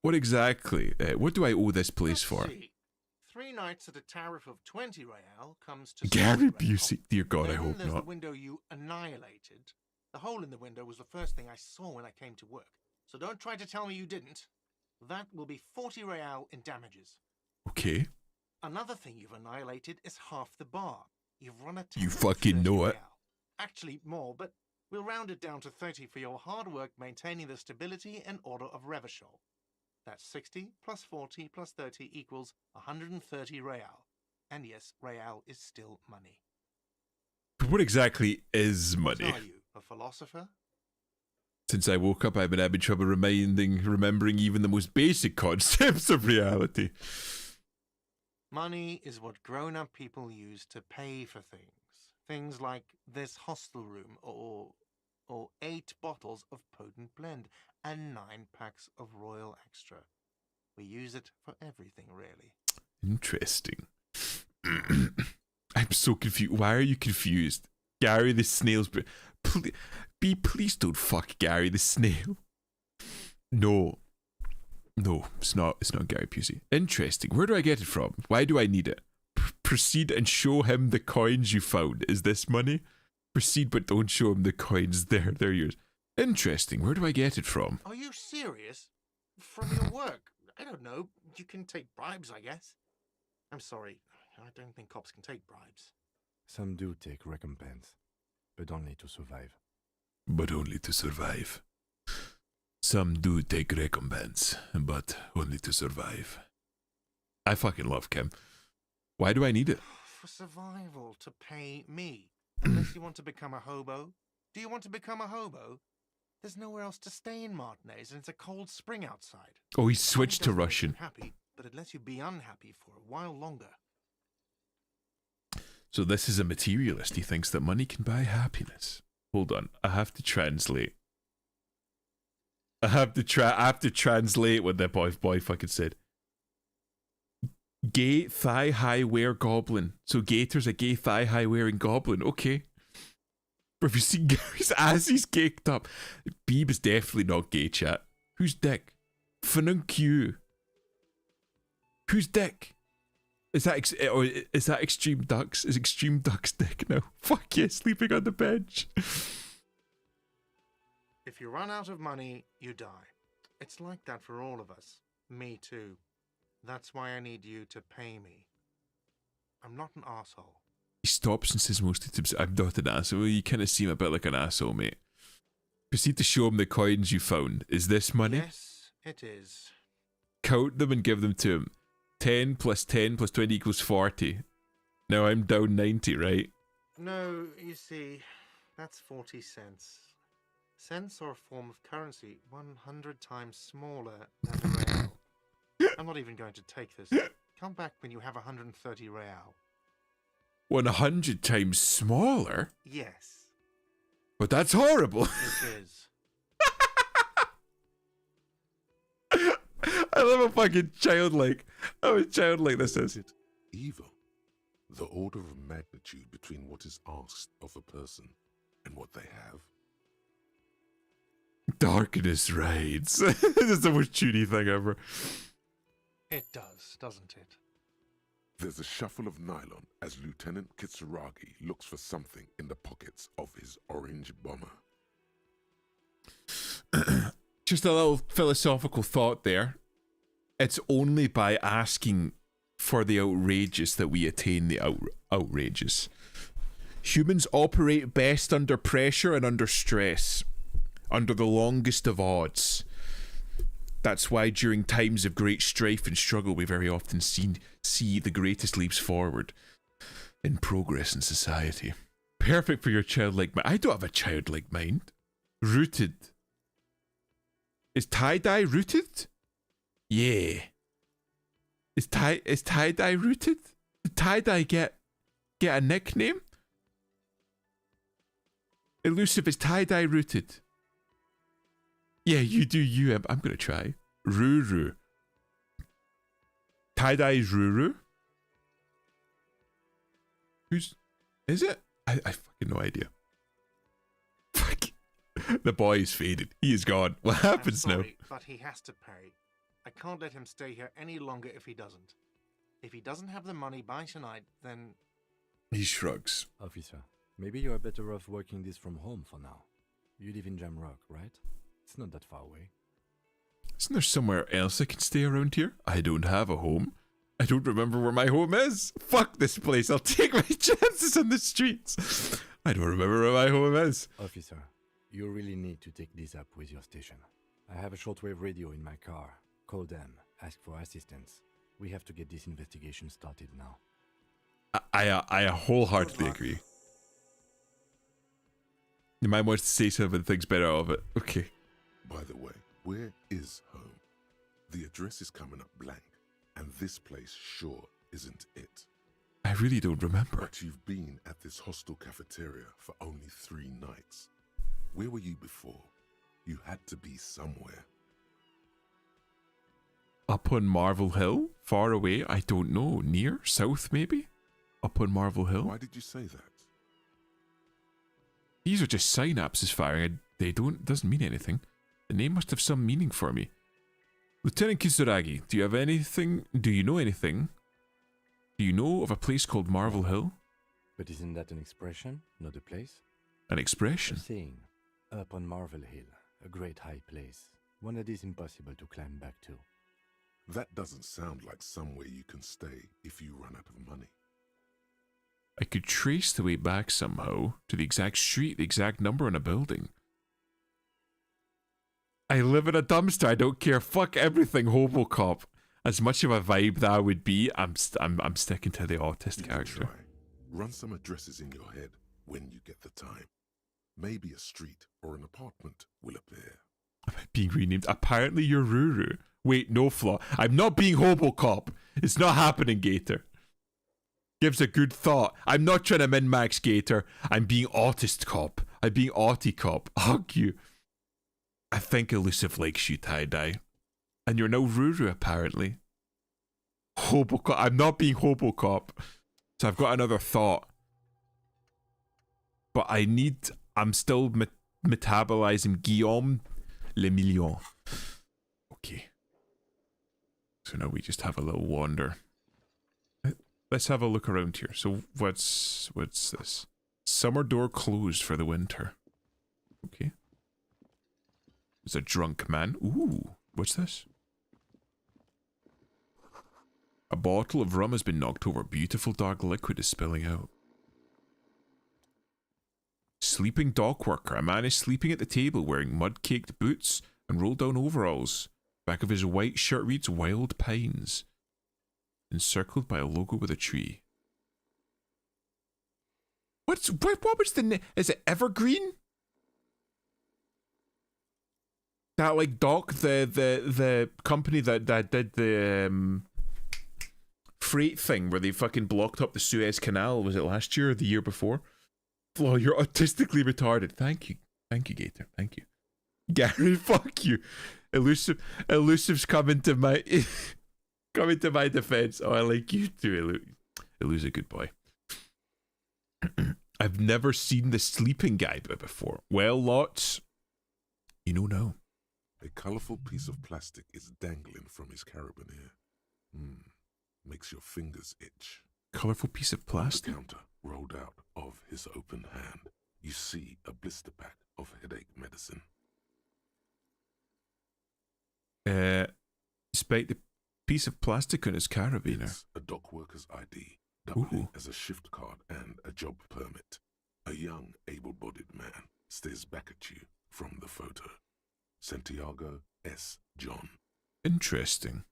What exactly? What do I owe this place for? See. 3 nights at a tariff of 20 real comes to Gary 60 real. Busey. Dear God, I Then hope there's not. the window you annihilated. The hole in the window was the first thing I saw when I came to work. So don't try to tell me you didn't. That will be 40 real in damages. Okay. Another thing you've annihilated is half the bar. You've run a You tariff of fucking 30 know it. real. Actually, more, but we'll round it down to 30 for your hard work maintaining the stability and order of Revachol. That's 60 plus 40 plus 30 equals 130 real. And yes, real is still money. But what exactly is money? What are you, a philosopher? Since I woke up, I've been having trouble remembering even the most basic concepts of reality. Money is what grown-up people use to pay for things. Things like this hostel room or 8 bottles of potent blend and 9 packs of Royal Extra. We use it for everything, really. Interesting. I'm so confused. Why are you confused? Gary the snail's... Please don't fuck Gary the snail. No, it's not Gary Pusey. Interesting. Where do I get it from? Why do I need it? Proceed and show him the coins you found. Is this money? Proceed, but don't show him the coins. They're yours. Interesting. Where do I get it from? Are you serious? From your work? I don't know. You can take bribes, I guess. I'm sorry. I don't think cops can take bribes. Some do take recompense, but only to survive. But only to survive. Some do take recompense, but only to survive. I fucking love Kim. Why do I need it? For survival, to pay me. Unless you want to become a hobo. Do you want to become a hobo? There's nowhere else to stay in Martinez, and it's a cold spring outside. Oh, he switched to Money doesn't make Russian. you happy, but it lets you be unhappy for a while longer. So this is a materialist. He thinks that money can buy happiness. Hold on, I have to translate. I have to translate what that boy fucking said. Gay thigh high wear goblin. So Gator's a gay thigh high wearing goblin. Okay. But if you see Gary's ass, he's caked up. Beeb is definitely not gay, chat. Who's Dick? Fununk. Who's Dick? Is that Extreme Ducks? Is Extreme Ducks Dick now? Fuck yeah, sleeping on the bench. If you run out of money, you die. It's like that for all of us. Me too. That's why I need you to pay me. I'm not an asshole. He stops and says most of the times, I'm not an asshole. Well, you kind of seem a bit like an asshole, mate. Proceed to show him the coins you found. Is this money? Yes, it is. Count them and give them to him. 10 plus 10 plus 20 equals 40. Now I'm down 90, right? No, you see, that's 40 cents. Cents are a form of currency 100 times smaller than a real. I'm not even going to take this. Come back when you have 130 real. 100 times smaller? Yes, But that's horrible. it is. I love how fucking childlike. How childlike this is. It evil. The order of magnitude between what is asked of a person and what they have. Darkness reigns. This is the most chuny thing ever. It does, doesn't it? There's a shuffle of nylon as Lieutenant Kitsuragi looks for something in the pockets of his orange bomber. Just a little philosophical thought there. It's only by asking for the outrageous that we attain the outrageous. Humans operate best under pressure and under stress. Under the longest of odds. That's why during times of great strife and struggle, we very often see the greatest leaps forward in progress in society. Perfect for your childlike mind. I don't have a childlike mind. Rooted. Is tie-dye rooted? Yeah. Is tie-dye rooted? Did tie-dye get a nickname? Elusive, is tie-dye rooted? Yeah, you do you. I'm going to try. Ruru. Tie-dye is Ruru? Who's... Is it? I fucking no idea. Fuck. The boy is faded. He is gone. What happens I'm now? sorry, but he has to pay. I can't let him stay here any longer if he doesn't. If he doesn't have the money by tonight, then... He shrugs. Officer, maybe you are better off working this from home for now. You live in Jamrock, right? It's not that far away. Isn't there somewhere else I can stay around here? I don't have a home. I don't remember where my home is. Fuck this place. I'll take my chances on the streets. I don't remember where my home is. Officer, you really need to take this up with your station. I have a shortwave radio in my car. Call them. Ask for assistance. We have to get this investigation started now. I wholeheartedly agree. You might want to say something, things better of it. Okay. By the way, where is home? The address is coming up blank, and this place sure isn't it. I really don't remember. But you've been at this hostel cafeteria for only 3 nights. Where were you before? You had to be somewhere. Up on Marvel Hill? Far away? I don't know. Near? South, maybe? Up on Marvel Hill? Why did you say that? These are just synapses firing. Doesn't mean anything. The name must have some meaning for me. Lieutenant Kisaragi, do you know anything? Do you know of a place called Marvel Hill? But isn't that an expression, not a place? An expression? A saying. Up on Marvel Hill, a great high place. One that is impossible to climb back to. That doesn't sound like somewhere you can stay if you run out of money. I could trace the way back somehow to the exact street, the exact number in a building. I live in a dumpster. I don't care. Fuck everything, Hobocop. As much of a vibe that would be, I'm sticking to the autist character. Try. Run some addresses in your head when you get the time. Maybe a street or an apartment will appear. Am I being renamed? Apparently you're Ruru. Wait, no flaw. I'm not being Hobocop. It's not happening, Gator. Gives a good thought. I'm not trying to min-max Gator. I'm being autist cop. I'm being autie cop. Hug you. I think Elusive likes you, tie-dye. And you're now Ruru, apparently. Hobocop. I'm not being Hobocop. So I've got another thought. But I'm still metabolizing Guillaume Le Million. Okay. So now we just have a little wander. Let's have a look around here. So what's this? Summer door closed for the winter. Okay. There's a drunk man. Ooh, what's this? A bottle of rum has been knocked over. Beautiful dark liquid is spilling out. Sleeping dock worker. A man is sleeping at the table wearing mud-caked boots and rolled-down overalls. Back of his white shirt reads Wild Pines. Encircled by a logo with a tree. What was the name? Is it Evergreen? That like dock, the company that did the freight thing where they fucking blocked up the Suez Canal. Was it last year or the year before? Flo, you're autistically retarded. Thank you, Gator. Thank you, Gary. Fuck you, Elusive's coming to my defense. Oh, I like you too, Elu's a good boy. I've never seen the sleeping guy before. Well, lots. You know now. A colourful piece of plastic is dangling from his carabiner. Makes your fingers itch. Colourful piece of plastic? On the counter, rolled out of his open hand, you see a blister pack of headache medicine. Despite the piece of plastic on his carabiner. It's a dock worker's ID, doubling Ooh. as a shift card and a job permit. A young, able-bodied man stares back at you from the photo. Santiago S. John. Interesting.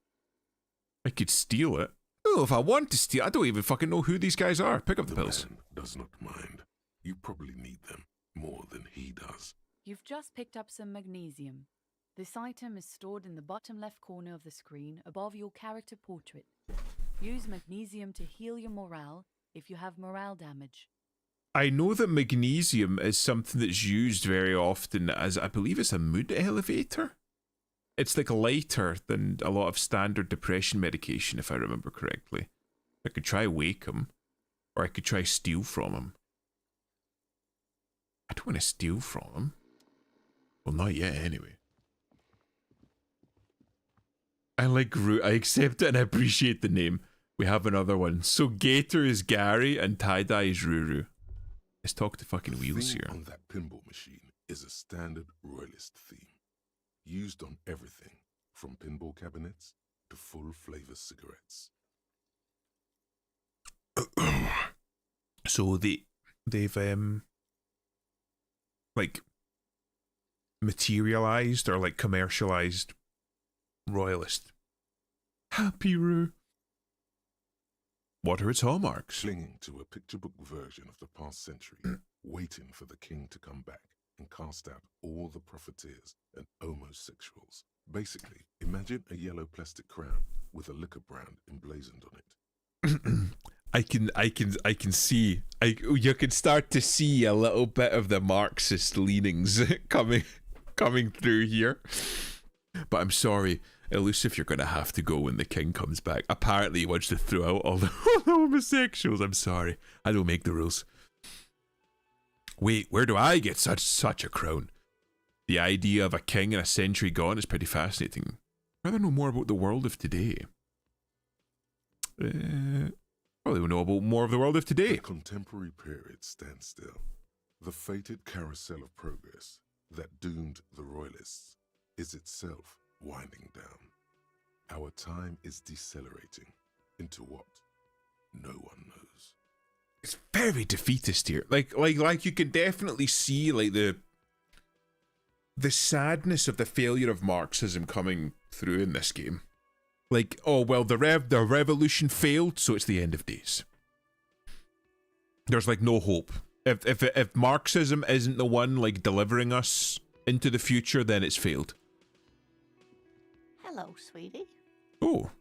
I could steal it. I don't know if I want to steal. I don't even fucking know who these guys are. Pick up the pills. Man does not mind. You probably need them more than he does. You've just picked up some magnesium. This item is stored in the bottom left corner of the screen above your character portrait. Use magnesium to heal your morale if you have morale damage. I know that magnesium is something that's used very often as, I believe it's a mood elevator. It's like lighter than a lot of standard depression medication, if I remember correctly. I could try wake him, or I could try steal from him. I don't want to steal from him. Well, not yet, anyway. I accept it and I appreciate the name. We have another one. So Gator is Gary and Tie-Dye is Ruru. Let's talk to fucking Wheels here. On that pinball machine is a standard royalist theme. Used on everything from pinball cabinets to full flavor cigarettes. So they've like materialized or like commercialized royalist. Happy Roo. What are its hallmarks? Clinging to a picture book version of the past century, waiting for the king to come back and cast out all the profiteers and homosexuals. Basically, imagine a yellow plastic crown with a liquor brand emblazoned on it. I can see. You can start to see a little bit of the Marxist leanings coming through here. But I'm sorry, Elusive, you're going to have to go when the king comes back. Apparently he wants to throw out all the homosexuals. I'm sorry. I don't make the rules. Wait, where do I get such a crown? The idea of a king in a century gone is pretty fascinating. I'd rather know more about the world of today. Probably will know about more of the world of today. The contemporary period stands still. The fated carousel of progress that doomed the royalists is itself winding down. Our time is decelerating into what no one knows. It's very defeatist here. Like you can definitely see like the sadness of the failure of Marxism coming through in this game. Like, oh well, the revolution failed, so it's the end of days. There's like no hope. If Marxism isn't the one like delivering us into the future, then it's failed. Hello, sweetie. Oh,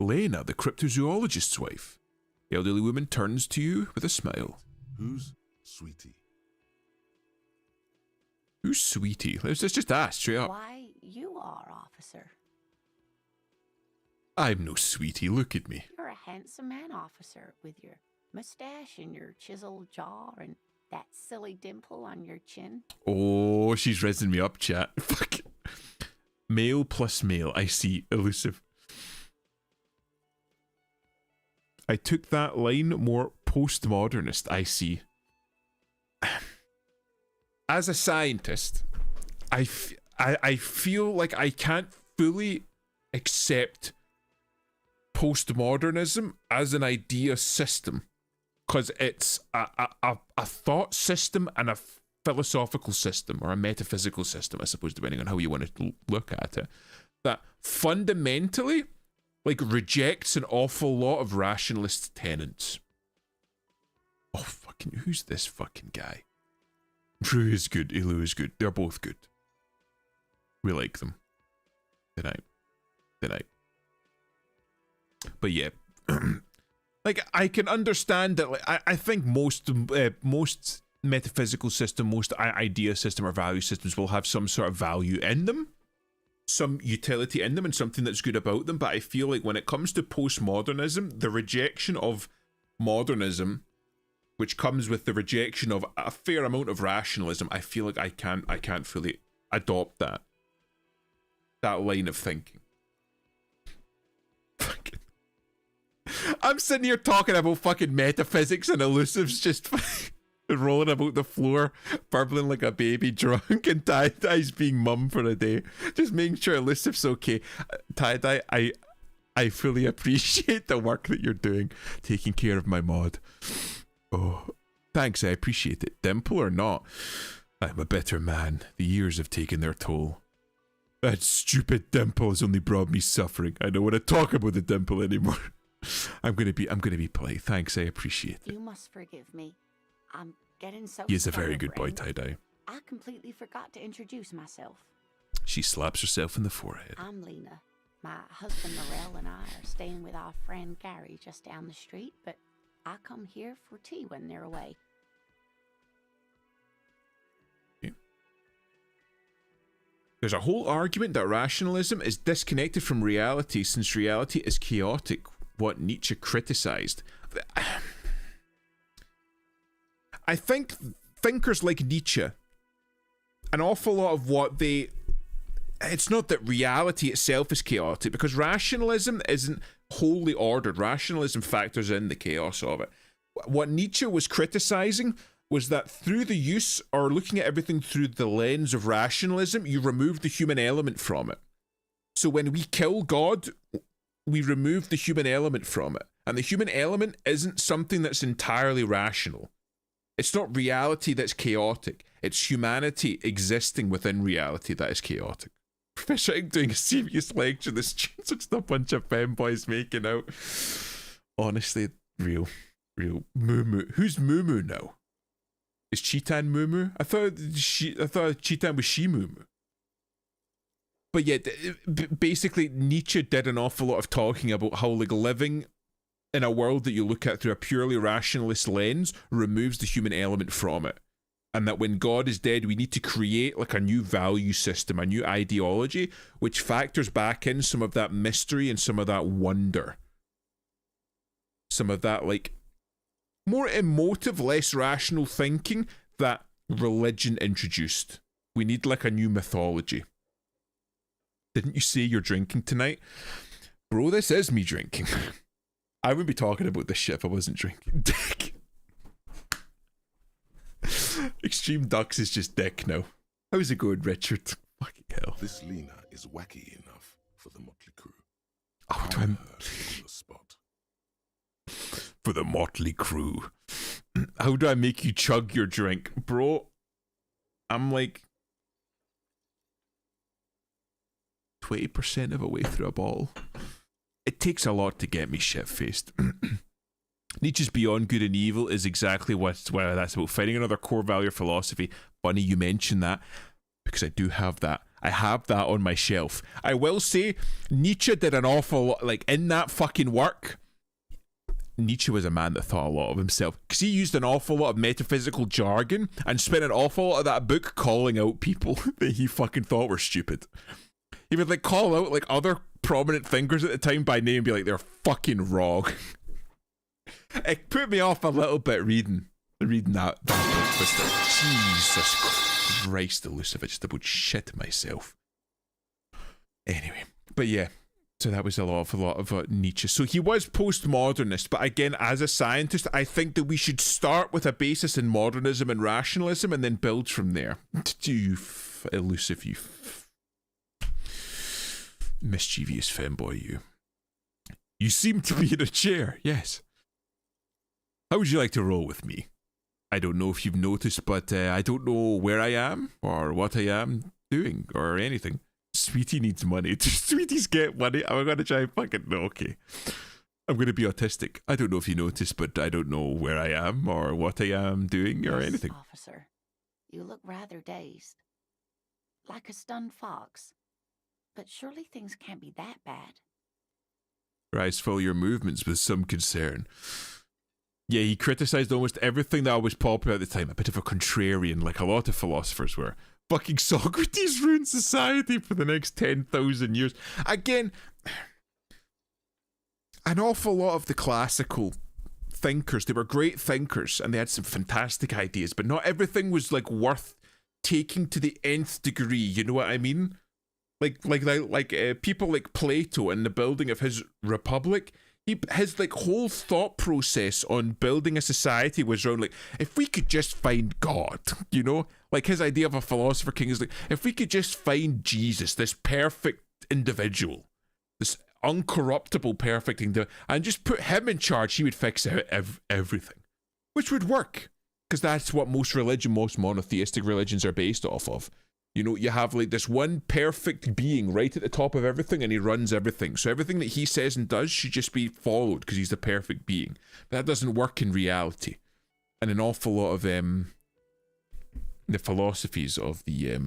Lena, the cryptozoologist's wife. The elderly woman turns to you with a smile. Who's Sweetie? Who's Sweetie? Let's just ask straight up. Why, you are, officer. I'm no Sweetie, look at me. You're a handsome man, officer, with your mustache and your chiseled jaw and that silly dimple on your chin. Oh, she's raising me up, chat. Fuck. Male plus male, I see. Elusive. I took that line more postmodernist, I see. As a scientist, I feel like I can't fully accept postmodernism as an idea system because it's a thought system and a philosophical system or a metaphysical system, I suppose, depending on how you want to look at it, that fundamentally like rejects an awful lot of rationalist tenets. Oh fucking, who's this fucking guy? Drew is good, Elu is good. They're both good. We like them. Did I? But yeah, like I can understand that. Like I think most metaphysical system, most idea system or value systems will have some sort of value in them, some utility in them, and something that's good about them. But I feel like when it comes to postmodernism, the rejection of modernism, which comes with the rejection of a fair amount of rationalism, I feel like I can't fully adopt that line of thinking. Fucking, I'm sitting here talking about fucking metaphysics and Elusive's just rolling about the floor, burbling like a baby drunk, and Tie-Dye's being mum for a day. Just making sure Elusive's okay. Tie-Dye, I fully appreciate the work that you're doing, taking care of my mod. Oh, thanks, I appreciate it. Dimple or not, I'm a better man. The years have taken their toll. That stupid dimple has only brought me suffering. I don't want to talk about the dimple anymore. I'm gonna be polite. Thanks, I appreciate it. You must forgive me. I'm getting so He is a very good boy, scatterbrained. Tie-Dye. I completely forgot to introduce myself. She slaps herself in the forehead. I'm Lena. My husband Morel and I are staying with our friend Gary just down the street, but I come here for tea when they're away. There's a whole argument that rationalism is disconnected from reality since reality is chaotic, what Nietzsche criticized. I think thinkers like Nietzsche, an awful lot of what they... It's not that reality itself is chaotic, because rationalism isn't wholly ordered. Rationalism factors in the chaos of it. What Nietzsche was criticizing was that through the use or looking at everything through the lens of rationalism, you remove the human element from it. So when we kill God, we remove the human element from it. And the human element isn't something that's entirely rational. It's not reality that's chaotic. It's humanity existing within reality that is chaotic. Professor Ink doing a serious lecture. This tune's just a bunch of femboys making out. Honestly, real. Moo. Who's Moo now? Is Chitan Moo? I thought Chitan was Moo. But yeah, basically Nietzsche did an awful lot of talking about how like living in a world that you look at through a purely rationalist lens removes the human element from it. And that when God is dead, we need to create like a new value system, a new ideology, which factors back in some of that mystery and some of that wonder. Some of that like more emotive, less rational thinking that religion introduced. We need like a new mythology. Didn't you say you're drinking tonight? Bro, this is me drinking. I wouldn't be talking about this shit if I wasn't drinking. Dick. Extreme Ducks is just dick now. How's it going, Richard? Fucking hell. This Lena is wacky enough for the Motley Crew. Oh, Pound her on the spot. For the Motley Crew. How do I make you chug your drink? Bro, I'm like 20% of a way through a bottle. It takes a lot to get me shit-faced. Nietzsche's Beyond Good and Evil is exactly what that's about. Finding another core value or philosophy. Funny you mention that, because I do have that. I have that on my shelf. I will say, Nietzsche did an awful lot, like, in that fucking work. Nietzsche was a man that thought a lot of himself, because he used an awful lot of metaphysical jargon and spent an awful lot of that book calling out people that he fucking thought were stupid. He would, like, call out, like, other prominent thinkers at the time by name and be like, they're fucking wrong. It put me off a little bit reading that book. Jesus Christ, elusive. I just about shit myself. Anyway, but yeah, so that was a lot of Nietzsche. So he was postmodernist, but again, as a scientist, I think that we should start with a basis in modernism and rationalism and then build from there. You elusive, you mischievous femboy, you. You seem to be in a chair, yes. How would you like to roll with me? I don't know if you've noticed, but I don't know where I am or what I am doing or anything. Sweetie needs money. Do Sweeties get money? I'm going to try and fucking... No, okay. I'm going to be autistic. I don't know if you noticed, but I don't know where I am or what I am doing or anything. Officer, you look rather dazed. Like a stunned fox. But surely things can't be that bad. Rise, follow your movements with some concern. Yeah, he criticised almost everything that was popular at the time. A bit of a contrarian, like a lot of philosophers were. Fucking Socrates ruined society for the next 10,000 years. Again, an awful lot of the classical thinkers, they were great thinkers and they had some fantastic ideas, but not everything was like worth taking to the nth degree, you know what I mean? Like people like Plato and the building of his Republic, his like whole thought process on building a society was around like, if we could just find God, you know, like his idea of a philosopher king is like, if we could just find Jesus, this perfect individual, this uncorruptible perfect individual, and just put him in charge, he would fix everything, which would work, because that's what most monotheistic religions are based off of. You know, you have like this one perfect being right at the top of everything, and he runs everything. So everything that he says and does should just be followed because he's the perfect being. But that doesn't work in reality. And an awful lot of the philosophies of the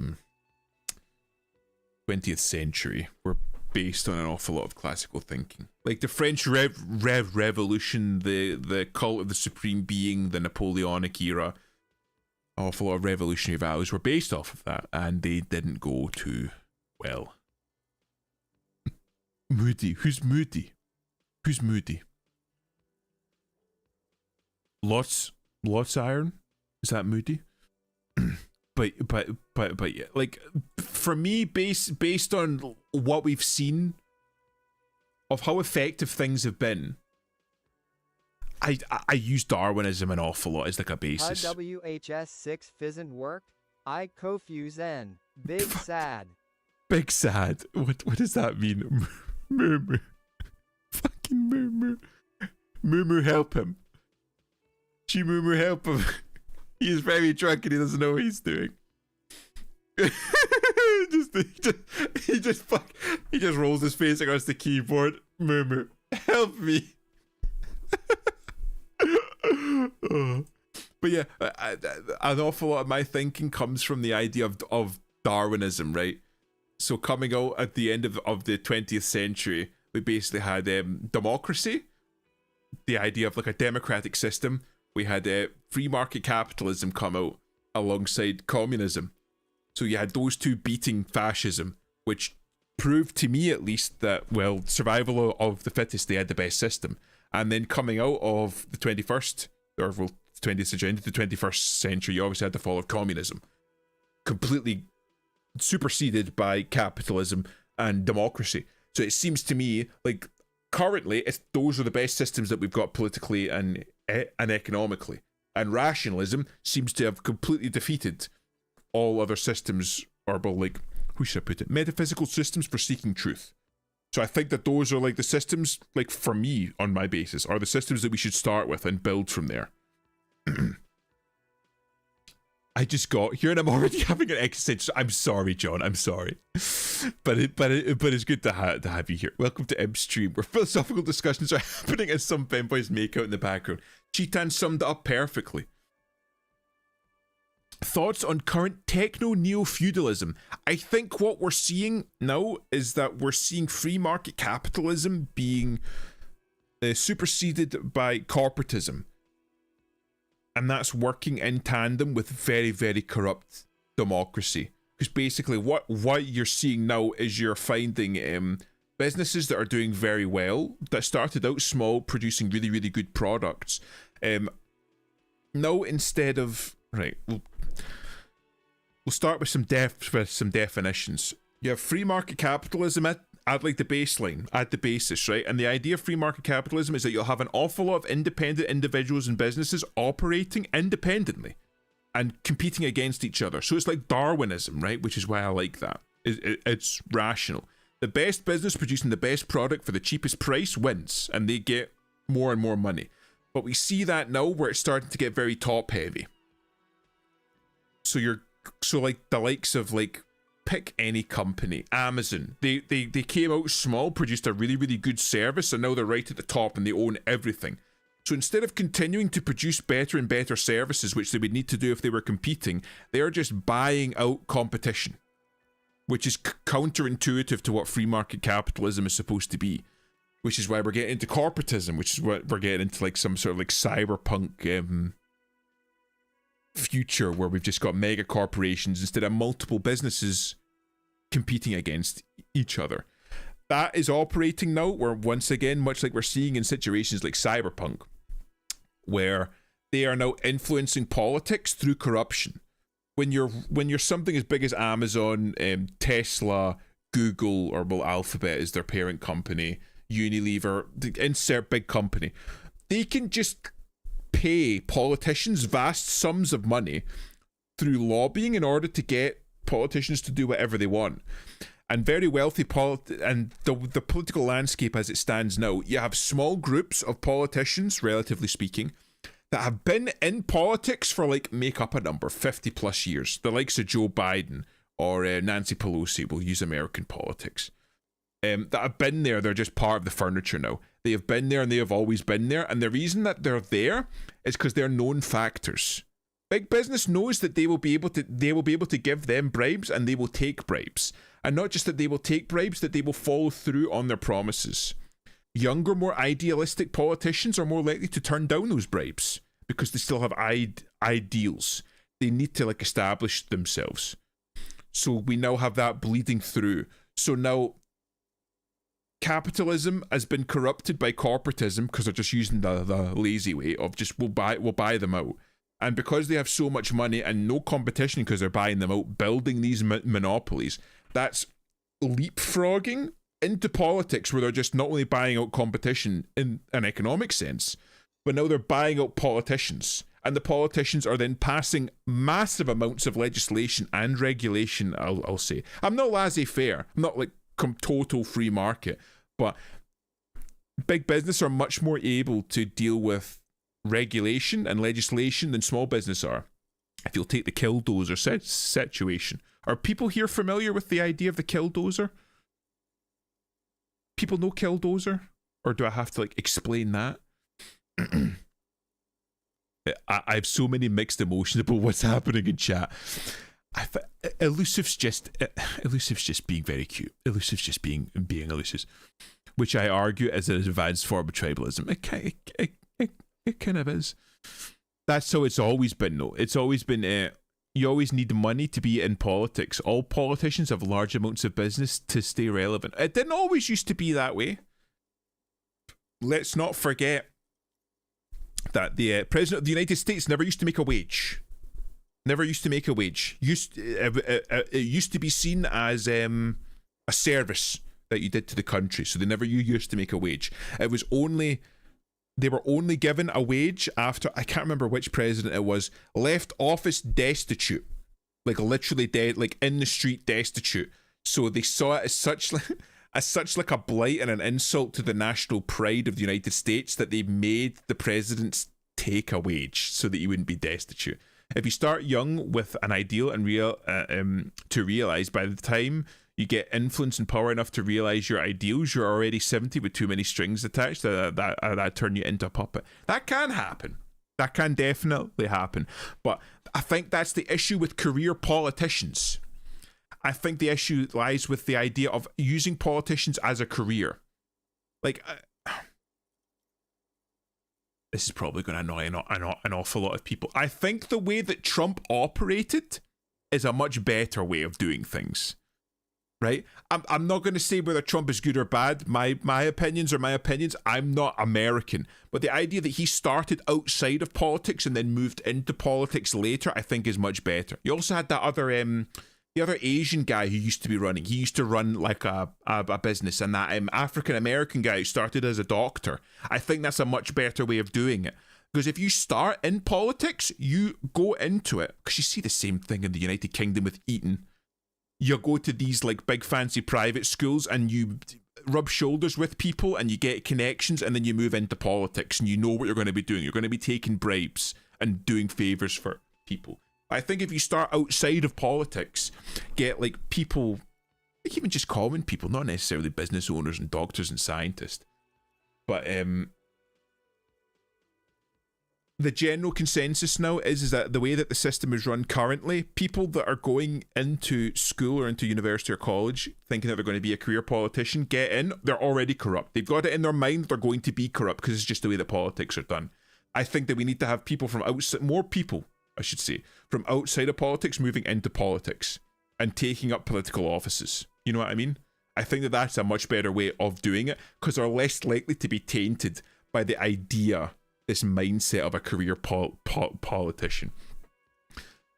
20th century were based on an awful lot of classical thinking. Like the French Revolution, the cult of the supreme being, the Napoleonic era, an awful lot of revolutionary values were based off of that, and they didn't go too well. Moody. Who's Moody? Who's Moody? Lots iron? Is that Moody? but yeah, like for me, based on what we've seen of how effective things have been, I use Darwinism an awful lot as like a basis. WHS 6 fizzin' worked. I confuse N. Big sad. Big sad. What does that mean? Moo. Fucking moo. Moo help him. Moo help him. He is very drunk and he doesn't know what he's doing. he just rolls his face across the keyboard. Moo, help me. But yeah, an awful lot of my thinking comes from the idea of Darwinism, right? So coming out at the end of the 20th century, we basically had democracy, the idea of like a democratic system. We had free market capitalism come out alongside communism. So you had those two beating fascism, which proved to me at least that, well, survival of the fittest, they had the best system. And then coming out of the 21st, or well, 20th century into the 21st century, you obviously had the fall of communism, completely superseded by capitalism and democracy. So it seems to me like currently those are the best systems that we've got politically and economically. And rationalism seems to have completely defeated all other systems, or well, like, who should I put it? Metaphysical systems for seeking truth. So I think that those are like the systems, like for me, on my basis, are the systems that we should start with and build from there. I just got here and I'm already having an existential. I'm sorry, John. I'm sorry, but it's good to have you here. Welcome to M Stream, where philosophical discussions are happening as some femboys make out in the background. Cheetan summed it up perfectly. Thoughts on current techno-neo-feudalism? I think what we're seeing now is that we're seeing free market capitalism being superseded by corporatism. And that's working in tandem with very, very corrupt democracy. Because basically what you're seeing now is you're finding businesses that are doing very well, that started out small, producing really, really good products. Now instead of... Right, we'll start with some definitions. You have free market capitalism at like the baseline, at the basis, right? And the idea of free market capitalism is that you'll have an awful lot of independent individuals and businesses operating independently and competing against each other. So it's like Darwinism, right? Which is why I like that. It's rational. The best business producing the best product for the cheapest price wins, and they get more and more money. But we see that now where it's starting to get very top heavy. So like the likes of like, pick any company, Amazon, they came out small, produced a really, really good service, and now they're right at the top and they own everything. So instead of continuing to produce better and better services, which they would need to do if they were competing, they're just buying out competition, which is counterintuitive to what free market capitalism is supposed to be, which is why we're getting into corporatism, which is what we're getting into, like some sort of like cyberpunk future where we've just got mega corporations instead of multiple businesses competing against each other. That is operating now, where once again, much like we're seeing in situations like cyberpunk, where they are now influencing politics through corruption. When you're something as big as Amazon, Tesla, Google, or well, Alphabet is their parent company, Unilever, insert big company, they can just pay politicians vast sums of money through lobbying in order to get politicians to do whatever they want. And very wealthy and the political landscape as it stands now, you have small groups of politicians, relatively speaking, that have been in politics for, like, make up a number, 50 plus years. The likes of Joe Biden or Nancy Pelosi, we'll use American politics, that have been there. They're just part of the furniture now. They have been there and they have always been there. And the reason that they're there is because they're known factors. Big business knows that they will be able to give them bribes, and they will take bribes. And not just that they will take bribes, that they will follow through on their promises. Younger, more idealistic politicians are more likely to turn down those bribes because they still have ideals. They need to establish themselves. So we now have that bleeding through. So now capitalism has been corrupted by corporatism because they're just using the lazy way of just we'll buy them out. And because they have so much money and no competition because they're buying them out, building these monopolies, that's leapfrogging into politics where they're just not only buying out competition in an economic sense, but now they're buying out politicians. And the politicians are then passing massive amounts of legislation and regulation, I'll say. I'm not laissez-faire. I'm not total free market. But big business are much more able to deal with regulation and legislation than small business are. If you'll take the killdozer situation. Are people here familiar with the idea of the killdozer? People know killdozer? Or do I have to explain that? I have so many mixed emotions about what's happening in chat. Elusive's just being very cute. Elusive's just being elusive, which I argue is an advanced form of tribalism. It kind of is. That's how it's always been, though. It's always been you always need money to be in politics. All politicians have large amounts of business to stay relevant. It didn't always used to be that way. Let's not forget that the President of the United States never used to make a wage. Never used to make a wage. It used to be seen as a service that you did to the country. So they never used to make a wage. It was only... They were only given a wage after, I can't remember which president it was, left office destitute. Literally dead, in the street destitute. So they saw it as such a blight and an insult to the national pride of the United States that they made the presidents take a wage so that you wouldn't be destitute. If you start young with an ideal and to realize by the time you get influence and power enough to realize your ideals, you're already 70 with too many strings attached that turn you into a puppet. That can happen. That can definitely happen. But I think that's the issue with career politicians. I think the issue lies with the idea of using politicians as a career. This is probably going to annoy an awful lot of people. I think the way that Trump operated is a much better way of doing things. Right? I'm not going to say whether Trump is good or bad. My opinions are my opinions. I'm not American. But the idea that he started outside of politics and then moved into politics later, I think is much better. You also had that other the other Asian guy who used to be running. He used to run a business, and that African American guy who started as a doctor. I think that's a much better way of doing it. Because if you start in politics, you go into it. Because you see the same thing in the United Kingdom with Eton. You go to these big fancy private schools and you rub shoulders with people and you get connections, and then you move into politics and you know what you're going to be doing. You're going to be taking bribes and doing favors for people. I think if you start outside of politics, get people, even just common people, not necessarily business owners and doctors and scientists, but the general consensus now is that the way that the system is run currently, people that are going into school or into university or college thinking that they're going to be a career politician get in, they're already corrupt. They've got it in their mind that they're going to be corrupt because it's just the way that politics are done. I think that we need to have people from outside, more people, I should say, from outside of politics moving into politics and taking up political offices. You know what I mean? I think that that's a much better way of doing it because they're less likely to be tainted by the idea, this mindset of a career politician.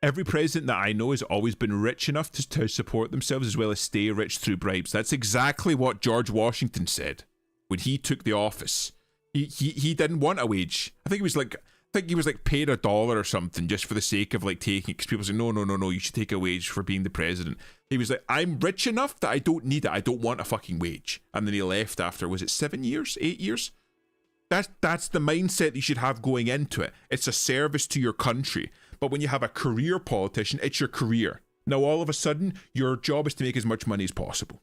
Every president that I know has always been rich enough to support themselves as well as stay rich through bribes. That's exactly what George Washington said when he took the office. He didn't want a wage. I think he was paid $1 or something just for the sake of taking it, because people say no, you should take a wage for being the president. He was like, I'm rich enough that I don't need it. I don't want a fucking wage. And then he left after, was it 7 years, 8 years? That's the mindset that you should have going into it. It's a service to your country. But when you have a career politician, it's your career. Now all of a sudden, your job is to make as much money as possible.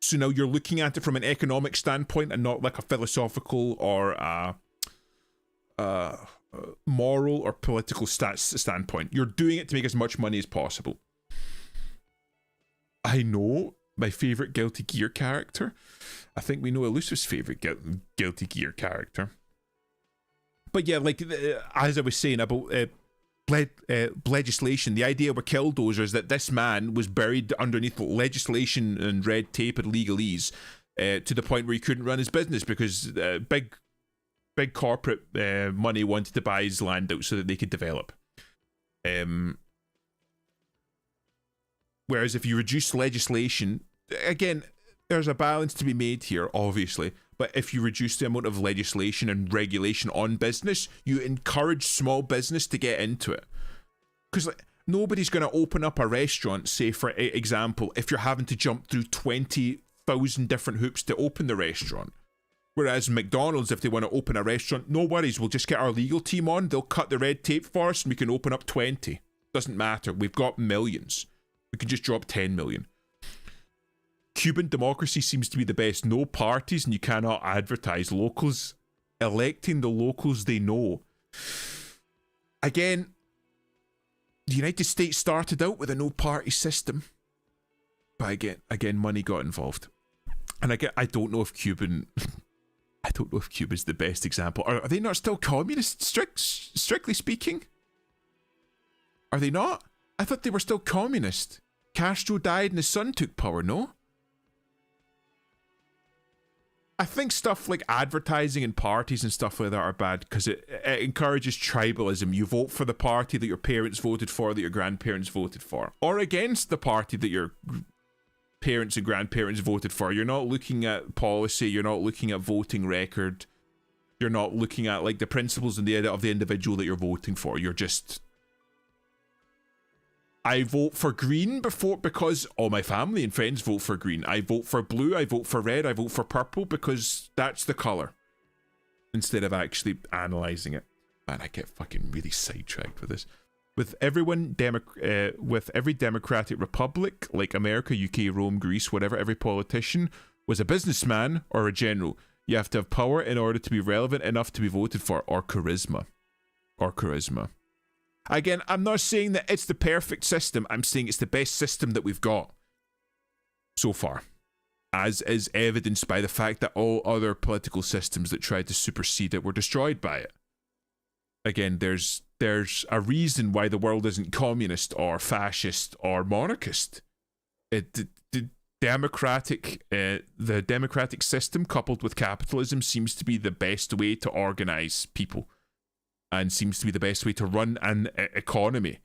So now you're looking at it from an economic standpoint and not like a philosophical or moral or political standpoint. You're doing it to make as much money as possible. I know my favourite Guilty Gear character. I think we know Elusive's favourite Guilty Gear character. But yeah, like, as I was saying about legislation, the idea with Killdozer is that this man was buried underneath legislation and red tape and legalese to the point where he couldn't run his business because big corporate money wanted to buy his land out so that they could develop. Whereas if you reduce legislation, again, there's a balance to be made here, obviously, but if you reduce the amount of legislation and regulation on business, you encourage small business to get into it. Because like, nobody's going to open up a restaurant, say for example, if you're having to jump through 20,000 different hoops to open the restaurant. Whereas McDonald's, if they want to open a restaurant, no worries, we'll just get our legal team on, they'll cut the red tape for us and we can open up 20. Doesn't matter, we've got millions. We can just drop 10 million. Cuban democracy seems to be the best. No parties and you cannot advertise. Locals electing the locals they know. Again, the United States started out with a no-party system. But again, money got involved. And again, I don't know if Cuba's the best example. Are they not still communist, strictly speaking? Are they not? I thought they were still communist. Castro died and his son took power, no? I think stuff like advertising and parties and stuff like that are bad because it encourages tribalism. You vote for the party that your parents voted for, that your grandparents voted for, or against the party that your parents and grandparents voted for. You're not looking at policy, you're not looking at voting record, you're not looking at like the principles and the of the individual that you're voting for. You're just, I vote for green because all my family and friends vote for green. I vote for blue, I vote for red, I vote for purple because that's the colour. Instead of actually analysing it. Man, I get fucking really sidetracked with this. With every democratic republic, like America, UK, Rome, Greece, whatever, every politician was a businessman or a general. You have to have power in order to be relevant enough to be voted for, or charisma. Again, I'm not saying that it's the perfect system. I'm saying it's the best system that we've got so far, as is evidenced by the fact that all other political systems that tried to supersede it were destroyed by it. Again, there's a reason why the world isn't communist or fascist or monarchist. The democratic system coupled with capitalism seems to be the best way to organize people. And seems to be the best way to run an economy,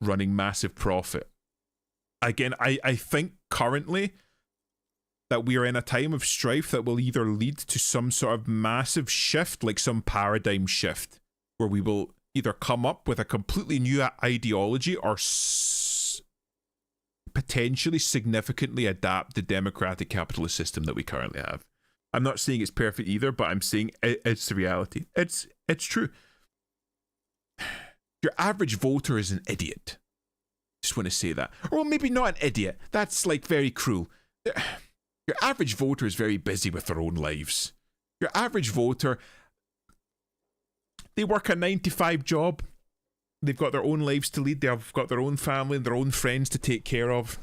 running massive profit. Again, I think currently that we are in a time of strife that will either lead to some sort of massive shift, like some paradigm shift, where we will either come up with a completely new ideology or potentially significantly adapt the democratic capitalist system that we currently have. I'm not saying it's perfect either, but I'm saying it's the reality. It's true. Your average voter is an idiot. Just want to say that. Or maybe not an idiot. That's like very cruel. Your average voter is very busy with their own lives. Your average voter, they work a 9-to-5 job. They've got their own lives to lead. They've got their own family and their own friends to take care of.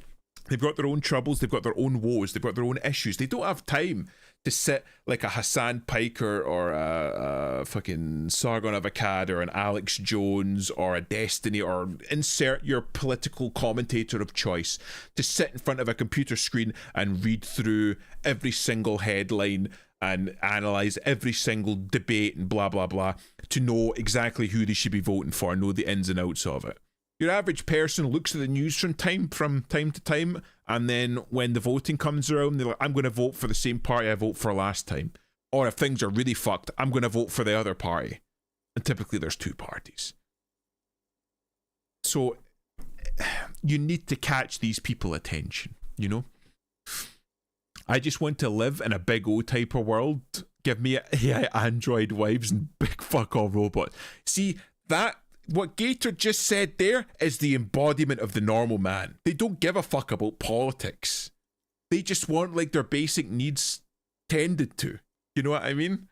They've got their own troubles. They've got their own woes. They've got their own issues. They don't have time to sit like a Hassan Piker or a fucking Sargon of Akkad or an Alex Jones or a Destiny or insert your political commentator of choice to sit in front of a computer screen and read through every single headline and analyse every single debate and blah blah blah to know exactly who they should be voting for, know the ins and outs of it. Your average person looks at the news from time to time, and then when the voting comes around, they're like, I'm going to vote for the same party I voted for last time. Or if things are really fucked, I'm going to vote for the other party. And typically there's two parties. So you need to catch these people's attention, you know? I just want to live in a big O type of world. Give me AI android wives and big fuck all robots. See, that what Gator just said there is the embodiment of the normal man. They don't give a fuck about politics. They just want like their basic needs tended to. You know what I mean?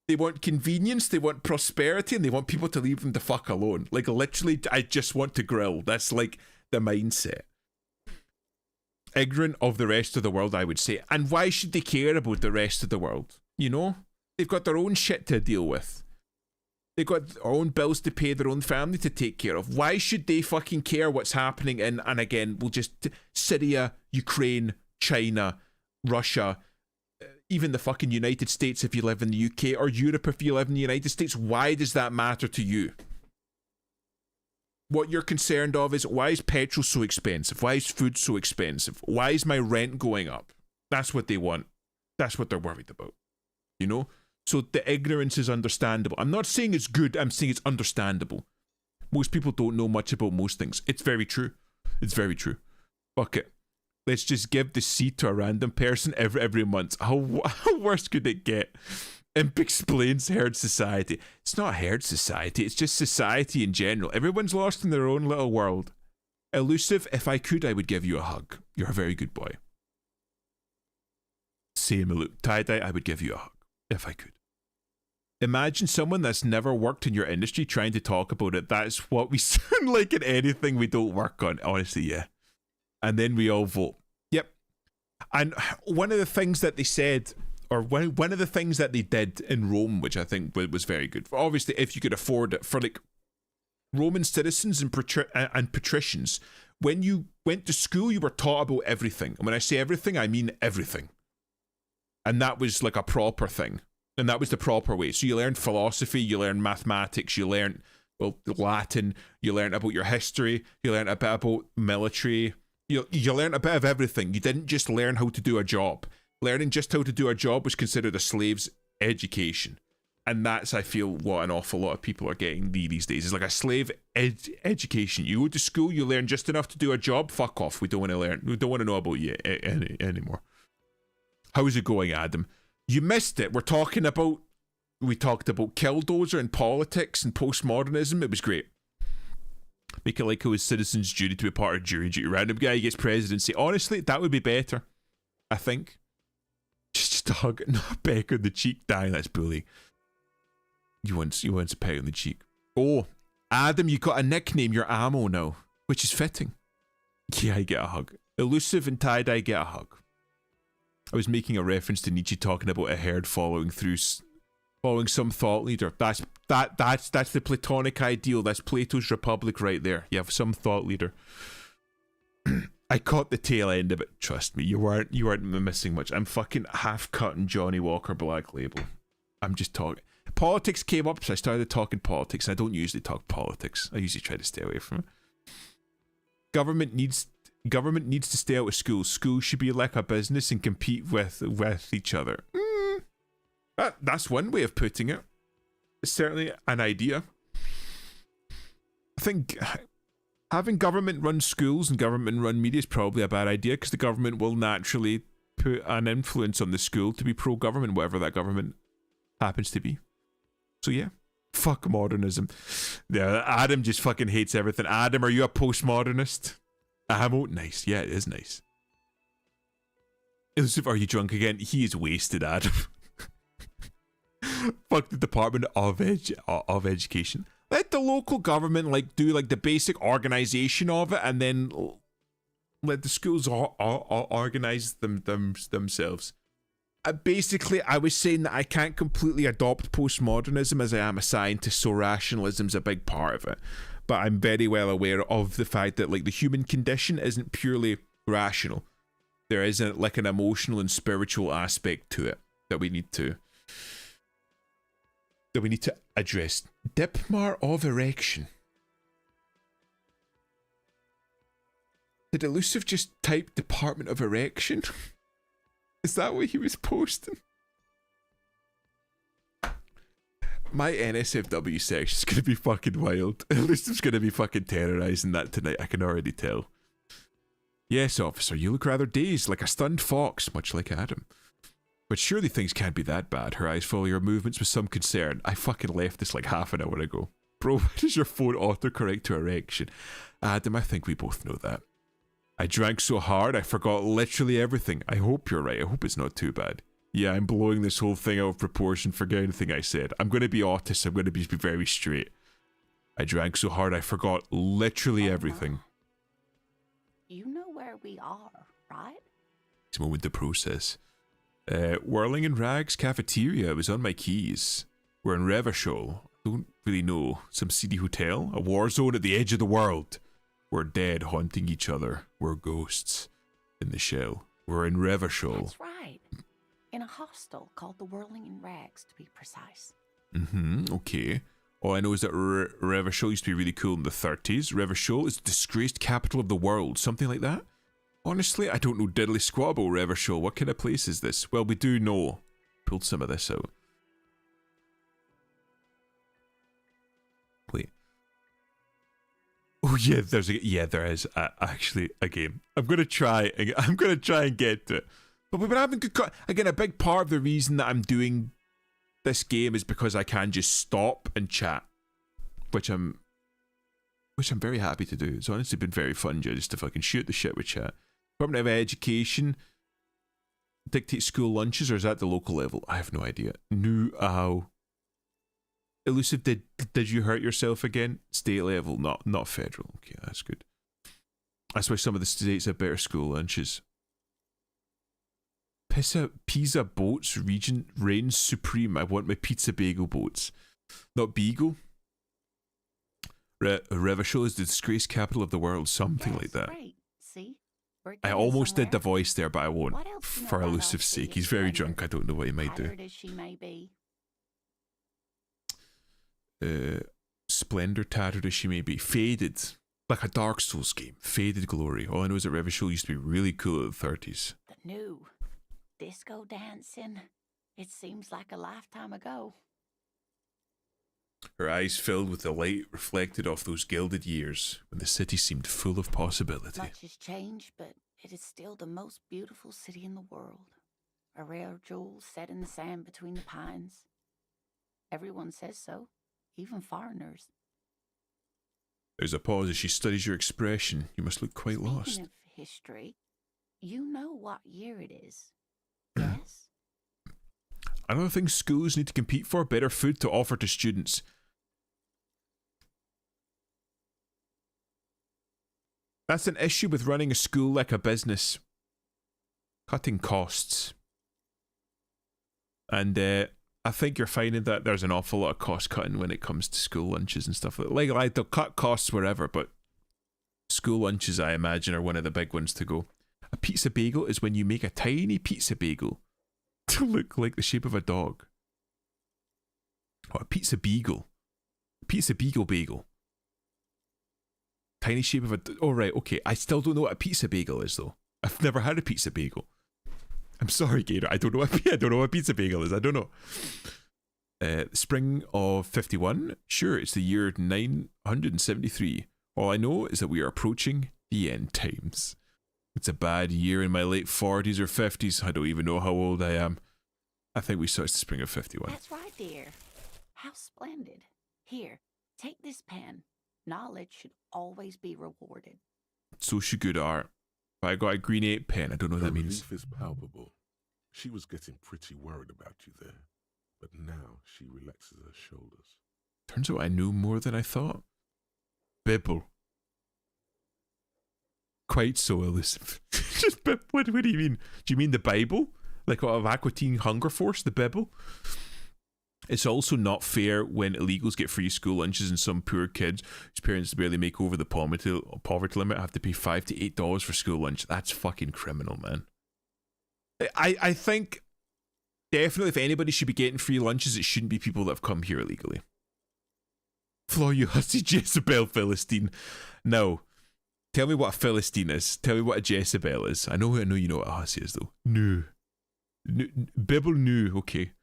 They want convenience, they want prosperity, and they want people to leave them the fuck alone. Like literally, I just want to grill. That's like the mindset. Ignorant of the rest of the world, I would say. And why should they care about the rest of the world? You know? They've got their own shit to deal with. They've got their own bills to pay, their own family to take care of. Why should they fucking care what's happening in, and again, we'll just, Syria, Ukraine, China, Russia, even the fucking United States if you live in the UK, or Europe if you live in the United States? Why does that matter to you? What you're concerned of is, why is petrol so expensive? Why is food so expensive? Why is my rent going up? That's what they want. That's what they're worried about. You know? So the ignorance is understandable. I'm not saying it's good, I'm saying it's understandable. Most people don't know much about most things. It's very true. It's very true. Fuck it. Let's just give the seat to a random person every month. How worse could it get? Imp explains herd society. It's not herd society, it's just society in general. Everyone's lost in their own little world. Elusive, if I could, I would give you a hug. You're a very good boy. Same, Tie-Dye, I would give you a hug, if I could. Imagine someone that's never worked in your industry trying to talk about it. That's what we sound like in anything we don't work on. Honestly, yeah. And then we all vote. Yep. And one of the things that they said, or one of the things that they did in Rome, which I think was very good, obviously if you could afford it, for like Roman citizens and patricians, when you went to school, you were taught about everything. And when I say everything, I mean everything. And that was like a proper thing. And that was the proper way. So you learned philosophy, you learned mathematics, you learned, well, Latin, you learned about your history, you learned a bit about military, you learned a bit of everything. You didn't just learn how to do a job. Learning just how to do a job was considered a slave's education. And that's, I feel, what an awful lot of people are getting these days. It's like a slave education. You go to school, you learn just enough to do a job, fuck off. We don't want to learn. We don't want to know about you anymore. How's it going, Adam? You missed it. We talked about Killdozer and politics and postmodernism. It was great. Make it like it was citizens' duty to be part of jury duty. Random guy gets presidency. Honestly, that would be better. I think. Just a hug, not a peck on the cheek. Dang, that's bullying. You want a peck on the cheek. Oh, Adam, you got a nickname. You're Ammo now, which is fitting. Yeah, I get a hug. Elusive and Tie-Dye get a hug. I was making a reference to Nietzsche talking about a herd following some thought leader. That's the Platonic ideal. That's Plato's Republic right there. You have some thought leader. I caught the tail end of it. Trust me, you weren't missing much. I'm fucking half cutting Johnny Walker Black Label. I'm just talking. Politics came up, so I started talking politics. I don't usually talk politics. I usually try to stay away from it. Government needs to stay out of schools. Schools should be like a business and compete with each other. That's one way of putting it. It's certainly an idea. I think having government-run schools and government-run media is probably a bad idea, because the government will naturally put an influence on the school to be pro-government, whatever that government happens to be. So yeah, fuck modernism. Yeah, Adam just fucking hates everything. Adam, are you a postmodernist? Ammo? Nice. Yeah, it is nice. Elusive, are you drunk again? He is wasted, Adam. Fuck the Department of Education. Let the local government do the basic organization of it, and then let the schools organize themselves. Basically, I was saying that I can't completely adopt postmodernism as I am a scientist, so rationalism's a big part of it. But I'm very well aware of the fact that the human condition isn't purely rational. There is an emotional and spiritual aspect to it that we need to address. Dipmar of Erection. Did Elusive just type Department of Erection? Is that what he was posting? My NSFW section is going to be fucking wild. Elusive's going to be fucking terrorizing that tonight, I can already tell. Yes, officer, you look rather dazed, like a stunned fox, much like Adam. But surely things can't be that bad. Her eyes follow your movements with some concern. I fucking left this half an hour ago. Bro, why does your phone autocorrect to erection? Adam, I think we both know that. I drank so hard I forgot literally everything. I hope you're right. I hope it's not too bad. Yeah, I'm blowing this whole thing out of proportion. Forget anything I said. I'm going to be honest. I'm going to be very straight. I drank so hard I forgot literally everything. You know where we are, right? It's a moment to process. Whirling in Rags Cafeteria. It was on my keys. We're in Revachol. Don't really know. Some seedy hotel? A war zone at the edge of the world. We're dead haunting each other. We're ghosts in the shell. We're in Revachol. That's right. In a hostel called the Whirling in Rags, to be precise. Okay. All I know is that Revachol used to be really cool in the 30s. Revachol is the disgraced capital of the world. Something like that? Honestly, I don't know diddly squat about Revachol. What kind of place is this? Well, we do know. Pulled some of this out. Wait. Oh yeah, there is actually a game. I'm gonna try and get to it. But we've been having good. Again, a big part of the reason that I'm doing this game is because I can just stop and chat, which I'm very happy to do. It's honestly been very fun just to fucking shoot the shit with chat. Department of Education dictate school lunches, or is that the local level? I have no idea. Ow. Elusive, did you hurt yourself again? State level, not federal. Okay, that's good. That's why some of the states have better school lunches. Pizza boats region reigns supreme. I want my pizza bagel boats. Not beagle. Revachol is the disgraced capital of the world. Something like that. Right. See? I almost did the voice there, but I won't. What else do you know For about Elusive's our city sake. He's very splendor? drunk. I don't know what he might do. Tattered as she may be. Splendor, tattered as she may be. Faded. Like a Dark Souls game. Faded glory. All I know is that Revachol used to be really cool in the 30s. The new disco dancing. It seems like a lifetime ago. Her eyes filled with the light reflected off those gilded years when the city seemed full of possibility. Much has changed, but it is still the most beautiful city in the world. A rare jewel set in the sand between the pines. Everyone says so, even foreigners. There's a pause as she studies your expression. You must look quite lost. Speaking of history, you know what year it is. Yes? Another thing schools need to compete for, better food to offer to students. That's an issue with running a school like a business. Cutting costs. And I think you're finding that there's an awful lot of cost cutting when it comes to school lunches and stuff like that. Like they'll cut costs wherever, but school lunches, I imagine, are one of the big ones to go. A pizza bagel is when you make a tiny pizza bagel to look like the shape of a dog. Oh, a pizza beagle. Pizza beagle bagel. Tiny shape of a... Oh, right, okay. I still don't know what a pizza bagel is, though. I've never had a pizza bagel. I'm sorry, Gator. I don't know what a pizza bagel is. I don't know. Spring of 51? Sure, it's the year 973. All I know is that we are approaching the end times. It's a bad year in my late 40s or 50s. I don't even know how old I am. I think we saw it's the spring of 51. That's right, dear. How splendid. Here, take this pen. Knowledge should always be rewarded. So should good art. But I got a green 8 pen. I don't know what Her that means. relief is palpable. She was getting pretty worried about you there, but now she relaxes her shoulders. Turns out I knew more than I thought. Bible. Quite so, Elizabeth. Just what do you mean? Do you mean the Bible? Like out of Aqua Teen Hunger Force, the Bible? It's also not fair when illegals get free school lunches and some poor kids whose parents barely make over the poverty limit have to pay $5 to $8 for school lunch. That's fucking criminal, man. I think definitely if anybody should be getting free lunches, it shouldn't be people that have come here illegally. Flaw, you hussy Jezebel Philistine. No. Tell me what a Philistine is. Tell me what a Jezebel is. I know you know what a hussy is, though. No. Bible, no. Okay.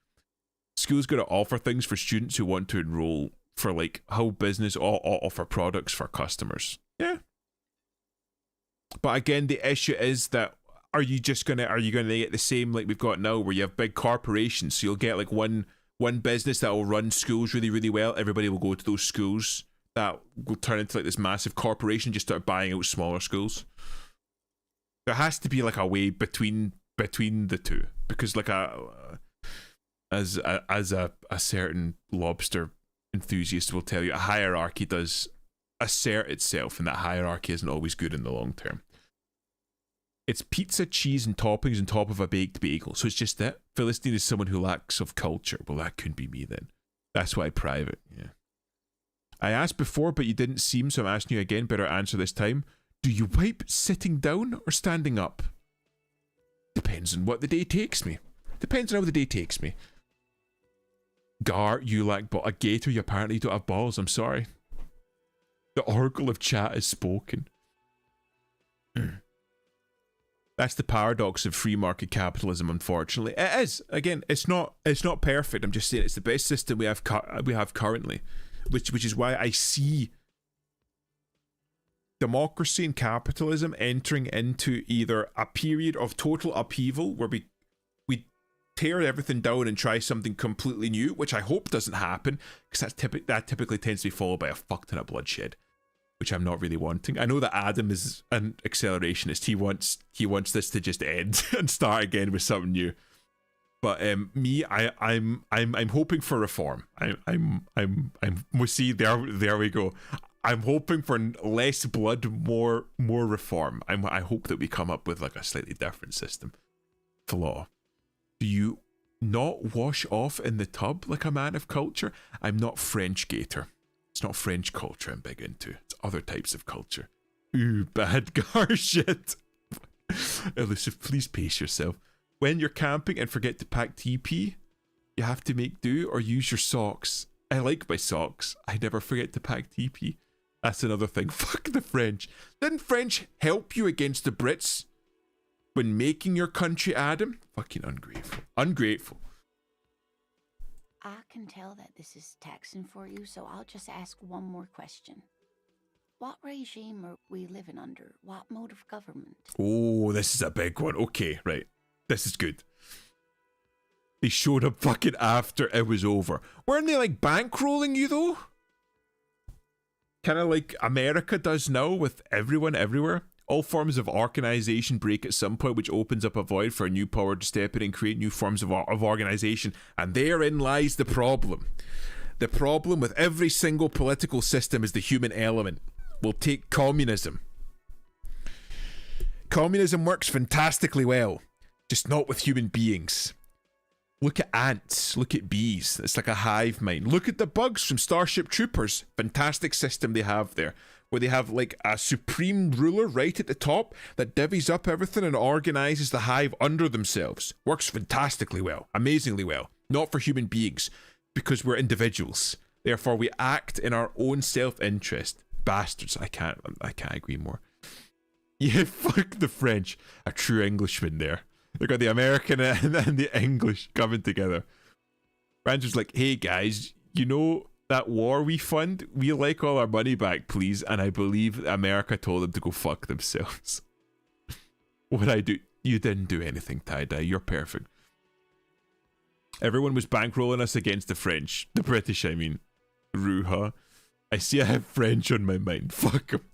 School's got to offer things for students who want to enroll for like how business or offer products for customers. Yeah. But again, the issue is that are you gonna get the same like we've got now where you have big corporations, so you'll get like one one business that will run schools really, really well. Everybody will go to those schools. That will turn into like this massive corporation, just start buying out smaller schools. There has to be like a way between the two, because like as a certain lobster enthusiast will tell you, a hierarchy does assert itself, and that hierarchy isn't always good in the long term. It's pizza, cheese, and toppings on top of a baked bagel. So it's just that. Philistine is someone who lacks of culture. Well, that couldn't be me then. That's why private, yeah. I asked before, but you didn't seem, so I'm asking you again. Better answer this time. Do you wipe sitting down or standing up? Depends on what the day takes me. Depends on how the day takes me. Gar, you lack a gator, you apparently don't have balls. I'm sorry. The oracle of chat is spoken. That's the paradox of free market capitalism, unfortunately. It is. Again, it's not perfect. I'm just saying it's the best system we have currently. Which is why I see democracy and capitalism entering into either a period of total upheaval where we tear everything down and try something completely new, which I hope doesn't happen, because that typically tends to be followed by a fuck ton of bloodshed, which I'm not really wanting. I know that Adam is an accelerationist. He wants this to just end and start again with something new. But me, I'm hoping for reform. We see there we go. I'm hoping for less blood, more reform. I hope that we come up with like a slightly different system. Flaw. Do you not wash off in the tub like a man of culture? I'm not French, Gator. It's not French culture I'm big into. It's other types of culture. Ooh, bad gar shit. Elusive, please pace yourself. When you're camping and forget to pack TP, you have to make do or use your socks. I like my socks. I never forget to pack TP. That's another thing. Fuck the French. Didn't French help you against the Brits when making your country, Adam? Fucking ungrateful. Ungrateful. I can tell that this is taxing for you, so I'll just ask one more question. What regime are we living under? What mode of government? Oh, this is a big one. Okay, right. This is good. They showed up fucking after it was over. Weren't they like bankrolling you though? Kind of like America does now with everyone everywhere. All forms of organization break at some point, which opens up a void for a new power to step in and create new forms of organization. And therein lies the problem. The problem with every single political system is the human element. We'll take communism. Communism works fantastically well. Just not with human beings. Look at ants. Look at bees. It's like a hive mind. Look at the bugs from Starship Troopers. Fantastic system they have there. Where they have like a supreme ruler right at the top that divvies up everything and organizes the hive under themselves. Works fantastically well. Amazingly well. Not for human beings. Because we're individuals. Therefore we act in our own self-interest. Bastards. I can't agree more. Yeah, fuck the French. A true Englishman there. They've got the American and the English coming together. Ranger's like, hey guys, you know that war we fund? We like all our money back, please. And I believe America told them to go fuck themselves. What'd I do? You didn't do anything, Tie-Dye. You're perfect. Everyone was bankrolling us against the French. The British, I mean. Ruha. I see I have French on my mind. Fuck them.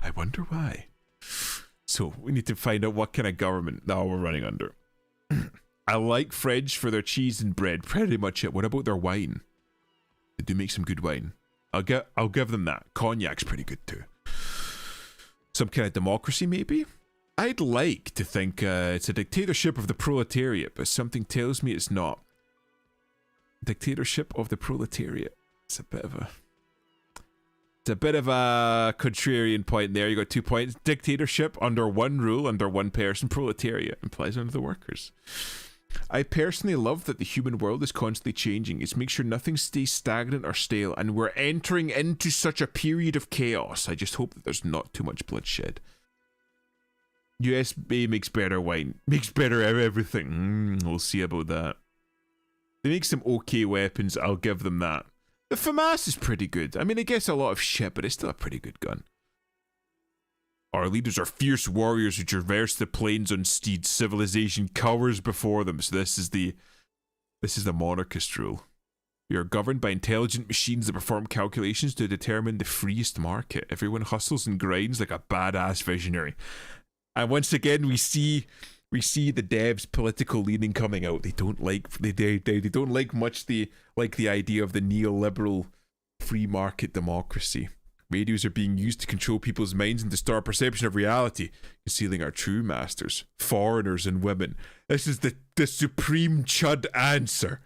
I wonder why. So we need to find out what kind of government now we're running under. I like French for their cheese and bread. Pretty much it. What about their wine? They do make some good wine. I'll give them that. Cognac's pretty good too. Some kind of democracy maybe? I'd like to think it's a dictatorship of the proletariat, but something tells me it's not. Dictatorship of the proletariat. It's a bit of a contrarian point there. You got 2 points. Dictatorship under one rule, under one person. Proletariat implies under the workers. I personally love that the human world is constantly changing. It makes sure nothing stays stagnant or stale, and we're entering into such a period of chaos. I just hope that there's not too much bloodshed. USA makes better wine. Makes better everything. We'll see about that. They make some okay weapons. I'll give them that. The FAMAS is pretty good. I mean, it gets a lot of shit, but it's still a pretty good gun. Our leaders are fierce warriors who traverse the plains on steeds. Civilization cowers before them. So this is the monarchist rule. We are governed by intelligent machines that perform calculations to determine the freest market. Everyone hustles and grinds like a badass visionary. And once again, we see the devs' political leaning coming out. They don't like they don't like much the idea of the neoliberal free market democracy. Radios are being used to control people's minds and distort perception of reality, concealing our true masters, foreigners and women. This is the supreme chud answer.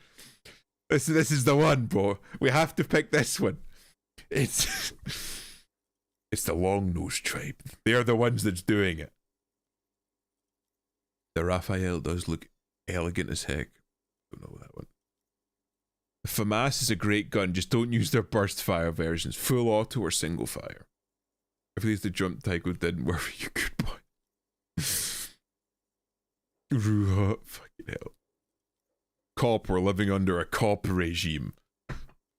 This is the one, bro. We have to pick this one. It's the long-nosed tribe. They're the ones that's doing it. The Raphael does look elegant as heck. Don't know that one. The FAMAS is a great gun, just don't use their burst fire versions. Full auto or single fire. If least the jump tyco didn't work for you, good boy. Ruha, fucking hell. Cop, we're living under a cop regime.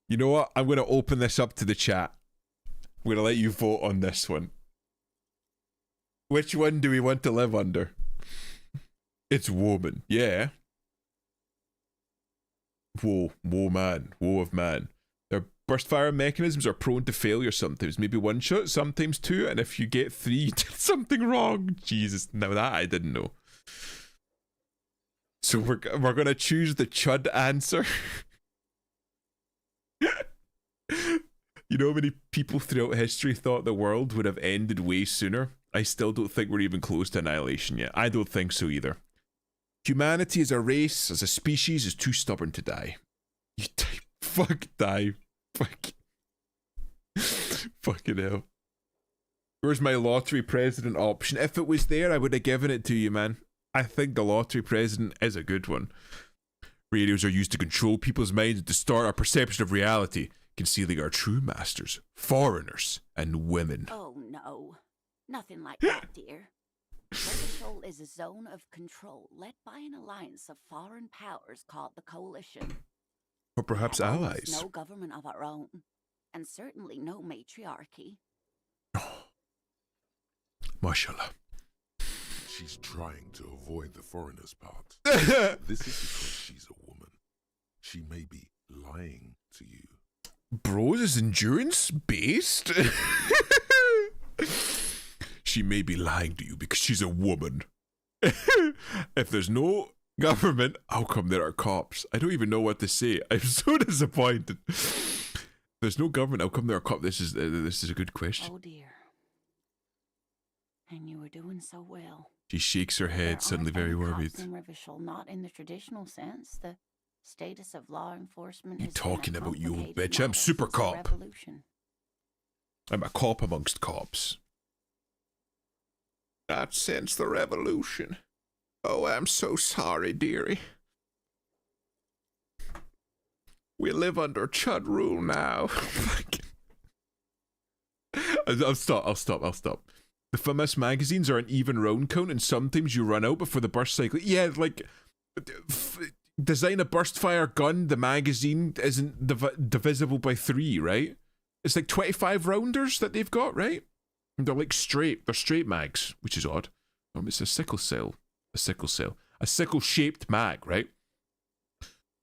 You know what? I'm going to open this up to the chat. I'm going to let you vote on this one. Which one do we want to live under? It's woman, yeah. Woe of man. Their burst fire mechanisms are prone to failure sometimes. Maybe one shot, sometimes two, and if you get three, you did something wrong. Jesus, now that I didn't know. So we're gonna choose the chud answer. You know how many people throughout history thought the world would have ended way sooner? I still don't think we're even close to annihilation yet. I don't think so either. Humanity as a race, as a species, is too stubborn to die. You die. Fuck die. Fucking hell. Where's my lottery president option? If it was there, I would have given it to you, man. I think the lottery president is a good one. Radios are used to control people's minds and distort our perception of reality, concealing our true masters, foreigners, and women. Oh no. Nothing like that, dear. Revachol is a zone of control led by an alliance of foreign powers called the Coalition. Or perhaps We have allies. almost no government of our own, and certainly no matriarchy. Mashallah. She's trying to avoid the foreigner's part. This is because she's a woman. She may be lying to you. Bros is endurance based? She may be lying to you because she's a woman. If there's no government, how come there are cops? I don't even know what to say. I'm so disappointed. There's no government, how come there are cops? This is a good question. Oh dear. And you were doing so well. She shakes her head, suddenly very worried. In Revachol, not in the traditional sense. The status of law enforcement You is talking about, you old bitch? I'm super cop. I'm a cop amongst cops. Not since the revolution. Oh, I'm so sorry, dearie. We live under Chud rule now. I'll stop. The FAMAS magazines are an even round count, and sometimes you run out before the burst cycle. Yeah, like, design a burst fire gun, the magazine isn't divisible by 3, right? It's like 25 rounders that they've got, right? And they're like straight mags, which is odd. It's a sickle shaped mag, right?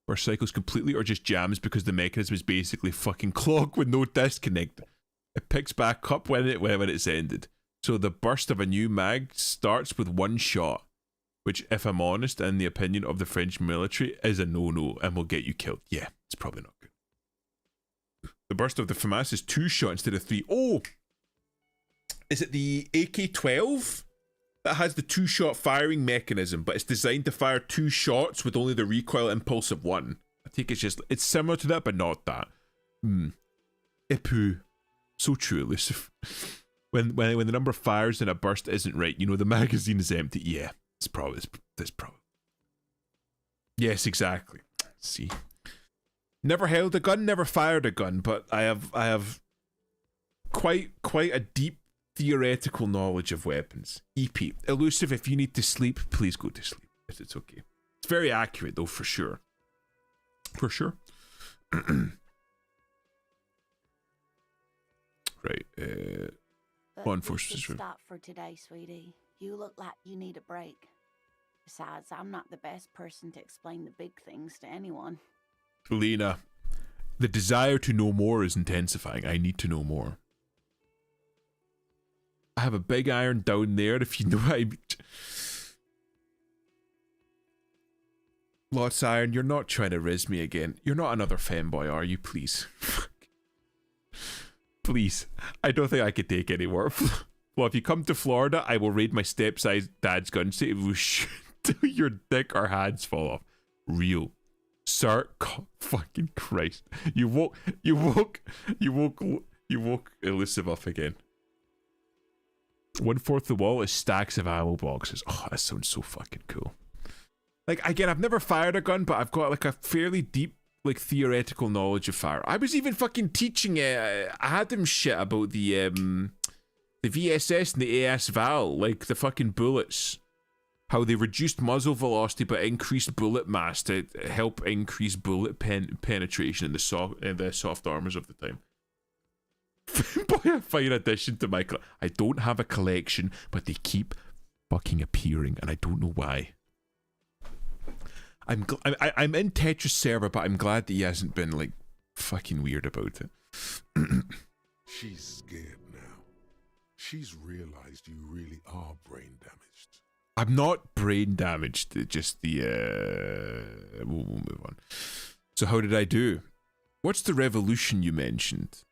Burst cycles completely or just jams because the mechanism is basically fucking clock with no disconnect. It picks back up when it's ended. So the burst of a new mag starts with one shot, which, if I'm honest, in the opinion of the French military, is a no-no and will get you killed. Yeah, it's probably not good. The burst of the FAMAS is 2 shots instead of 3. Oh! Is it the AK-12 that has the 2-shot firing mechanism, but it's designed to fire 2 shots with only the recoil impulse of 1? I think it's similar to that, but not that. Epu. So true, elusive. When the number of fires in a burst isn't right, you know the magazine is empty. Yeah, it's probably. Yes, exactly. See, never held a gun, never fired a gun, but I have quite a deep theoretical knowledge of weapons. EP, elusive. If you need to sleep, please go to sleep. It's okay. It's very accurate though, for sure. For sure. Right. But we should stop for today, sweetie. You look like you need a break. Besides, I'm not the best person to explain the big things to anyone. Lena, The desire to know more is intensifying. I need to know more. I have a big iron down there, if you know what I mean. Lots of iron, you're not trying to riz me again. You're not another femboy, are you? Please. Please. I don't think I could take any more. Well, if you come to Florida, I will raid my stepsized dad's gun and say it will shoot till your dick or hands fall off. Real. Sir, God, fucking Christ. You woke elusive up again. 1/4 the wall is stacks of ammo boxes. Oh, that sounds so fucking cool. Like, again, I've never fired a gun, but I've got like a fairly deep, like, theoretical knowledge of fire. I was even fucking teaching Adam shit about the VSS and the AS Val, like the fucking bullets. How they reduced muzzle velocity but increased bullet mass to help increase bullet penetration in the soft armors of the time. Boy, a fine addition to my I don't have a collection, but they keep fucking appearing, and I don't know why. I'm in Tetris server, but I'm glad that he hasn't been like fucking weird about it. She's scared now. She's realized you really are brain damaged. I'm not brain damaged, just the we'll move on. So how did I do? What's the revolution you mentioned?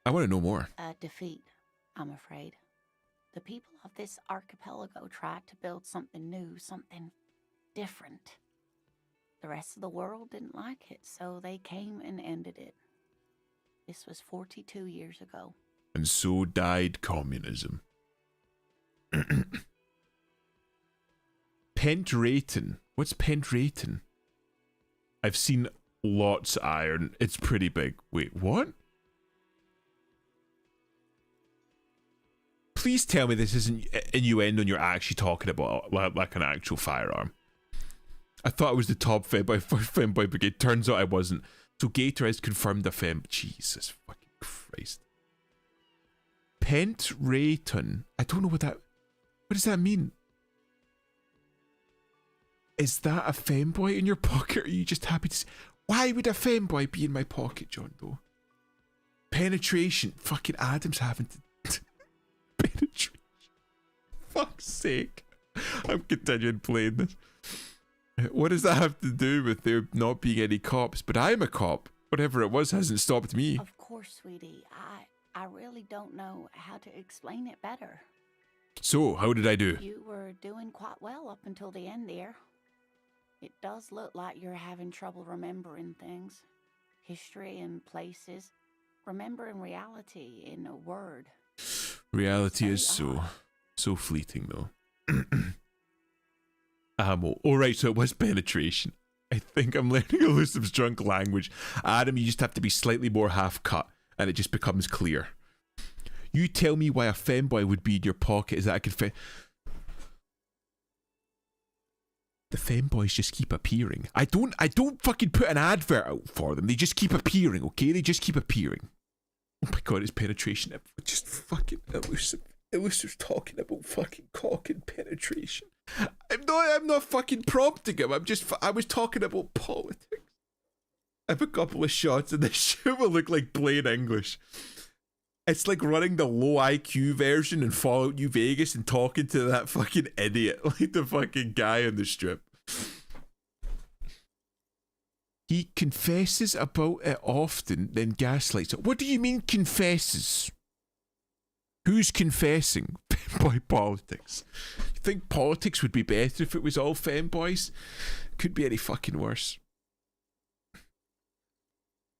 I want to know more. A defeat, I'm afraid. The people of this archipelago tried to build something new, something different. The rest of the world didn't like it, so they came and ended it. This was 42 years ago. And so died communism. Pentraton. What's Pentraton? I've seen lots of iron. It's pretty big. Wait, what? Please tell me this isn't innuendo and you're actually talking about like an actual firearm. I thought it was the top femboy brigade. Turns out I wasn't. So Gator has confirmed a fem. Jesus fucking Christ. Pentraton. I don't know what does that mean? Is that a femboy in your pocket, or are you just happy to why would a femboy be in my pocket, John Doe? Penetration. Fucking Adam's having to penetration. Fuck's sake. I'm continuing playing this. What does that have to do with there not being any cops? But I'm a cop. Whatever it was hasn't stopped me. Of course, sweetie. I really don't know how to explain it better. So, how did I do? You were doing quite well up until the end there. It does look like you're having trouble remembering things. History and places. Remembering reality in a word. Reality is so fleeting though. Ammo. Alright, so it was penetration. I think I'm learning Elusive's drunk language. Adam, you just have to be slightly more half-cut, and it just becomes clear. You tell me why a femboy would be in your pocket is that I could The femboys just keep appearing. I don't fucking put an advert out for them. They just keep appearing, okay? They just keep appearing. Oh my god, it's penetration. Just fucking Elusive. Elusive's talking about fucking cock and penetration. I'm not fucking prompting him. I was talking about politics. I have a couple of shots and this shit will look like plain English. It's like running the low IQ version in Fallout New Vegas and talking to that fucking idiot, like the fucking guy on the strip. He confesses about it often, then gaslights it. What do you mean confesses? Who's confessing? Femboy politics. You think politics would be better if it was all femboys? Could be any fucking worse.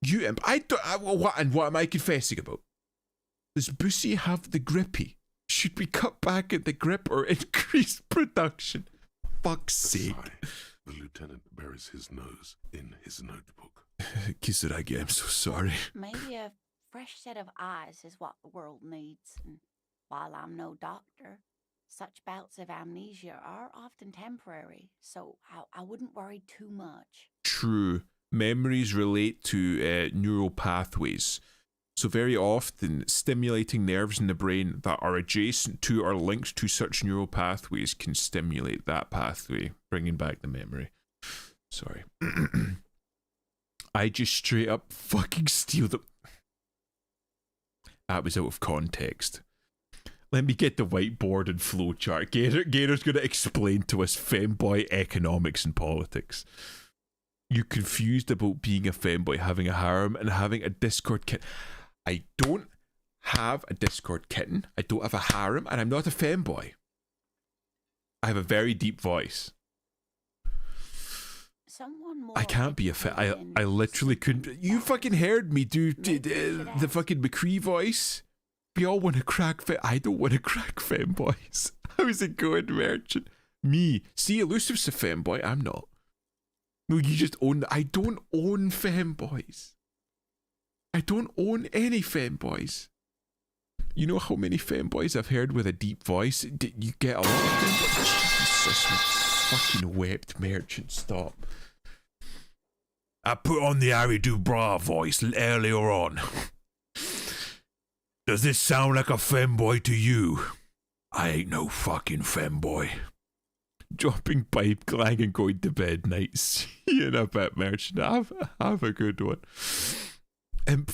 What am I confessing about? Does Bussy have the grippy? Should we cut back at the grip or increase production? Fuck's sake. The lieutenant buries his nose in his notebook. Kisaragi, I'm so sorry. Maybe a fresh set of eyes is what the world needs. And while I'm no doctor, such bouts of amnesia are often temporary, so I wouldn't worry too much. True. Memories relate to neural pathways. So very often, stimulating nerves in the brain that are adjacent to or linked to such neural pathways can stimulate that pathway, bringing back the memory. Sorry. I just straight up fucking steal them. That was out of context. Let me get the whiteboard and flowchart. Gator's going to explain to us femboy economics and politics. You're confused about being a femboy, having a harem, and having a Discord kitten. I don't have a Discord kitten. I don't have a harem, and I'm not a femboy. I have a very deep voice. I can't be a I literally couldn't. You fucking heard me do the fucking McCree voice. We all want to crack I don't want to crack femboys. How's it going, Merchant? Me. See, Elusive's a femboy. I'm not. No, you just own. I don't own femboys. I don't own any femboys. You know how many femboys I've heard with a deep voice? You get a lot of femboys. Jesus, you fucking wept, Merchant. Stop. I put on the Harry Dubras voice earlier on. Does this sound like a femboy to you? I ain't no fucking femboy. Dropping pipe, clang, and going to bed night. See you in a bit, Merchant. Have a good one. I'm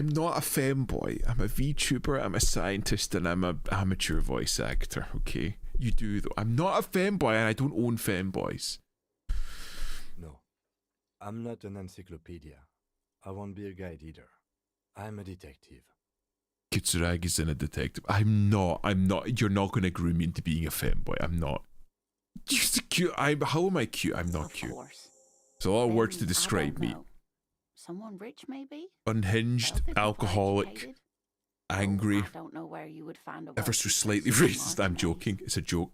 not a femboy. I'm a VTuber, I'm a scientist, and I'm an amateur voice actor, okay? You do, though. I'm not a femboy, and I don't own femboys. No. I'm not an encyclopedia. I won't be a guide either. I'm a detective. Kitsuragi's in a detective. I'm not. You're not going to groom me into being a femboy. I'm not. You're so cute. How am I cute? I'm not cute. It's a lot of words to describe me. Someone rich, maybe? Unhinged, alcoholic, angry. I don't know where you would find a ever so slightly racist. I'm joking. It's a joke.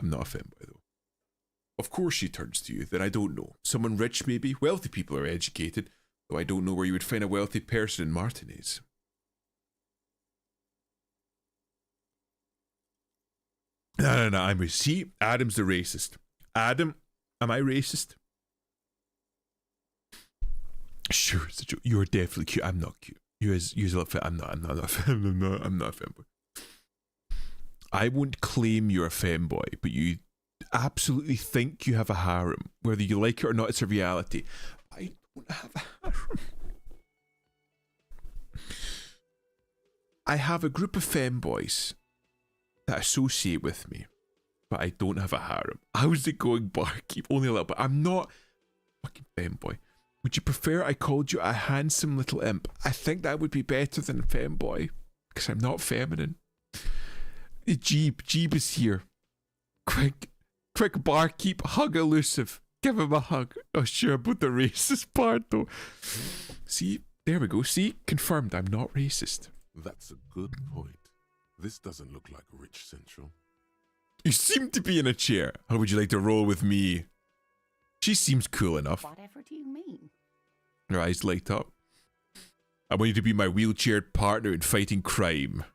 I'm not a femboy, though. Of course she turns to you. Then I don't know. Someone rich, maybe. Wealthy people are educated. Though I don't know where you would find a wealthy person in Martinez. No, I'm racist. See, Adam's the racist. Adam, am I racist? Sure, it's a joke. You're definitely cute. I'm not cute. You're a little fit. I'm not a femboy. I won't claim you're a femboy, but you absolutely think you have a harem. Whether you like it or not, it's a reality. I don't have a harem. I have a group of femboys that associate with me, but I don't have a harem. How's it going, Barkeep? Only a little bit. I'm not a fucking femboy. Would you prefer I called you a handsome little imp? I think that would be better than femboy, because I'm not feminine. Jeeb is here. Quick, Barkeep, hug Elusive. Give him a hug. Oh, sure, about the racist part, though. See, there we go. See, confirmed I'm not racist. That's a good point. This doesn't look like Rich Central. You seem to be in a chair. How would you like to roll with me? She seems cool enough. Whatever do you mean? Her eyes light up. I want you to be my wheelchaired partner in fighting crime.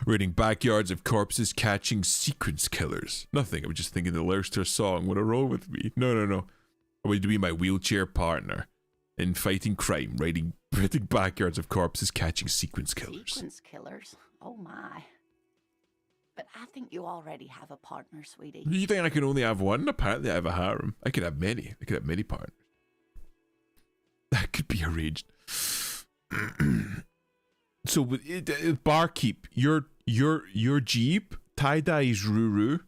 Raiding backyards of corpses, catching sequence killers. Nothing, I was just thinking the lyrics to a song. Wanna roll with me? No. I want you to be my wheelchair partner in fighting crime, raiding backyards of corpses, catching sequence killers. Sequence killers? Oh my. But I think you already have a partner, sweetie. You think I can only have one? Apparently I have a harem. I could have many. I could have many partners. That could be arranged. So, Barkeep, your Jeep, Tie-Dye is Ruru,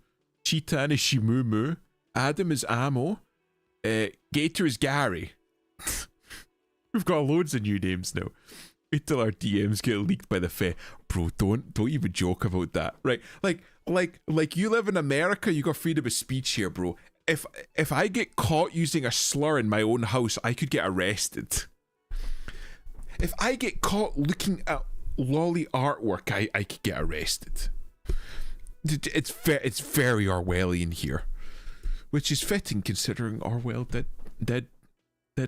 Cheetan is Shimumu, Adam is Amo, Gator is Gary. We've got loads of new names now. Wait till our DMs get leaked by the Fae. Bro, don't even joke about that. Right? Like you live in America, you got freedom of speech here, bro. If I get caught using a slur in my own house, I could get arrested. If I get caught looking at lolly artwork, I could get arrested. It's very Orwellian here, which is fitting considering Orwell did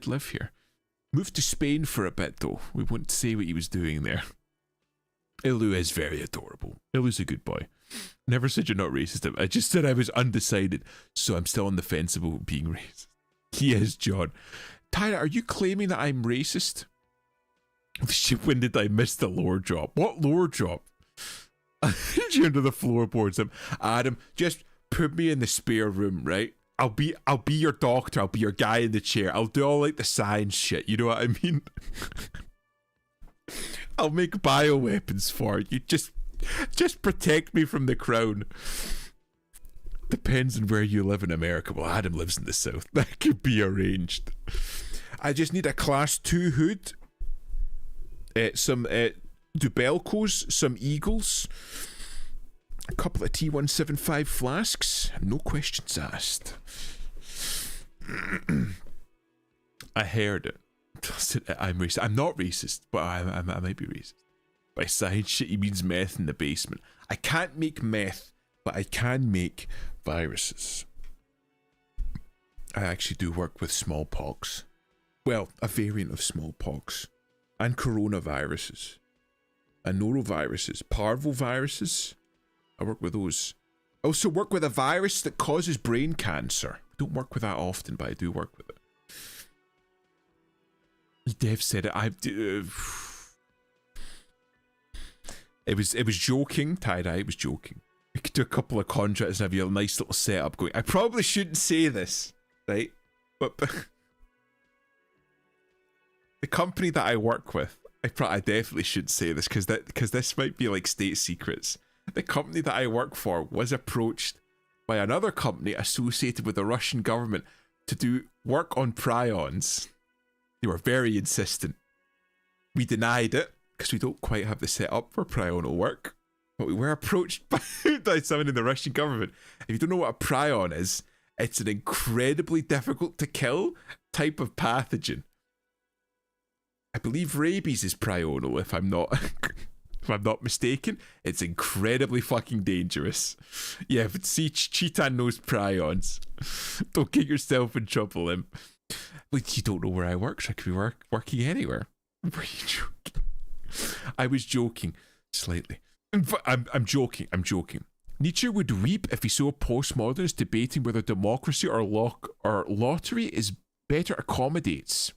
live here. Moved to Spain for a bit though. We won't say what he was doing there. Ilu is very adorable. Ilu's a good boy. Never said you're not racist. I just said I was undecided, so I'm still on the fence about being racist. He is, John. Tyler, are you claiming that I'm racist? When did I miss the lore drop? What lore drop? You're under the floorboards. Adam, just put me in the spare room, right? I'll be your doctor. I'll be your guy in the chair. I'll do all like the science shit. You know what I mean? I'll make bioweapons for you. Just protect me from the crown. Depends on where you live in America. Well, Adam lives in the south. That could be arranged. I just need a class 2 hood. Some Dubelcos, some Eagles, a couple of T175 flasks. No questions asked. I heard it. I'm racist. I'm not racist, but I might be racist. By science shit, he means meth in the basement. I can't make meth, but I can make viruses. I actually do work with smallpox. Well, a variant of smallpox. And coronaviruses. And noroviruses. Parvoviruses. I work with those. I also work with a virus that causes brain cancer. I don't work with that often, but I do work with it. Dev said it. It was joking, tie-dye, it was joking. We could do a couple of contracts and have you a nice little setup going. I probably shouldn't say this, right? But the company that I work with, I definitely should say this because this might be like state secrets. The company that I work for was approached by another company associated with the Russian government to do work on prions. They were very insistent. We denied it because we don't quite have the setup for prional work. But we were approached by someone in the Russian government. If you don't know what a prion is, it's an incredibly difficult to kill type of pathogen. I believe rabies is prional, if I'm not mistaken. It's incredibly fucking dangerous. Yeah, but see, Cheetan knows prions. Don't get yourself in trouble, him. Like, you don't know where I work, so I could be working anywhere. Were you joking? I was joking, slightly. I'm joking. Nietzsche would weep if he saw postmodernists debating whether democracy or lottery is better accommodates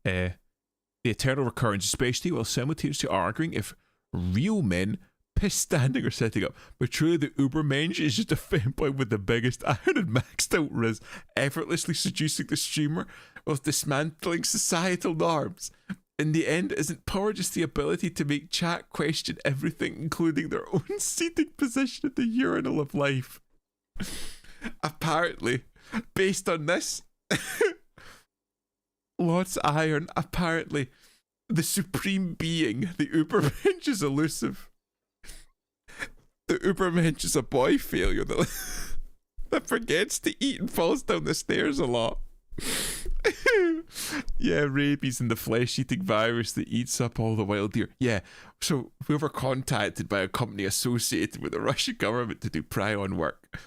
the eternal recurrence, especially while simultaneously arguing if real men piss standing or sitting up. But truly the Ubermensch is just a femboy with the biggest iron and maxed out riz, effortlessly seducing the streamer whilst dismantling societal norms. In the end, isn't power just the ability to make chat question everything, including their own seating position at the urinal of life? Apparently, based on this, lots of iron, apparently, the supreme being, the Ubermensch, is elusive. The Ubermensch is a boy failure that forgets to eat and falls down the stairs a lot. Yeah, rabies and the flesh-eating virus that eats up all the wild deer. Yeah, so we were contacted by a company associated with the Russian government to do prion work.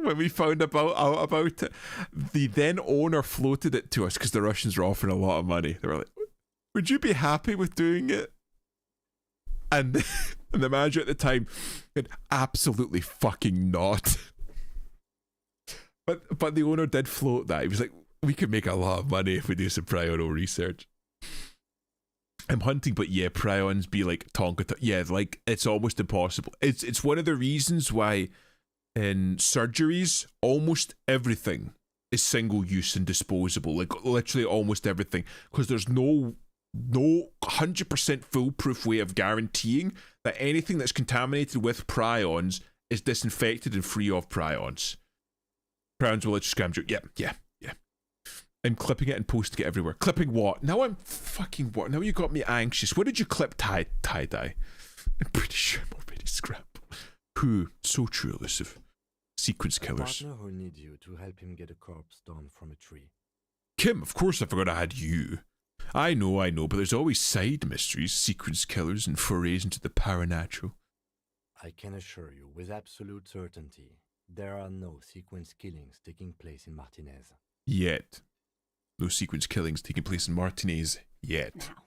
When we found out about it, the then owner floated it to us because the Russians were offering a lot of money. They were like, would you be happy with doing it? And the manager at the time said, absolutely fucking not. But the owner did float that. He was like, we could make a lot of money if we do some prional research. I'm hunting, but yeah, prions be like Tonka. Yeah, like it's almost impossible. It's one of the reasons why in surgeries, almost everything is single use and disposable. Like literally almost everything. Because there's no 100% foolproof way of guaranteeing that anything that's contaminated with prions is disinfected and free of prions. Prions will let you scam joke. Yeah. I'm clipping it and posting it everywhere. Clipping what? Now I'm fucking what? Now you got me anxious. What did you clip tie-dye? I'm pretty sure I'm already scrap. Who? So true, elusive. Sequence killers. A partner who needs you to help him get a corpse down from a tree. Kim, of course I forgot I had you. I know, but there's always side mysteries, sequence killers, and forays into the paranatural. I can assure you, with absolute certainty, there are no sequence killings taking place in Martinez. Yet. No sequence killings taking place in Martinez yet. Now,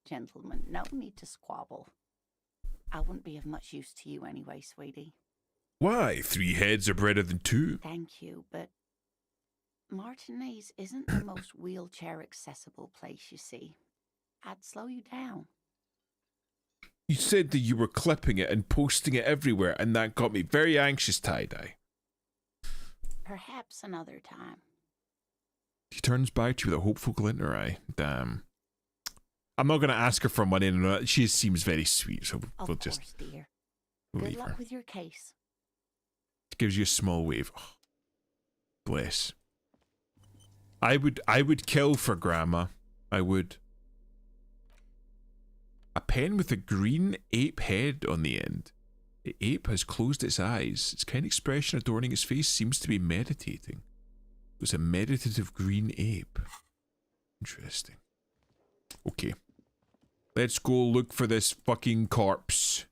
gentlemen, no need to squabble. I wouldn't be of much use to you anyway, sweetie. Why? 3 heads are better than 2. Thank you, but Martinez isn't the most wheelchair-accessible place, you see. I'd slow you down. You said that you were clipping it and posting it everywhere, and that got me very anxious, tie-dye. Perhaps another time. She turns back to you with a hopeful glint in her eye. Damn. I'm not going to ask her for money. No, she seems very sweet, so Of we'll course, just dear. leave Good luck her. with your case. She gives you a small wave. Oh, bless. I would kill for Grandma. I would. A pen with a green ape head on the end. The ape has closed its eyes. Its kind expression adorning its face seems to be meditating. It was a meditative green ape. Interesting. Okay. Let's go look for this fucking corpse.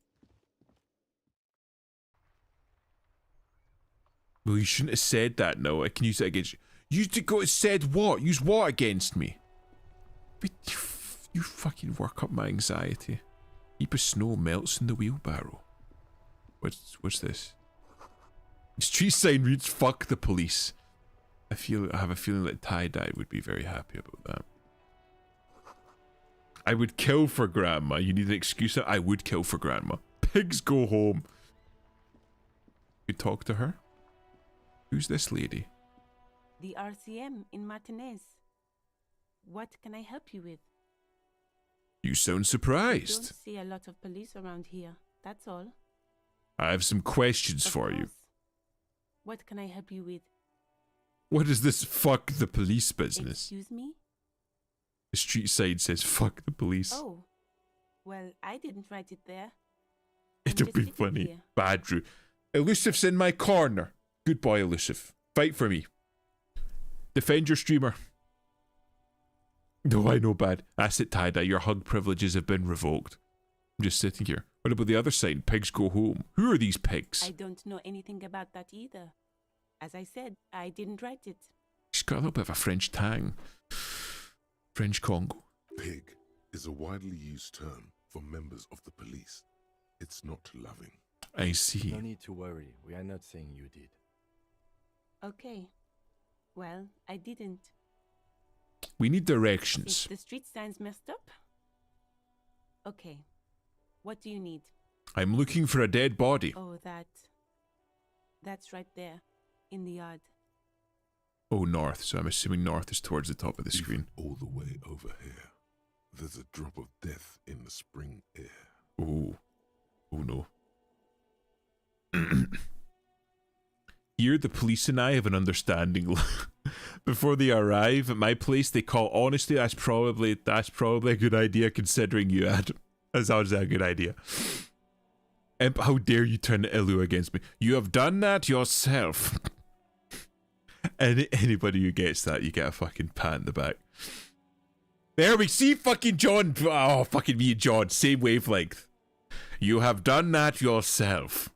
Well, you shouldn't have said that, no. I can use it against you. Said what? Use what against me? But you fucking work up my anxiety. Heap of snow melts in the wheelbarrow. What's this? The street sign reads, "Fuck the police." I have a feeling that tie-dye would be very happy about that. I would kill for Grandma. You need an excuse? I would kill for Grandma. Pigs go home. You talk to her? Who's this lady? The RCM in Martinez. What can I help you with? You sound I surprised. don't see a lot of police around here. That's all. I have some questions Of for you. course. What can I help you with? What is this fuck the police business? Excuse me? The street sign says fuck the police. Oh. Well, I didn't write it there. It'll just be sitting funny. here. Bad Drew. Elusive's in my corner. Good boy, Elusive. Fight for me. Defend your streamer. No, I know, bad. Asset tie-dye. Your hug privileges have been revoked. I'm just sitting here. What about the other side? Pigs go home. Who are these pigs? I don't know anything about that either. As I said, I didn't write it. She's got a little bit of a French tang. French Congo. Pig is a widely used term for members of the police. It's not loving. I see. No need to worry. We are not saying you did. Okay. Well, I didn't. We need Is directions. the street signs messed up? Okay. What do you need? I'm looking for a dead body. Oh, that's right there. In the yard. Oh, north. So I'm assuming north is towards the top of the screen. All the way over here. There's a drop of death in the spring air. Oh. Oh no. Here, the police and I have an understanding. Before they arrive at my place, they call. Honestly, that's probably a good idea, considering you had. That's honestly a good idea. Imp, how dare you turn Ilu against me? You have done that yourself. Anybody who gets that, you get a fucking pat in the back. There we see fucking John. Oh, fucking me and John, same wavelength. You have done that yourself.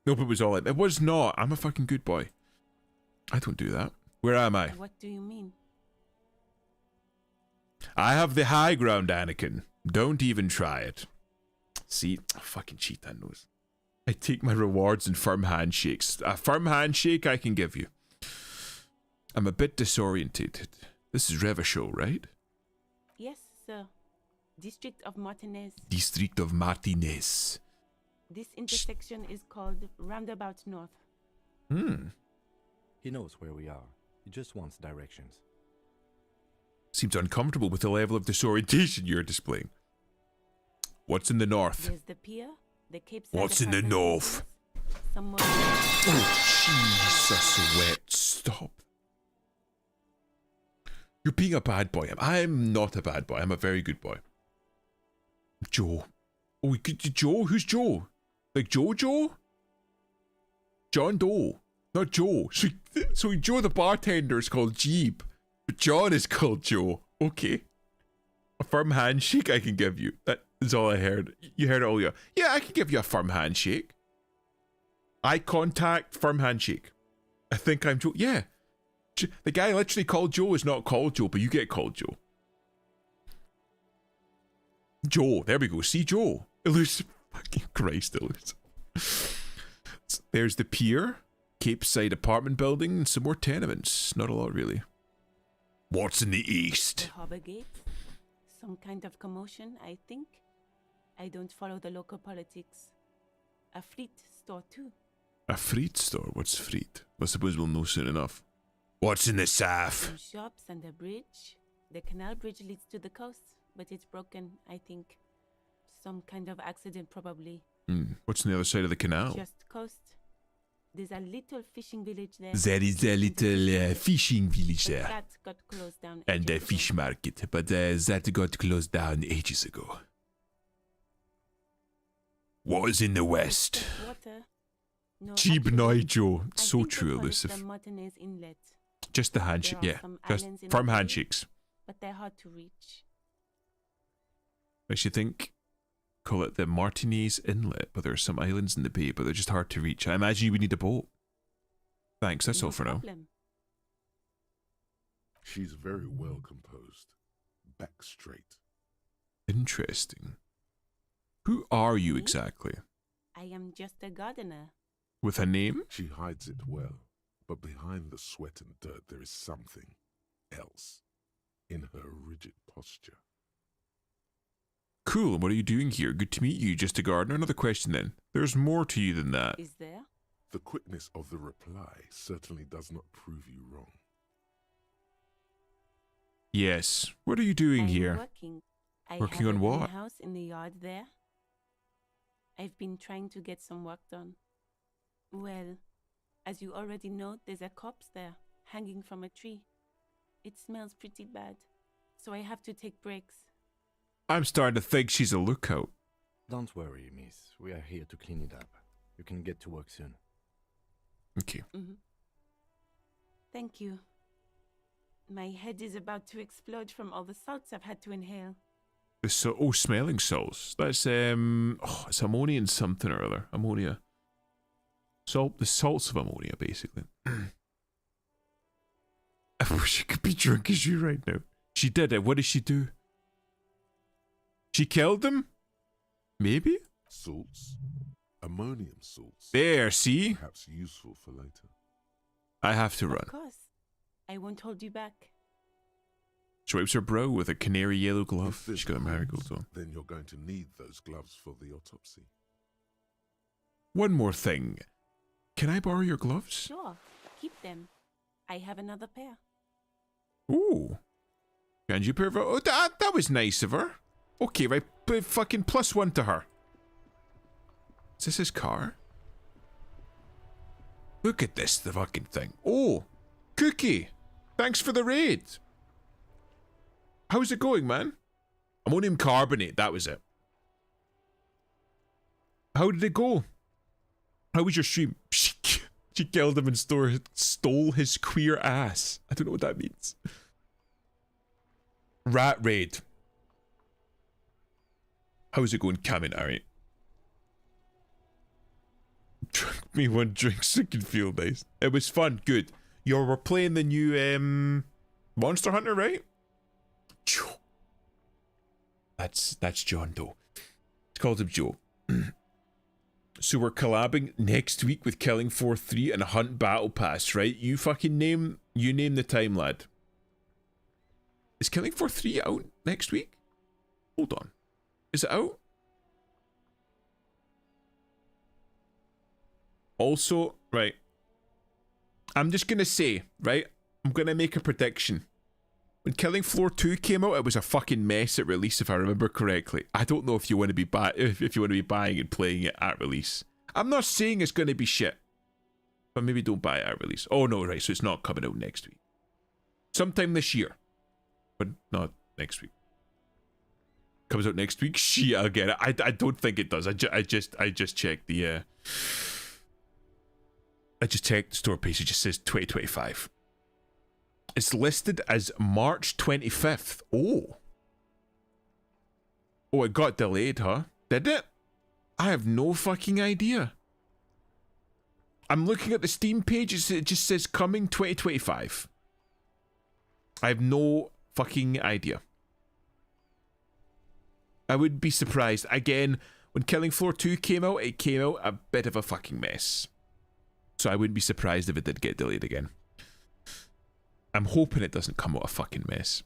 Nope, it was all like, it was not. I'm a fucking good boy. I don't do that. Where am I? What do you mean? I have the high ground, Anakin. Don't even try it. See, fucking cheat that nose. I take my rewards in firm handshakes. A firm handshake I can give you. I'm a bit disorientated. This is Revachol, right? Yes, sir. District of Martinez. District of Martinez. This intersection is called Roundabout North. He knows where we are. He just wants directions. Seems uncomfortable with the level of disorientation you're displaying. What's in the north? There's the pier, the Cape Side What's in the apartment north? buildings, some more. Oh, Jesus, wet. Stop. You're being a bad boy. I'm not a bad boy. I'm a very good boy. Joe. Oh, Joe? Who's Joe? Like Joe? John Doe. Not Joe. So Joe the bartender is called Jeeb. But John is called Joe. Okay. A firm handshake I can give you. That is all I heard. You heard it all, yeah. Yeah, I can give you a firm handshake. Eye contact, firm handshake. I think I'm Joe. Yeah. The guy literally called Joe is not called Joe, but you get called Joe. Joe. There we go. See Joe. Elusive. Fucking Christ, elusive. There's the pier. Cape Side apartment building and some more tenements. Not a lot, really. What's in the east? The Harbour Gate. Some kind of commotion, I think. I don't follow the local politics. A fleet store, too. A fruit store? What's fruit? I suppose we'll know soon enough. What's in the safe? Some shops and a bridge. The canal bridge leads to the coast, but it's broken, I think. Some kind of accident, probably. What's on the other side of the canal? Just coast. There's a little fishing village there. There is a little fishing village But there. that got closed down. And a ages fish ago. market. But that got closed down ages ago. What is in the west? Water. No, Cheap actually, Nigel. I So think they true, call it Elusive. the Martinez Inlet, Just the handshake, There are yeah. some Just islands in firm the sea. handshakes. but they're hard to reach. Makes you think, call it the Martinez Inlet, but there are some islands in the bay, but they're just hard to reach. I imagine you would need a boat. Thanks, that's No all for now. problem. She's very well composed. Back straight. Interesting. Who are you Me? exactly? I am just a gardener. With a name? She hides it well, but behind the sweat and dirt there is something else in her rigid posture. Cool, and what are you doing here? Good to meet you, just a gardener. Another question then. There's more to you than that. Is there? The quickness of the reply certainly does not prove you wrong. Yes. What are you doing I'm here? Working. I Working have on a what? greenhouse in the yard there. I've been trying to get some work done. Well, as you already know, there's a corpse there, hanging from a tree. It smells pretty bad, so I have to take breaks. I'm starting to think she's a lookout. Don't worry, miss. We are here to clean it up. You can get to work soon. Okay. Thank you. My head is about to explode from all the salts I've had to inhale. Smelling salts. That's it's ammonia and something or other. Ammonia. The salts of ammonia, basically. I wish I could be drunk as you right now. She did it. What did she do? She killed them? Maybe? Salts? Ammonium salts. There, see? Perhaps useful for later. I have to run. Of course. I won't hold you back. She wipes her brow with a canary yellow glove. If there's She's got a marigold on. Then you're going to need those gloves for the autopsy. One more thing. Can I borrow your gloves? Sure. Keep them. I have another pair. Ooh. Can you pair of... Oh, that was nice of her. Okay, right. Fucking +1 to her. Is this his car? Look at this, the fucking thing. Oh, Cookie. Thanks for the raid. How's it going, man? Ammonium carbonate, that was it. How did it go? How was your stream? She killed him and stole his queer ass. I don't know what that means. Rat raid. How's it going, Kaminari? Drunk me one drink so it can feel nice. It was fun, good. You were playing the new Monster Hunter, right? That's John Doe. It's called him Joe. So we're collabing next week with Killing Floor 3 and Hunt Battle Pass, right? You name the time, lad. Is Killing Floor 3 out next week? Hold on. Is it out? Also, right. I'm just gonna say, right? I'm gonna make a prediction. When Killing Floor 2 came out, it was a fucking mess at release, if I remember correctly. I don't know if you want to be if you want to be buying and playing it at release. I'm not saying it's gonna be shit, but maybe don't buy it at release. Oh no, right? So it's not coming out next week. Sometime this year, but not next week. Comes out next week. Shit, I'll get it. I don't think it does. I just checked the I just checked the store page. It just says 2025. It's listed as March 25th. Oh, it got delayed, huh? Did it? I have no fucking idea. I'm looking at the Steam page. It just says coming 2025. I have no fucking idea. I would be surprised. Again, when Killing Floor 2 came out, it came out a bit of a fucking mess. So I wouldn't be surprised if it did get delayed again. I'm hoping it doesn't come out a fucking mess.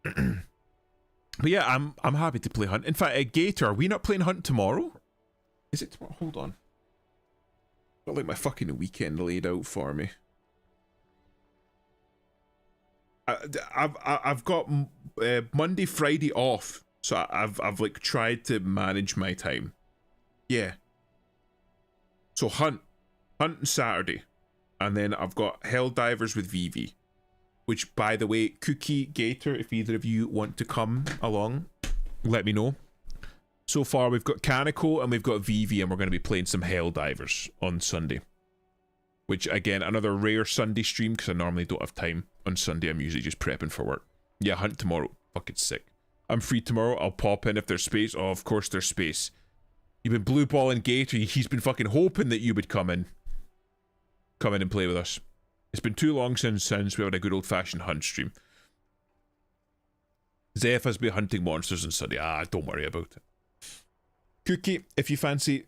But yeah, I'm happy to play Hunt. In fact, Gator, are we not playing Hunt tomorrow? Is it tomorrow? Hold on. Got like my fucking weekend laid out for me. I've got Monday, Friday off, so I've like tried to manage my time. Yeah. So hunt and Saturday, and then I've got Helldivers with Vivi, which, by the way, Cookie Gator, if either of you want to come along, let me know. So far, we've got Kaneko and we've got Vivi, and we're going to be playing some Helldivers on Sunday. Which, again, another rare Sunday stream, because I normally don't have time on Sunday. I'm usually just prepping for work. Yeah, hunt tomorrow. Fucking sick. I'm free tomorrow. I'll pop in if there's space. Oh, of course there's space. You've been blue balling Gator. He's been fucking hoping that you would come in. Come in and play with us. It's been too long since we had a good old-fashioned hunt stream. Zeph has been hunting monsters on Sunday. Don't worry about it. Cookie, if you fancy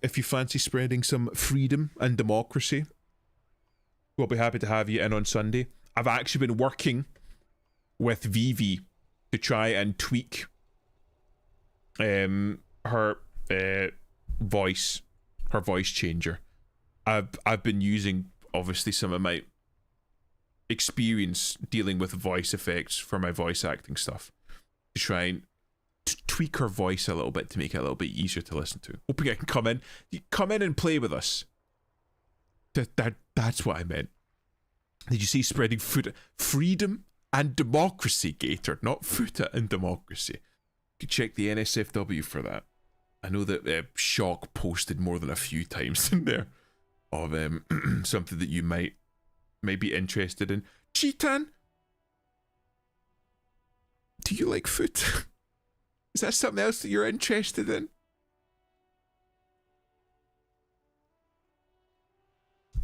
spreading some freedom and democracy, we'll be happy to have you in on Sunday. I've actually been working with Vivi to try and tweak her voice changer. I've been using obviously some of my experience dealing with voice effects for my voice acting stuff to try and tweak her voice a little bit to make it a little bit easier to listen to. Hoping I can come in and play with us. That's what I meant. Did you see spreading freedom and democracy, Gator? Not Futa and democracy. You could check the NSFW for that. I know that Shock posted more than a few times in there of something that you might be interested in. Cheetan, do you like food? Is that something else that you're interested in?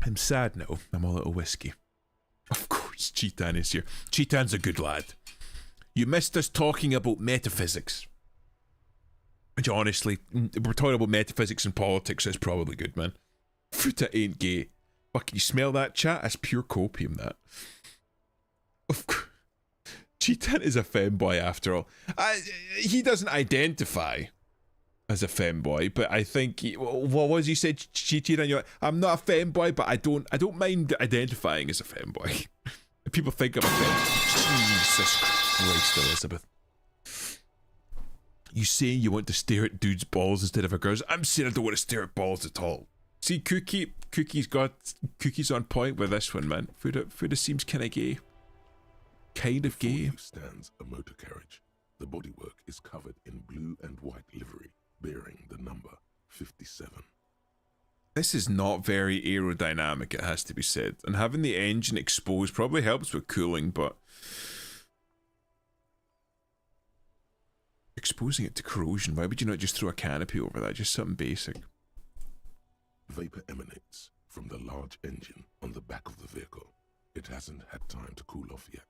I'm sad now. I'm a little whiskey. Of course, Cheetan is here. Cheetan's a good lad. You missed us talking about metaphysics. Which honestly, we're talking about metaphysics and politics. That's probably good, man. Futa ain't gay. Fuck, you smell that, chat? That's pure copium, that. Of course. Cheetan is a femboy after all. He doesn't identify as a femboy, but I think what was he said? Cheetan, you're like, I'm not a femboy, but I don't mind identifying as a femboy. People think I'm a femboy. Jesus Christ, Elizabeth. You say you want to stare at dudes' balls instead of a girl's. I'm saying I don't want to stare at balls at all. See, Cookie's on point with this one, man. Fuda seems kind of gay. Kind of gay. Before you stands a motor carriage. The bodywork is covered in blue and white livery, bearing the number 57. This is not very aerodynamic, it has to be said. And having the engine exposed probably helps with cooling, but exposing it to corrosion, why would you not just throw a canopy over that? Just something basic. Vapor emanates from the large engine on the back of the vehicle. It hasn't had time to cool off yet.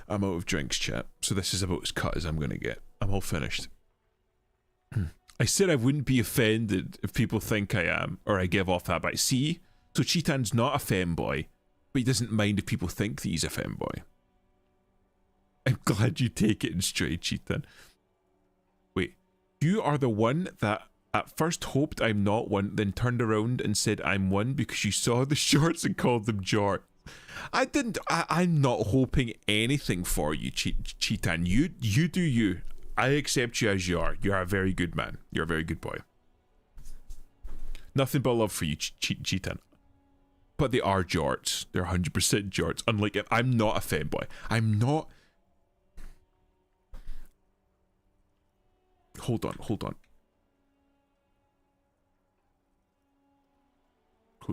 I'm out of drinks, chat, so this is about as cut as I'm going to get. I'm all finished. I said I wouldn't be offended if people think I am, or I give off that vibe. See? So Cheetan's not a femboy, but he doesn't mind if people think that he's a femboy. I'm glad you take it in straight, Cheetan. Wait, you are the one that at first hoped I'm not one, then turned around and said I'm one because you saw the shorts and called them jort. I'm not hoping anything for you, Cheetan. You do you. I accept you as you are. You are a very good man. You're a very good boy. Nothing but love for you, Cheetan. But they are jorts. They're 100% jorts. Unlike if I'm not a femboy. I'm not. Hold on.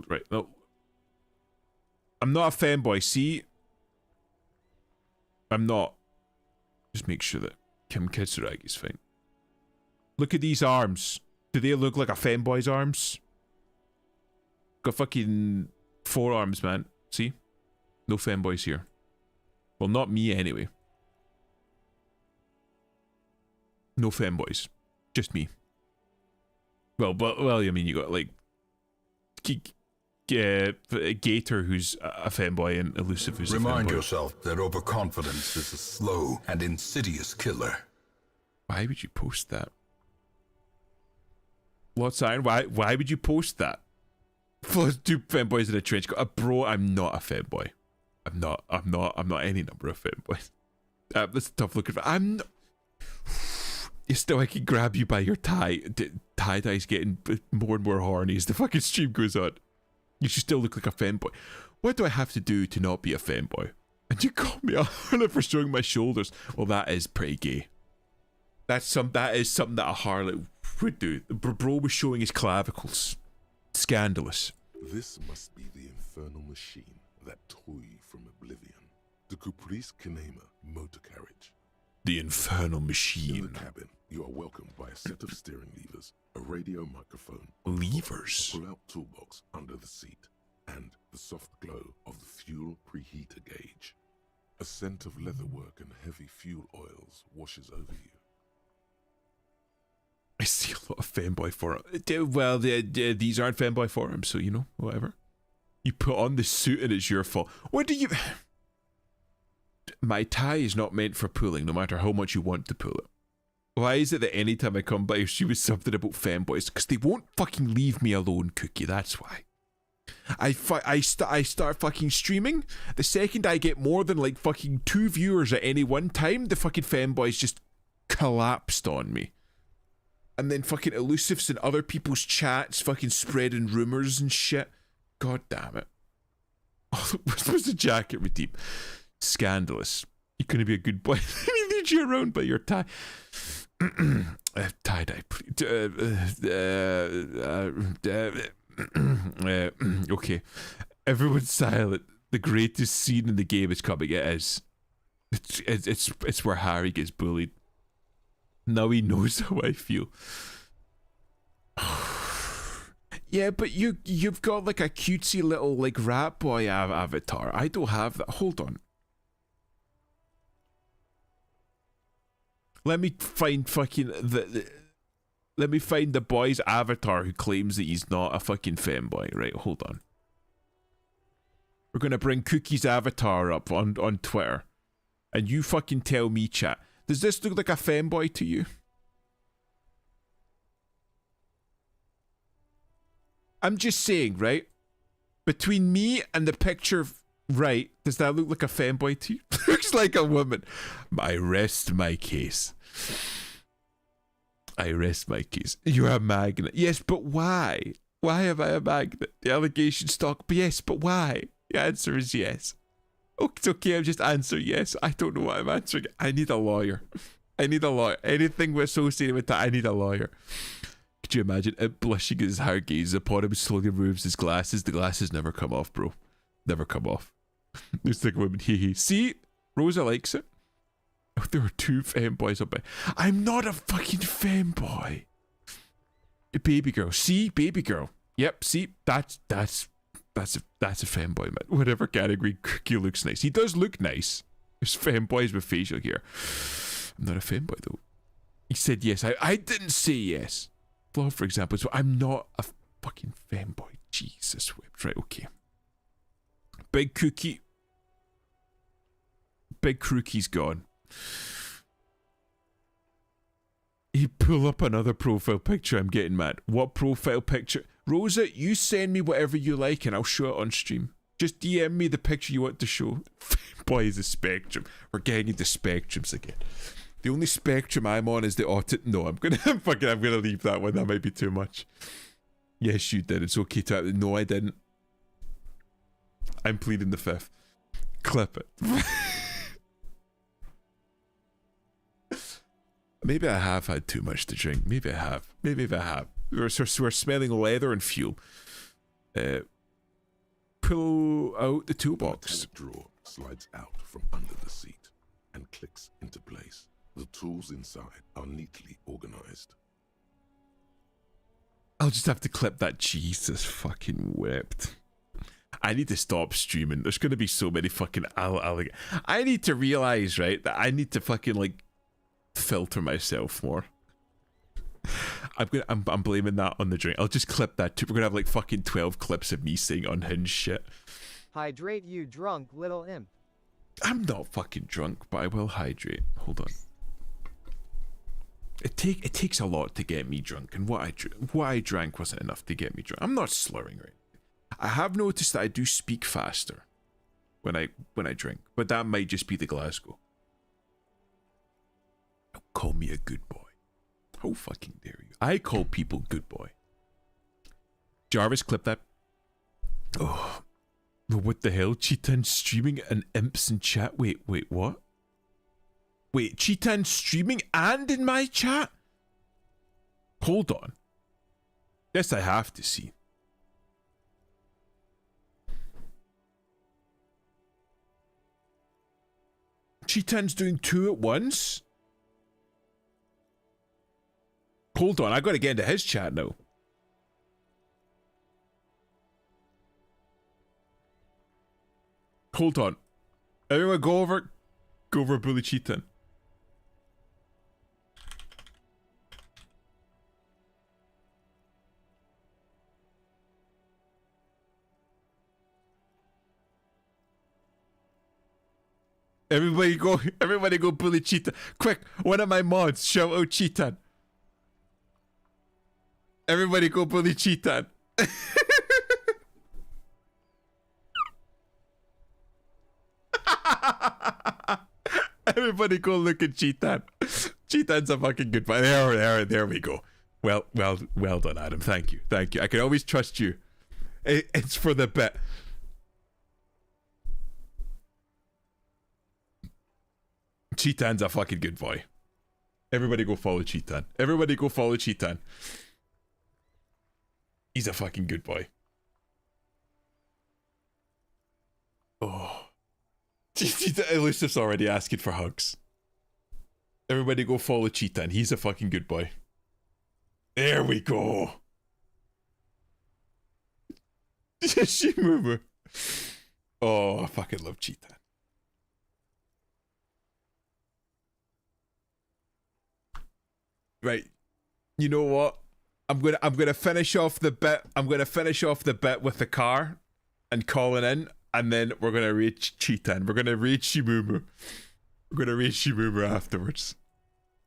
Right, no. I'm not a fanboy, see? I'm not. Just make sure that Kim Kitsuragi's fine. Look at these arms. Do they look like a fanboy's arms? Got fucking 4 arms, man. See? No fanboys here. Well, not me anyway. No fanboys. Just me. Well, I mean, you got like... Gator, who's a femboy, and Elusive, who's Remind a femboy. yourself that overconfidence is a slow and insidious killer. Why would you post that? What's Iron? Why would you post that? Two femboys in a trench coat. Bro, I'm not a femboy. I'm not any number of femboys. That's a tough look at. I'm not. Still, I can grab you by your tie. Tie-dye's getting more and more horny as the fucking stream goes on. You should still look like a femboy. What do I have to do to not be a femboy? And you call me a harlot for showing my shoulders. Well, that is pretty gay. That is something that a harlot would do. Bro was showing his clavicles. Scandalous. This must be the infernal machine, that toy from Oblivion. The Caprice Kinema motor carriage. The infernal In machine. the cabin, you are welcomed by a set of steering levers, a radio microphone, Levers? a pull-out toolbox under the seat, and the soft glow of the fuel preheater gauge. A scent of leatherwork and heavy fuel oils washes over you. I see a lot of femboy forums. Well, these aren't femboy forums, so whatever. You put on the suit and it's your fault. What do you... My tie is not meant for pulling, no matter how much you want to pull it. Why is it that anytime I come by, she was something about femboys? Because they won't fucking leave me alone, Cookie, that's why. I start fucking streaming. The second I get more than like fucking 2 viewers at any one time, the fucking femboys just collapsed on me. And then fucking Elusives and other people's chats fucking spreading rumours and shit. God damn it. Oh, where's the jacket redeem? Scandalous. You couldn't be a good boy. Let me lead you around by your tie. Tie-dye, please. Okay. Everyone's silent. The greatest scene in the game is coming. It is. It's where Harry gets bullied. Now he knows how I feel. Yeah, but you've got like a cutesy little like rat boy avatar. I don't have that. Hold on. Let me find fucking let me find the boy's avatar who claims that he's not a fucking femboy. Right, hold on. We're gonna bring Cookie's avatar up on Twitter. And you fucking tell me, chat. Does this look like a femboy to you? I'm just saying, right? Between me and the picture right, does that look like a femboy to you? Looks like a woman. I rest my case. I rest my case. You're a magnet. Yes, but why? Why am I a magnet? The allegation stock. But yes, but why? The answer is yes. Oh, it's okay, I'll just answer yes. I don't know what I'm answering. I need a lawyer. I need a lawyer. Anything associated with that, I need a lawyer. Could you imagine it blushing as Harry gazes upon him, slowly removes his glasses. The glasses never come off, bro. Never come off. It's like a woman, hee. See? Rosa likes it. Oh, there are 2 femboys up there. I'm not a fucking femboy. Baby girl. See? Baby girl. Yep, see? That's a femboy, man. Whatever category, Cookie looks nice. He does look nice. There's femboys with facial hair. I'm not a femboy, though. He said yes. I didn't say yes. Flaw, for example, so I'm not a fucking femboy. Jesus whipped. Right, okay. Big Cookie. Big Crookie's gone. He pull up another profile picture. I'm getting mad. What profile picture? Rosa, you send me whatever you like and I'll show it on stream. Just DM me the picture you want to show. Boy, is the spectrum. We're getting into spectrums again. The only spectrum I'm on is the autism. No, I'm gonna leave that one. That might be too much. Yes, you did. It's okay to. No, I didn't. I'm pleading the 5th. Clip it. Maybe I have had too much to drink. Maybe I have. Maybe I have. We're smelling leather and fuel. Pull out the toolbox. The drawer slides out from under the seat and clicks into place. The tools inside are neatly organized. I'll just have to clip that. Jesus fucking whipped. I need to stop streaming. There's going to be so many fucking I need to realize, right, that I need to fucking like filter myself more. I'm blaming that on the drink. I'll just clip that too. We're gonna have like fucking 12 clips of me saying unhinged shit. Hydrate, you drunk little imp. I'm not fucking drunk, but I will hydrate. Hold on. It takes a lot to get me drunk, and what I drank wasn't enough to get me drunk. I'm not slurring, right? I have noticed that I do speak faster when I drink, but that might just be the Glasgow. Call me a good boy. How fucking dare you? I call people good boy. Jarvis, clip that. Oh, what the hell? Cheetan streaming and imps in chat. Wait, what? Wait, Cheetan streaming and in my chat? Hold on. This I have to see. Cheetan's doing 2 at once? Hold on, I gotta get into his chat now. Hold on. Everyone go over Bully Cheetan. Everybody go bully Cheetan. Quick, one of my mods, shout out Cheetan. Everybody go bully Cheetan. Everybody go look at Cheetan. Cheetan's a fucking good boy. There we go. Well done, Adam. Thank you. I can always trust you. It's for the bet. Cheetan's a fucking good boy. Everybody go follow Cheetan. He's a fucking good boy. Oh. Elusive's already asking for hugs. Everybody go follow Cheetan. He's a fucking good boy. There we go. Shimumu. Oh, I fucking love Cheetan. Right. You know what? I'm gonna finish off the bit. I'm gonna finish off the bit with the car and calling in, and then we're gonna reach Cheetan. We're gonna reach Shimumu. We're gonna reach Shimumu afterwards.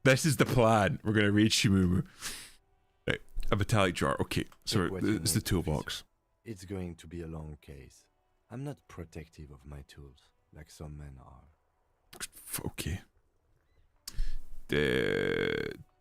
This is the plan. We're gonna reach Shimumu. Right. A metallic jar. Okay. So it's the toolbox. It's going to be a long case. I'm not protective of my tools like some men are. Okay.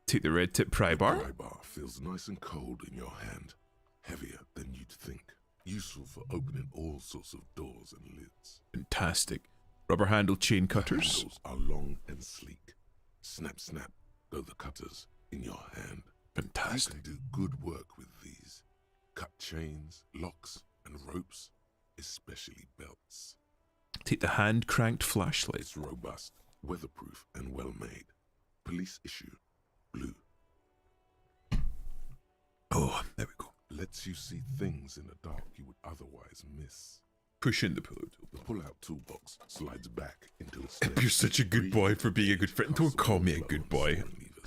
Take the red tip pry bar. The pry bar feels nice and cold in your hand. Heavier than you'd think. Useful for opening all sorts of doors and lids. Fantastic. Rubber handle chain cutters. The handles are long and sleek. Snap, snap, go the cutters in your hand. Fantastic. You can do good work with these. Cut chains, locks, and ropes, especially belts. Take the hand cranked flashlight. It's robust, weatherproof, and well made. Police issue. Blue. Oh, there we go. Lets you see things in the dark you would otherwise miss. Push in the pillow tool. The pull-out toolbox slides back into its. You're such a good boy for being a good friend. Don't call me a good boy.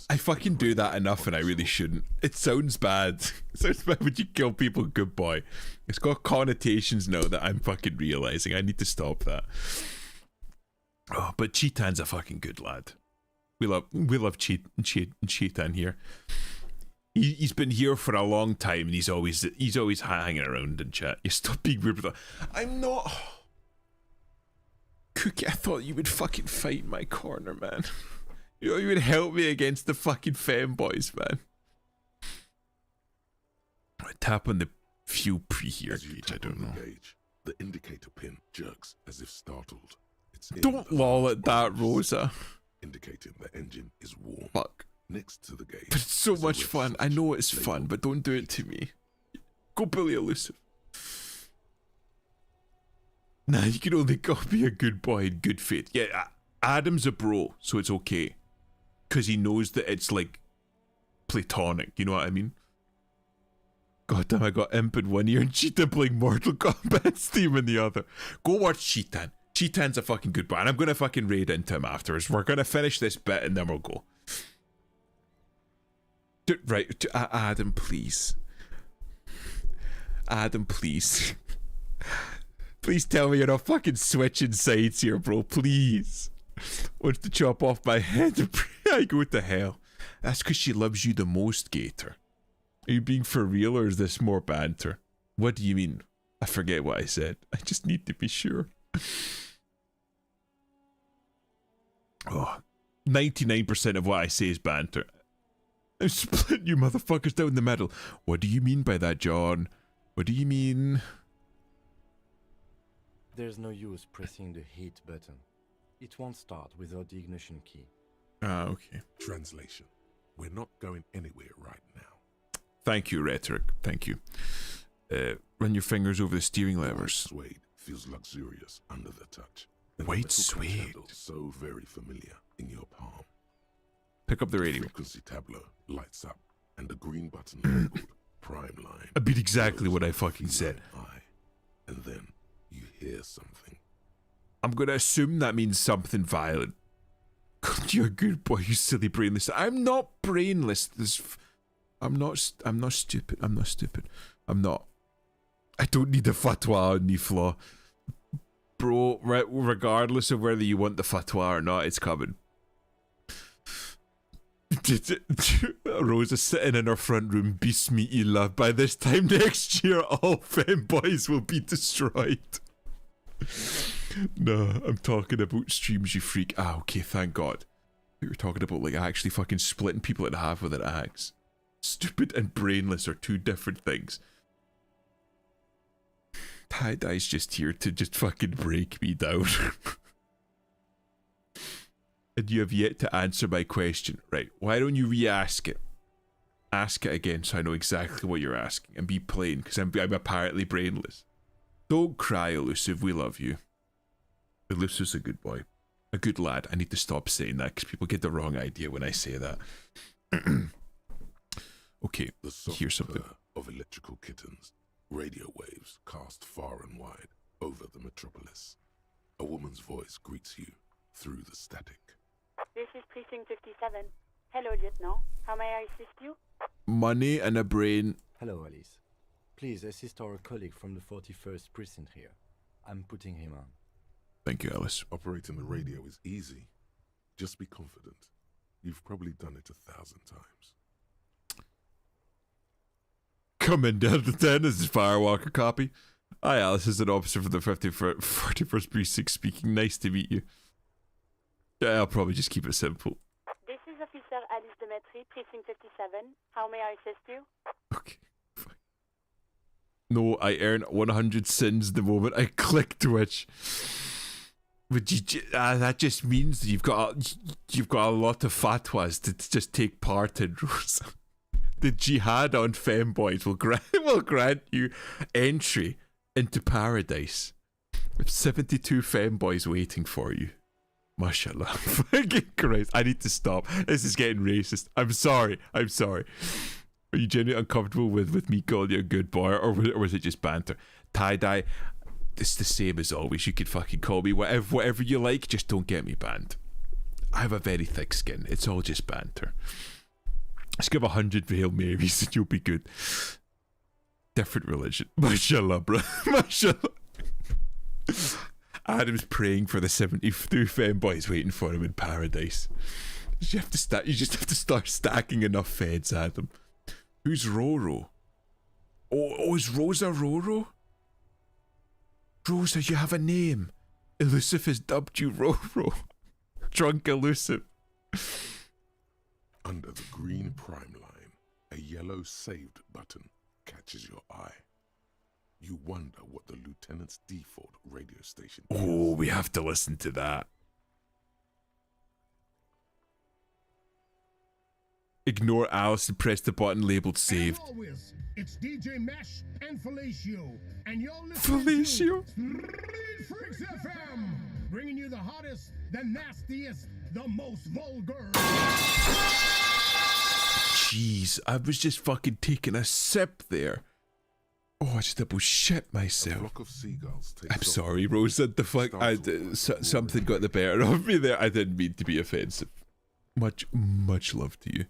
I fucking do that enough and I really shouldn't. It sounds bad. It sounds bad when you kill people, good boy. It's got connotations now that I'm fucking realizing. I need to stop that. Oh, but Cheetan's a fucking good lad. We love Cheetan here. He's been here for a long time and he's always hanging around in chat. You stop being weird with that. I'm not. Cookie, I thought you would fucking fight my corner, man. You know, you would help me against the fucking femboys, man. I tap on the fuel preheat gauge. I don't know. The indicator pin jerks as if startled. Don't lol at that, Rosa. Indicating the engine is warm. Fuck. Next to the gauge. But it's so much fun. I know it's fun, but don't do it to me. Go Billy Elusive. Nah, you can only be a good boy in good faith. Yeah, Adam's a bro, so it's okay. Because he knows that it's like platonic, you know what I mean? God damn, I got Imp in one ear and Cheetan playing Mortal Kombat's theme in the other. Go watch Cheetan. Cheetan's a fucking good boy, and I'm gonna fucking raid into him afterwards. We're gonna finish this bit and then we'll go. Right, Adam, please. Adam, please. Please tell me you're not fucking switching sides here, bro. Please. Wants to chop off my head. I go to hell. That's because she loves you the most, Gator. Are you being for real, or is this more banter? What do you mean? I forget what I said. I just need to be sure. Oh, 99% of what I say is banter. I'm splitting you motherfuckers down the middle. What do you mean by that, John? What do you mean? There's no use pressing the heat button. It won't start without the ignition key. Ah, okay. Translation. We're not going anywhere right now. Thank you, Rhetoric. Thank you. Run your fingers over the steering levers. White suede feels luxurious under the touch. And White the metal punch suede. handle so very familiar in your palm. Pick up the The radio. frequency tableau lights up, and the green button labeled Prime Line. I beat exactly glows what I like a fucking said. feline eye. And then you hear something. I'm gonna assume that means something violent. God, you're a good boy, you silly brainless. I'm not brainless. I'm not stupid. I'm not stupid. I'm not. I don't need a fatwa on me, Flaw. Bro, regardless of whether you want the fatwa or not, it's coming. Rosa sitting in her front room, beast meaty love. By this time next year, all femboys will be destroyed. No, I'm talking about streams, you freak. Ah, okay, thank God. We were talking about like actually fucking splitting people in half with an axe. Stupid and brainless are two different things. Tie-dye's just here to just fucking break me down. And you have yet to answer my question. Right, why don't you re-ask it? Ask it again so I know exactly what you're asking. And be plain, because I'm apparently brainless. Don't cry, Elusive, we love you. Elusive's a good boy. A good lad. I need to stop saying that because people get the wrong idea when I say that. Okay, The soft here's something. purr of electrical kittens, radio waves cast far and wide over the metropolis. A woman's voice greets you through the static. This is Precinct 57. Hello, Lieutenant. How may I assist you? Money and a brain. Hello, Alice. Please assist our colleague from the 41st precinct here. I'm putting him on. Thank you, Alice. Operating the radio is easy. Just be confident. You've probably done it 1,000 times. Coming down to 10, this is Firewalker copy. Hi, Alice is an officer for the 41st precinct speaking. Nice to meet you. Yeah, I'll probably just keep it simple. This is Officer Alice Demetri, Precinct 57. How may I assist you? Okay, fine. No, I earn 100 sins the moment I click Twitch. But that just means that you've got a lot of fatwas to just take part in, Rosa. The jihad on femboys will grant you entry into paradise. With 72 femboys waiting for you. Mashallah. Fucking Christ. I need to stop. This is getting racist. I'm sorry. Are you genuinely uncomfortable with me calling you a good boy, or was it just banter? Tie-dye, it's the same as always. You could fucking call me whatever you like, just don't get me banned. I have a very thick skin. It's all just banter. Just give 100 Hail Marys and you'll be good. Different religion. Mashallah, bro. Mashallah. Adam's praying for the 72 femboys waiting for him in paradise. You just have to start stacking enough feds, Adam. Who's Roro? Oh, is Rosa Roro? Rosa, you have a name. Elusive has dubbed you Roro. Drunk Elusive. Under the green prime line, a yellow saved button catches your eye. You wonder what the lieutenant's default radio station is. Oh, we have to listen to that. Ignore Alice and press the button labeled saved. As always, it's DJ Mesh and Felicio, and you're listening Felicio? to Street Freaks FM, bringing you the hottest, the nastiest, the most vulgar. Jeez, I was just fucking taking a sip there. Oh, I just double shit myself. A flock of seagulls takes I'm off. sorry, Rosa. The fuck, something got the better of me there. I didn't mean to be offensive. Much love to you.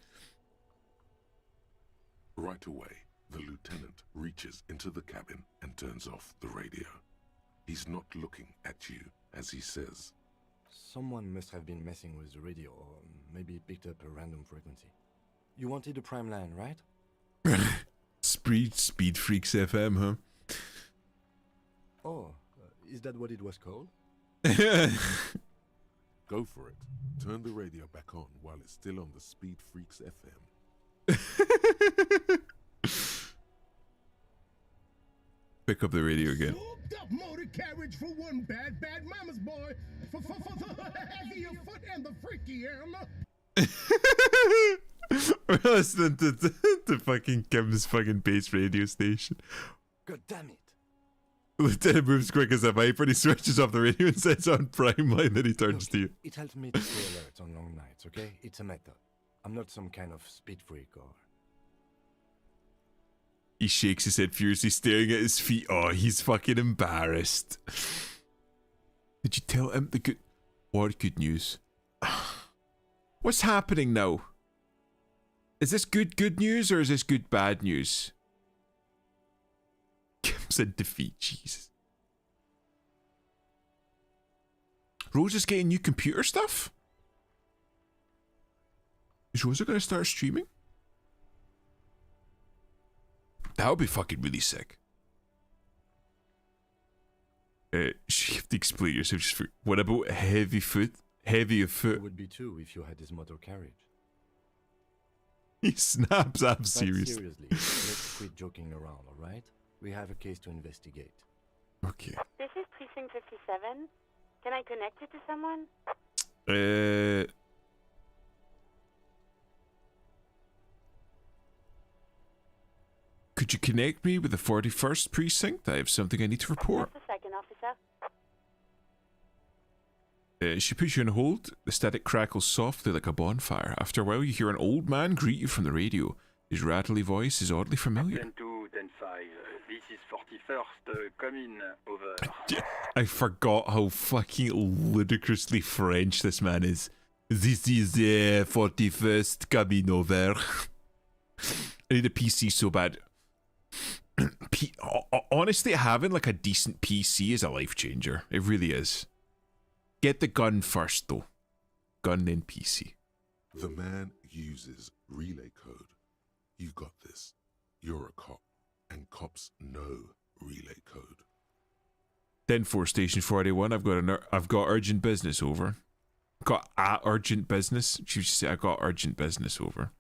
Right away, the lieutenant reaches into the cabin and turns off the radio. He's not looking at you as he says, Someone must have been messing with the radio, or maybe picked up a random frequency. You wanted the prime line, right? Speed Freaks FM, huh? Oh, is that what it was called? Go for it. Turn the radio back on while it's still on the Speed Freaks FM. Pick up the radio again. Souped up motor carriage for one bad mama's boy. For the heavier foot and the freaky We're listening to fucking Kim's fucking base radio station. God damn it. Lieutenant moves quick as a viper and he switches off the radio and sets on prime line, then he turns to you. It helps me to stay alert on long nights, okay? It's a method. I'm not some kind of speed freak or... He shakes his head furiously, staring at his feet. Oh, he's fucking embarrassed. Did you tell him the good... What good news? What's happening now? Is this good news or is this good bad news? Kim's in defeat, Jesus. Rose is getting new computer stuff? Is Rosa gonna start streaming? That would be fucking really sick. You have to explain yourself just for... What about heavy of foot? It would be too if you had this motor carriage. He snaps up But seriously. seriously, let's quit joking around, alright? We have a case to investigate. Okay. This is Precinct 57. Can I connect it to someone? Could you connect me with the 41st precinct? I have something I need to report. Just a second, officer. She puts you on hold. The static crackles softly like a bonfire. After a while, you hear an old man greet you from the radio. His rattly voice is oddly familiar. 10-2, 10-5. This is 41st. Come in. Over. I forgot how fucking ludicrously French this man is. This is the 41st coming over. I need a PC so bad. Honestly, having like a decent PC is a life changer. It really is. Get the gun first, though. Gun then PC. The man uses relay code. You got this. You're a cop, and cops know relay code. 10-4 Station 41. I've got urgent business over. Got urgent business. She should say I got urgent business over.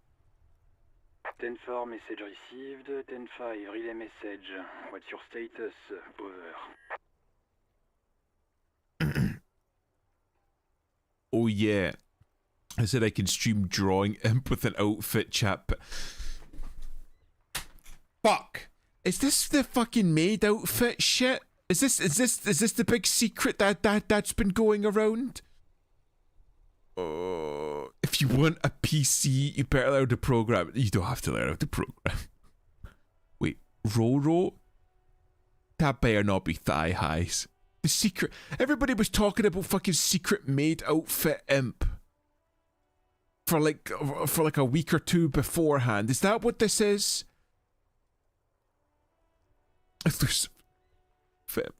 10-4 message received. 10-5 relay message. What's your status? Over. Oh yeah. I said I can stream drawing imp with an outfit chat. Fuck. Is this the fucking maid outfit shit? Is this the big secret that's been going around? If you want a PC, you better learn how to program. You don't have to learn how to program. Wait, Roro? That better not be thigh highs. The secret. Everybody was talking about fucking secret maid outfit imp for like a week or two beforehand. Is that what this is? If there's,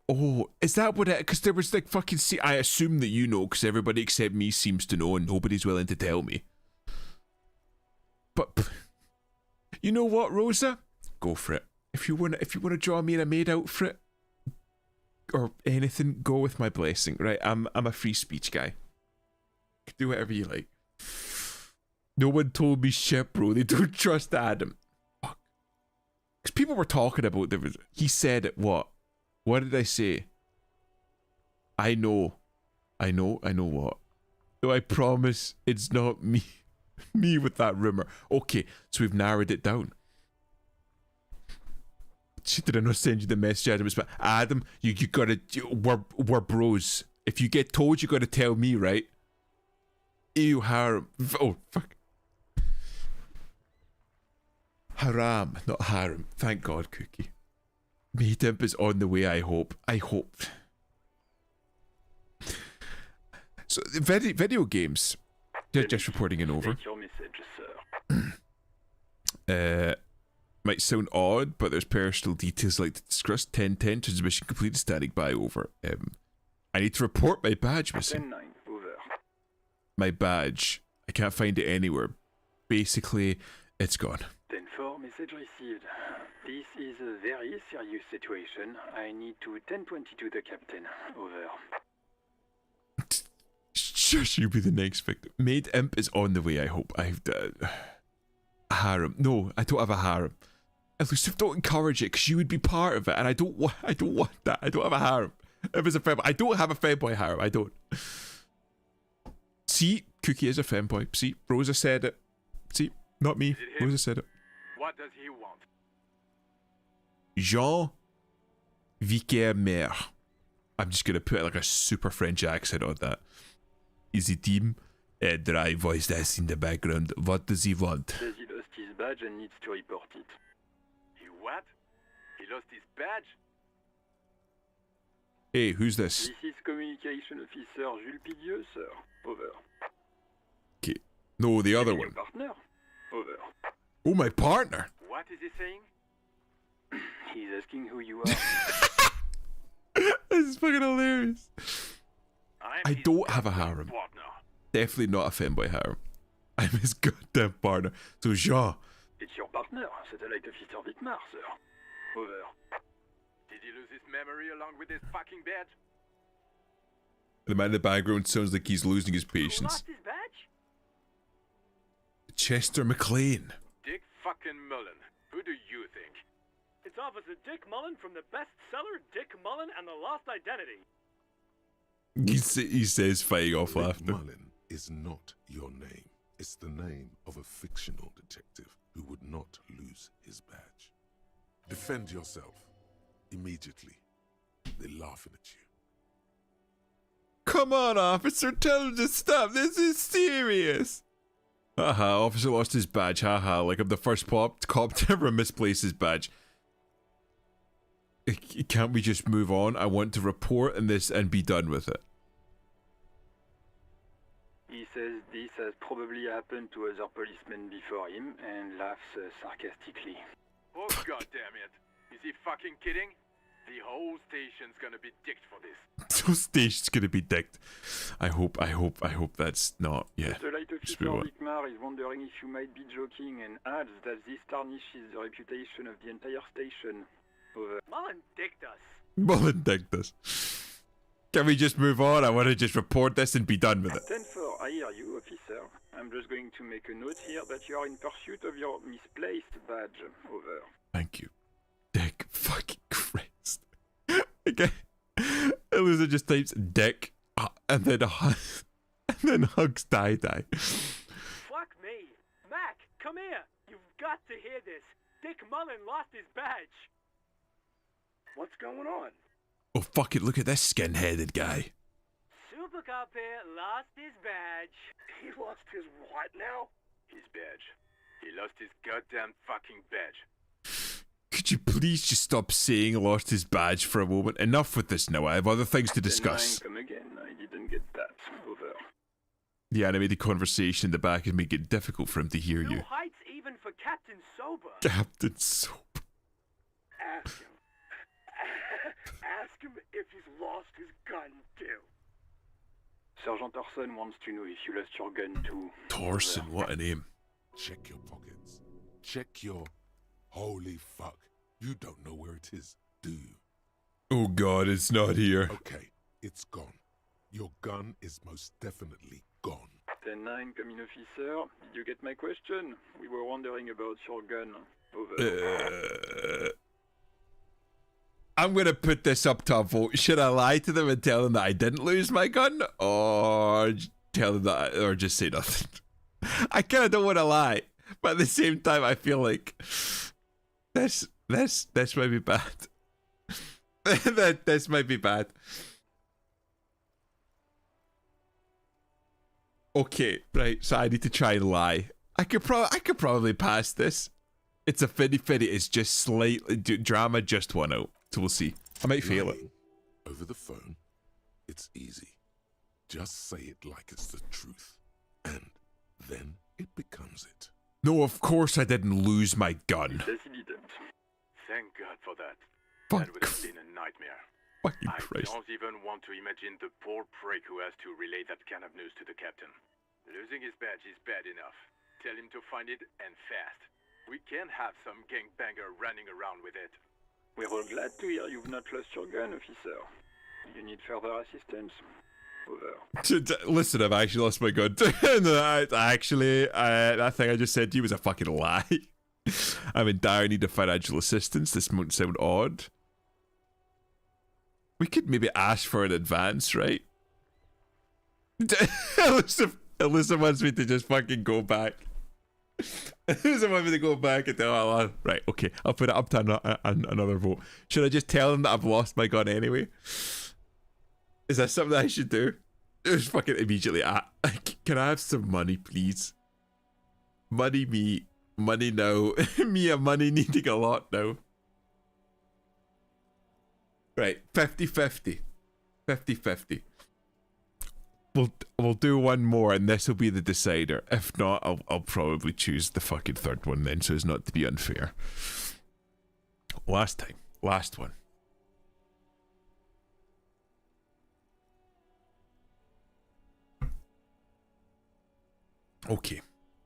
oh, is that what it? Because there was like fucking. I assume that you know, because everybody except me seems to know, and nobody's willing to tell me. But you know what, Rosa? Go for it. If you want to draw me in a maid outfit or anything, go with my blessing. Right? I'm a free speech guy. Do whatever you like. No one told me shit, bro. They don't trust Adam. Fuck. Because people were talking about he said it. What? What did I say? I know what. No, I promise it's not me. Me with that rumor. Okay, so we've narrowed it down. Shit, did I not send you the message, Adam? But Adam, you gotta. We're bros. If you get told, you gotta tell me, right? Ew, harem. Oh, fuck. Haram, not harem. Thank God, Cookie. Maid imp is on the way, I hope. So, video games. Just reporting in over. Your message, sir. might sound odd, but there's personal details like to discuss. 10-10, transmission completed, standing by, over. I need to report my badge missing. 10-9, over. My badge. I can't find it anywhere. Basically, it's gone. 10-4, message received. This is a very serious situation. I need to 10-22 the captain. Over. Shush, you'll be the next victim. Maid Imp is on the way, I hope. I've... a harem. No, I don't have a harem. Elusive, don't encourage it, because you would be part of it, and I don't want that. I don't have a harem. If it's a femboy, I don't have a femboy harem. I don't. See, Cookie is a femboy. See, Rosa said it. See, not me. Rosa said it. What does he want? Jean Vicaire. I'm just gonna put like a super French accent on that. Is it him? A dry voice that's in the background. What does he want? Says he lost his badge and needs to report it. He what? He lost his badge? Hey, who's this? This is Communication Officer Jules Pidieux, sir. Over. Okay. No, the other Your one. partner? Over. Oh, my partner. What is he saying? He's asking who you are. This is fucking hilarious. I don't have a harem. Partner. Definitely not a femboy harem. I'm his goddamn partner. So Jean. It's your partner, Satellite Officer Vitmar, sir. Over. Did he lose his memory along with his fucking badge? The man in the background sounds like he's losing his Who patience. lost his badge? Chester McLean. Dick fucking Mullen. Who do you think? It's Officer Dick Mullen from the bestseller Dick Mullen and the Lost Identity. He says, fighting off Dick laughter. Mullen is not your name. It's the name of a fictional detective who would not lose his badge. Defend yourself. Immediately. They're laughing at you. Come on, officer, tell him to stop. This is serious. Haha, officer lost his badge. Haha, like I'm the first cop to ever misplace his badge. Can't we just move on? I want to report on this and be done with it. He says this has probably happened to other policemen before him and laughs sarcastically. Oh god damn it. Is he fucking kidding? The whole station's gonna be dicked for this. So station's gonna be dicked. I hope that's not. Yeah. Satellite Just move Officer on. Vitmar is wondering if you might be joking and adds that this tarnishes the reputation of the entire station. Over. Mullen dicked us. Mullen dicked us. Can we just move on? I want to just report this and be done with it. 10-4, I hear you, officer. I'm just going to make a note here that you are in pursuit of your misplaced badge. Over. Thank you. Dick fucking Christ. Okay. Eliza just types dick and then hugs Dai. Fuck me. Mac, come here. You've got to hear this. Dick Mullen lost his badge. What's going on? Oh fuck it, look at this skin-headed guy. Super Cop here lost his badge. He lost his what now? His badge. He lost his goddamn fucking badge. Could you please just stop saying lost his badge for a moment? Enough with this now, I have other things to discuss. Come again, I didn't get that. Over. The animated conversation in the back is making it difficult for him to hear you. No heights even for Captain Sober. Captain Soap. Ask him. Ask him if he's lost his gun too. Sergeant Thorson wants to know if you lost your gun too. Thorson, what a name. Check your pockets. Check your... Holy fuck. You don't know where it is, do you? Oh god, it's not here. Okay, it's gone. Your gun is most definitely gone. 10-9, coming officer. Did you get my question? We were wondering about your gun. Over. I'm gonna put this up to a vote. Should I lie to them and tell them that I didn't lose my gun? Or tell them that, or just say nothing? I kinda don't wanna lie. But at the same time, I feel like this might be bad. This might be bad. Okay, right. So I need to try and lie. I could probably pass this. It's a 50-50. It's just slightly drama. Just one out. So we'll see. I might fail it. Over the phone, it's easy. Just say it like it's the truth, and then it becomes it. No, of course I didn't lose my gun. He says he didn't. Thank God for that. Fuck. That would have been a nightmare. Fucking I Christ. don't even want to imagine the poor prick who has to relay that kind of news to the captain. Losing his badge is bad enough. Tell him to find it, and fast. We can't have some gangbanger running around with it. We're all glad to hear you've not lost your gun, officer. You need further assistance? Over. Listen, I've actually lost my gun. That thing I just said to you was a fucking lie. I'm in dire need of financial assistance. This might sound odd. We could maybe ask for an advance, right? Alyssa wants me to just fucking go back. Alyssa wants me to go back and tell right, okay, I'll put it up to another vote. Should I just tell him that I've lost my gun anyway? Is that something I should do? Just fucking immediately, can I have some money, please? Money me. Money now. Me and money needing a lot now. Right, 50-50. 50-50. We'll do one more and this will be the decider. If not, I'll probably choose the fucking third one then, so as not to be unfair. Last one. Okay,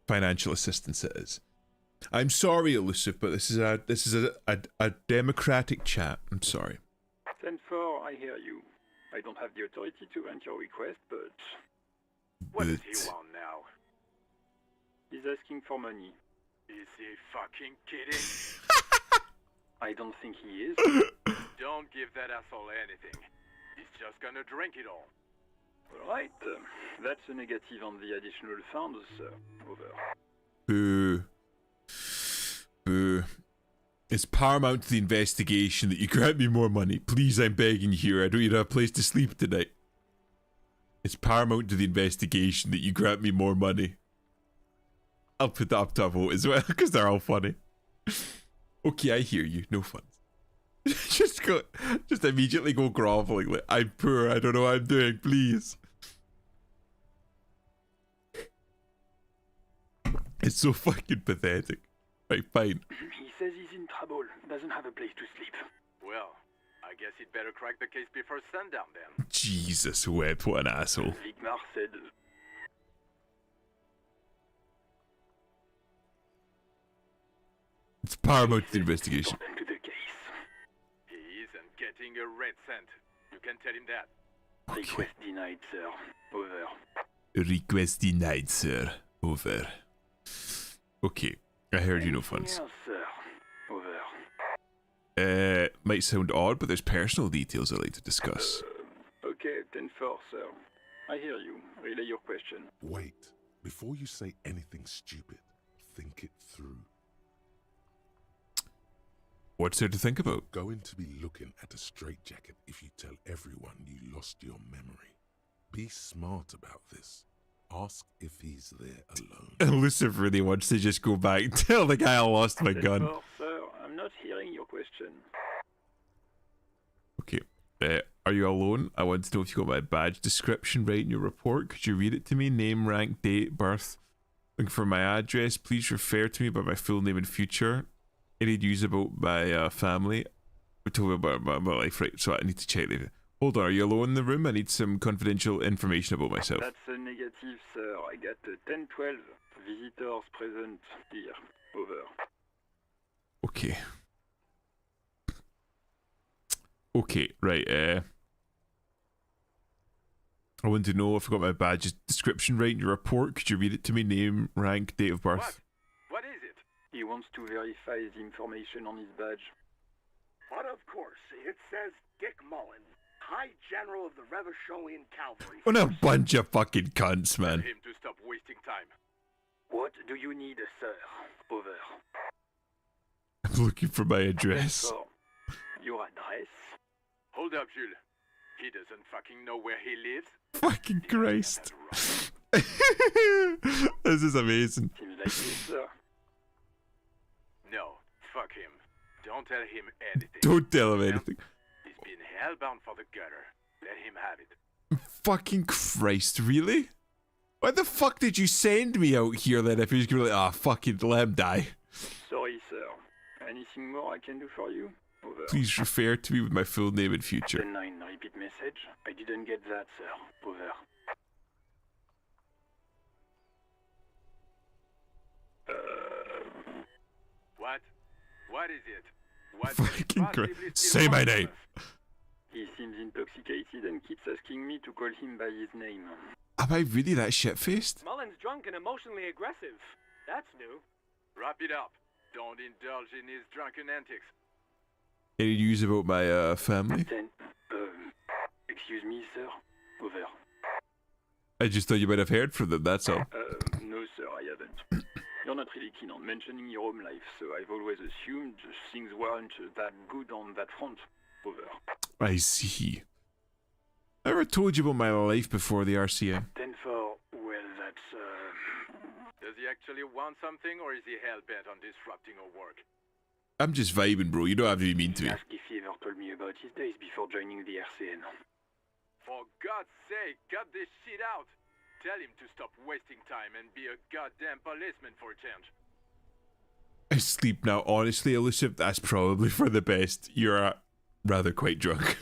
financial assistance it is. I'm sorry, Elusive, but this is a democratic chat. I'm sorry. 10-4, I hear you. I don't have the authority to grant your request, but... What does he want now? He's asking for money. Is he fucking kidding? I don't think he is. Don't give that asshole anything. He's just gonna drink it all. Alright, that's a negative on the additional funds, sir. Over. Boo. Boo. It's paramount to the investigation that you grant me more money. Please, I'm begging you here. I don't even have a place to sleep tonight. It's paramount to the investigation that you grant me more money. I'll put that up to a vote as well, because they're all funny. Okay, I hear you. No fun. just immediately go groveling. Like, I'm poor. I don't know what I'm doing. Please. It's so fucking pathetic. Right, fine. He says he's in trouble. Doesn't have a place to sleep. Well, I guess he'd better crack the case before sundown then. Jesus, Webb, what an asshole. Vigmar said... It's paramount to the investigation. To the case. He isn't getting a red cent. You can tell him that. Okay. Request denied, sir. Over. Request denied, sir. Over. Okay, I heard you no funds. Yes, sir. Over. Might sound odd, but there's personal details I'd like to discuss. Okay, 10-4, sir. I hear you. Relay your question. Wait. Before you say anything stupid, think it through. What's there to think about? You're going to be looking at a straitjacket if you tell everyone you lost your memory. Be smart about this. Ask if he's there alone. Elusive really wants to just go back and tell the guy I lost my gun. Oh, sir, I'm not hearing your question. Okay. Are you alone? I want to know if you got my badge description right in your report. Could you read it to me? Name, rank, date, birth. Looking for my address. Please refer to me by my full name in future. Any news about my family? Told me about my life, right? So I need to check later. Hold on, are you alone in the room? I need some confidential information about myself. That's a negative, sir. I got 10-12 visitors present here. Over. Okay. Okay, right, I want to know if I got my badge description right in your report. Could you read it to me? Name, rank, date of birth. What is it? He wants to verify the information on his badge. But of course, it says Dick Mullen, High General of the Revacholian Cavalry. What a bunch of fucking cunts, man. Tell him to stop wasting time. What do you need, sir? Over. I'm looking for my address. So, your address? Hold up, Jules. He doesn't fucking know where he lives. Fucking Christ. This is amazing. Seems like this, sir. No, fuck him. Don't tell him anything. Don't tell him anything. He's been hellbound for the gutter. Let him have it. Fucking Christ, really? Why the fuck did you send me out here then if you're just gonna be like, fucking let him die? Sorry, sir. Anything more I can do for you? Over. Please refer to me with my full name in future. The 9 repeat message. I didn't get that, sir. Over. What? What is it? What Fucking Christ. Say my name. He seems intoxicated and keeps asking me to call him by his name. Am I really that shit-faced? Mullen's drunk and emotionally aggressive. That's new. Wrap it up. Don't indulge in his drunken antics. Any news about my family? Then, excuse me, sir. Over. I just thought you might have heard from them, that's all. No, sir, I haven't. You're not really keen on mentioning your home life, so I've always assumed things weren't that good on that front. Over. I see. I never told you about my life before the RCA. Then for, well, that's, Does he actually want something, or is he hell-bent on disrupting our work? I'm just vibing, bro. You don't have to be mean to me. Ask if he ever told me about his days before joining the RCN. For God's sake, cut this shit out! Tell him to stop wasting time and be a goddamn policeman for a change. I sleep now. Honestly, Elusive, that's probably for the best. You're rather quite drunk.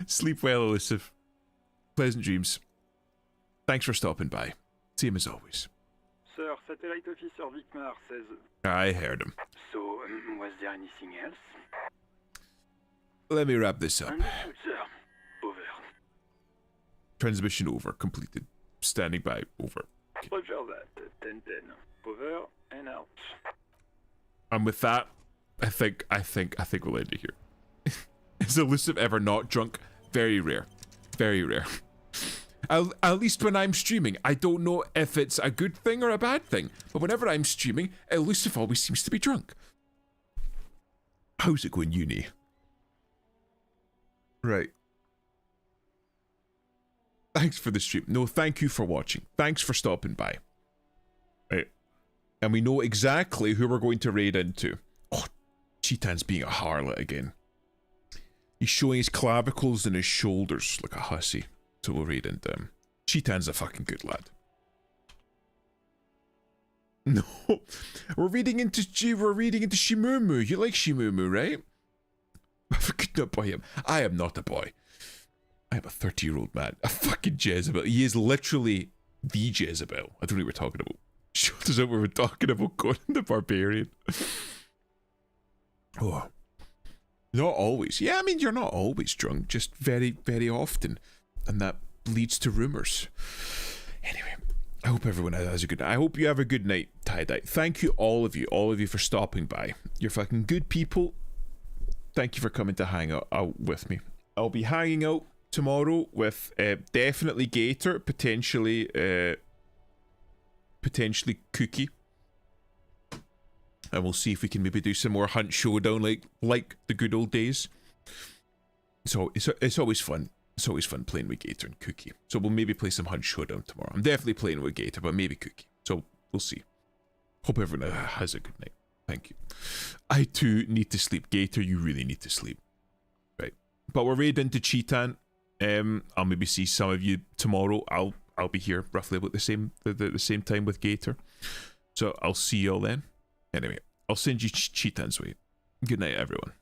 Sleep well, Elusive. Pleasant dreams. Thanks for stopping by. Same as always. Sir, Satellite Officer Vicmar says... I heard him. So, was there anything else? Let me wrap this up. Understood, sir. Over. Transmission over. Completed. Standing by. Over. Roger that. 10-10. Over and out. And with that, I think we'll end it here. Is Elusive ever not drunk? Very rare. Very rare. At least when I'm streaming. I don't know if it's a good thing or a bad thing, but whenever I'm streaming, Elusive always seems to be drunk. How's it going, uni? Right. Thanks for the stream. No, thank you for watching. Thanks for stopping by. Right. And we know exactly who we're going to raid into. Oh, Cheetan's being a harlot again. He's showing his clavicles and his shoulders like a hussy. So we'll raid into him. Cheetan's a fucking good lad. No. We're reading into Shimumu. You like Shimumu, right? Could not buy him. I am not a boy. I am a 30-year-old man. A fucking Jezebel. He is literally the Jezebel. I don't know what we're talking about. Showed us out we were talking about Conan the Barbarian. Oh. Not always. Yeah, I mean, you're not always drunk. Just very, very often. And that leads to rumours. Anyway, I hope everyone has a good night. I hope you have a good night, Tie-Dye. Thank you, all of you for stopping by. You're fucking good people. Thank you for coming to hang out with me. I'll be hanging out tomorrow with definitely Gator, potentially Cookie. And we'll see if we can maybe do some more Hunt Showdown like the good old days. So it's always fun. It's always fun playing with Gator and Cookie. So we'll maybe play some Hunt Showdown tomorrow. I'm definitely playing with Gator, but maybe Cookie. So we'll see. Hope everyone has a good night. Thank you. I too need to sleep. Gator, you really need to sleep. Right. But we're raiding into Cheetan. I'll maybe see some of you tomorrow. I'll be here roughly about the same time with Gator. So I'll see y'all then. Anyway, I'll send you Cheetan's way. Good night, everyone.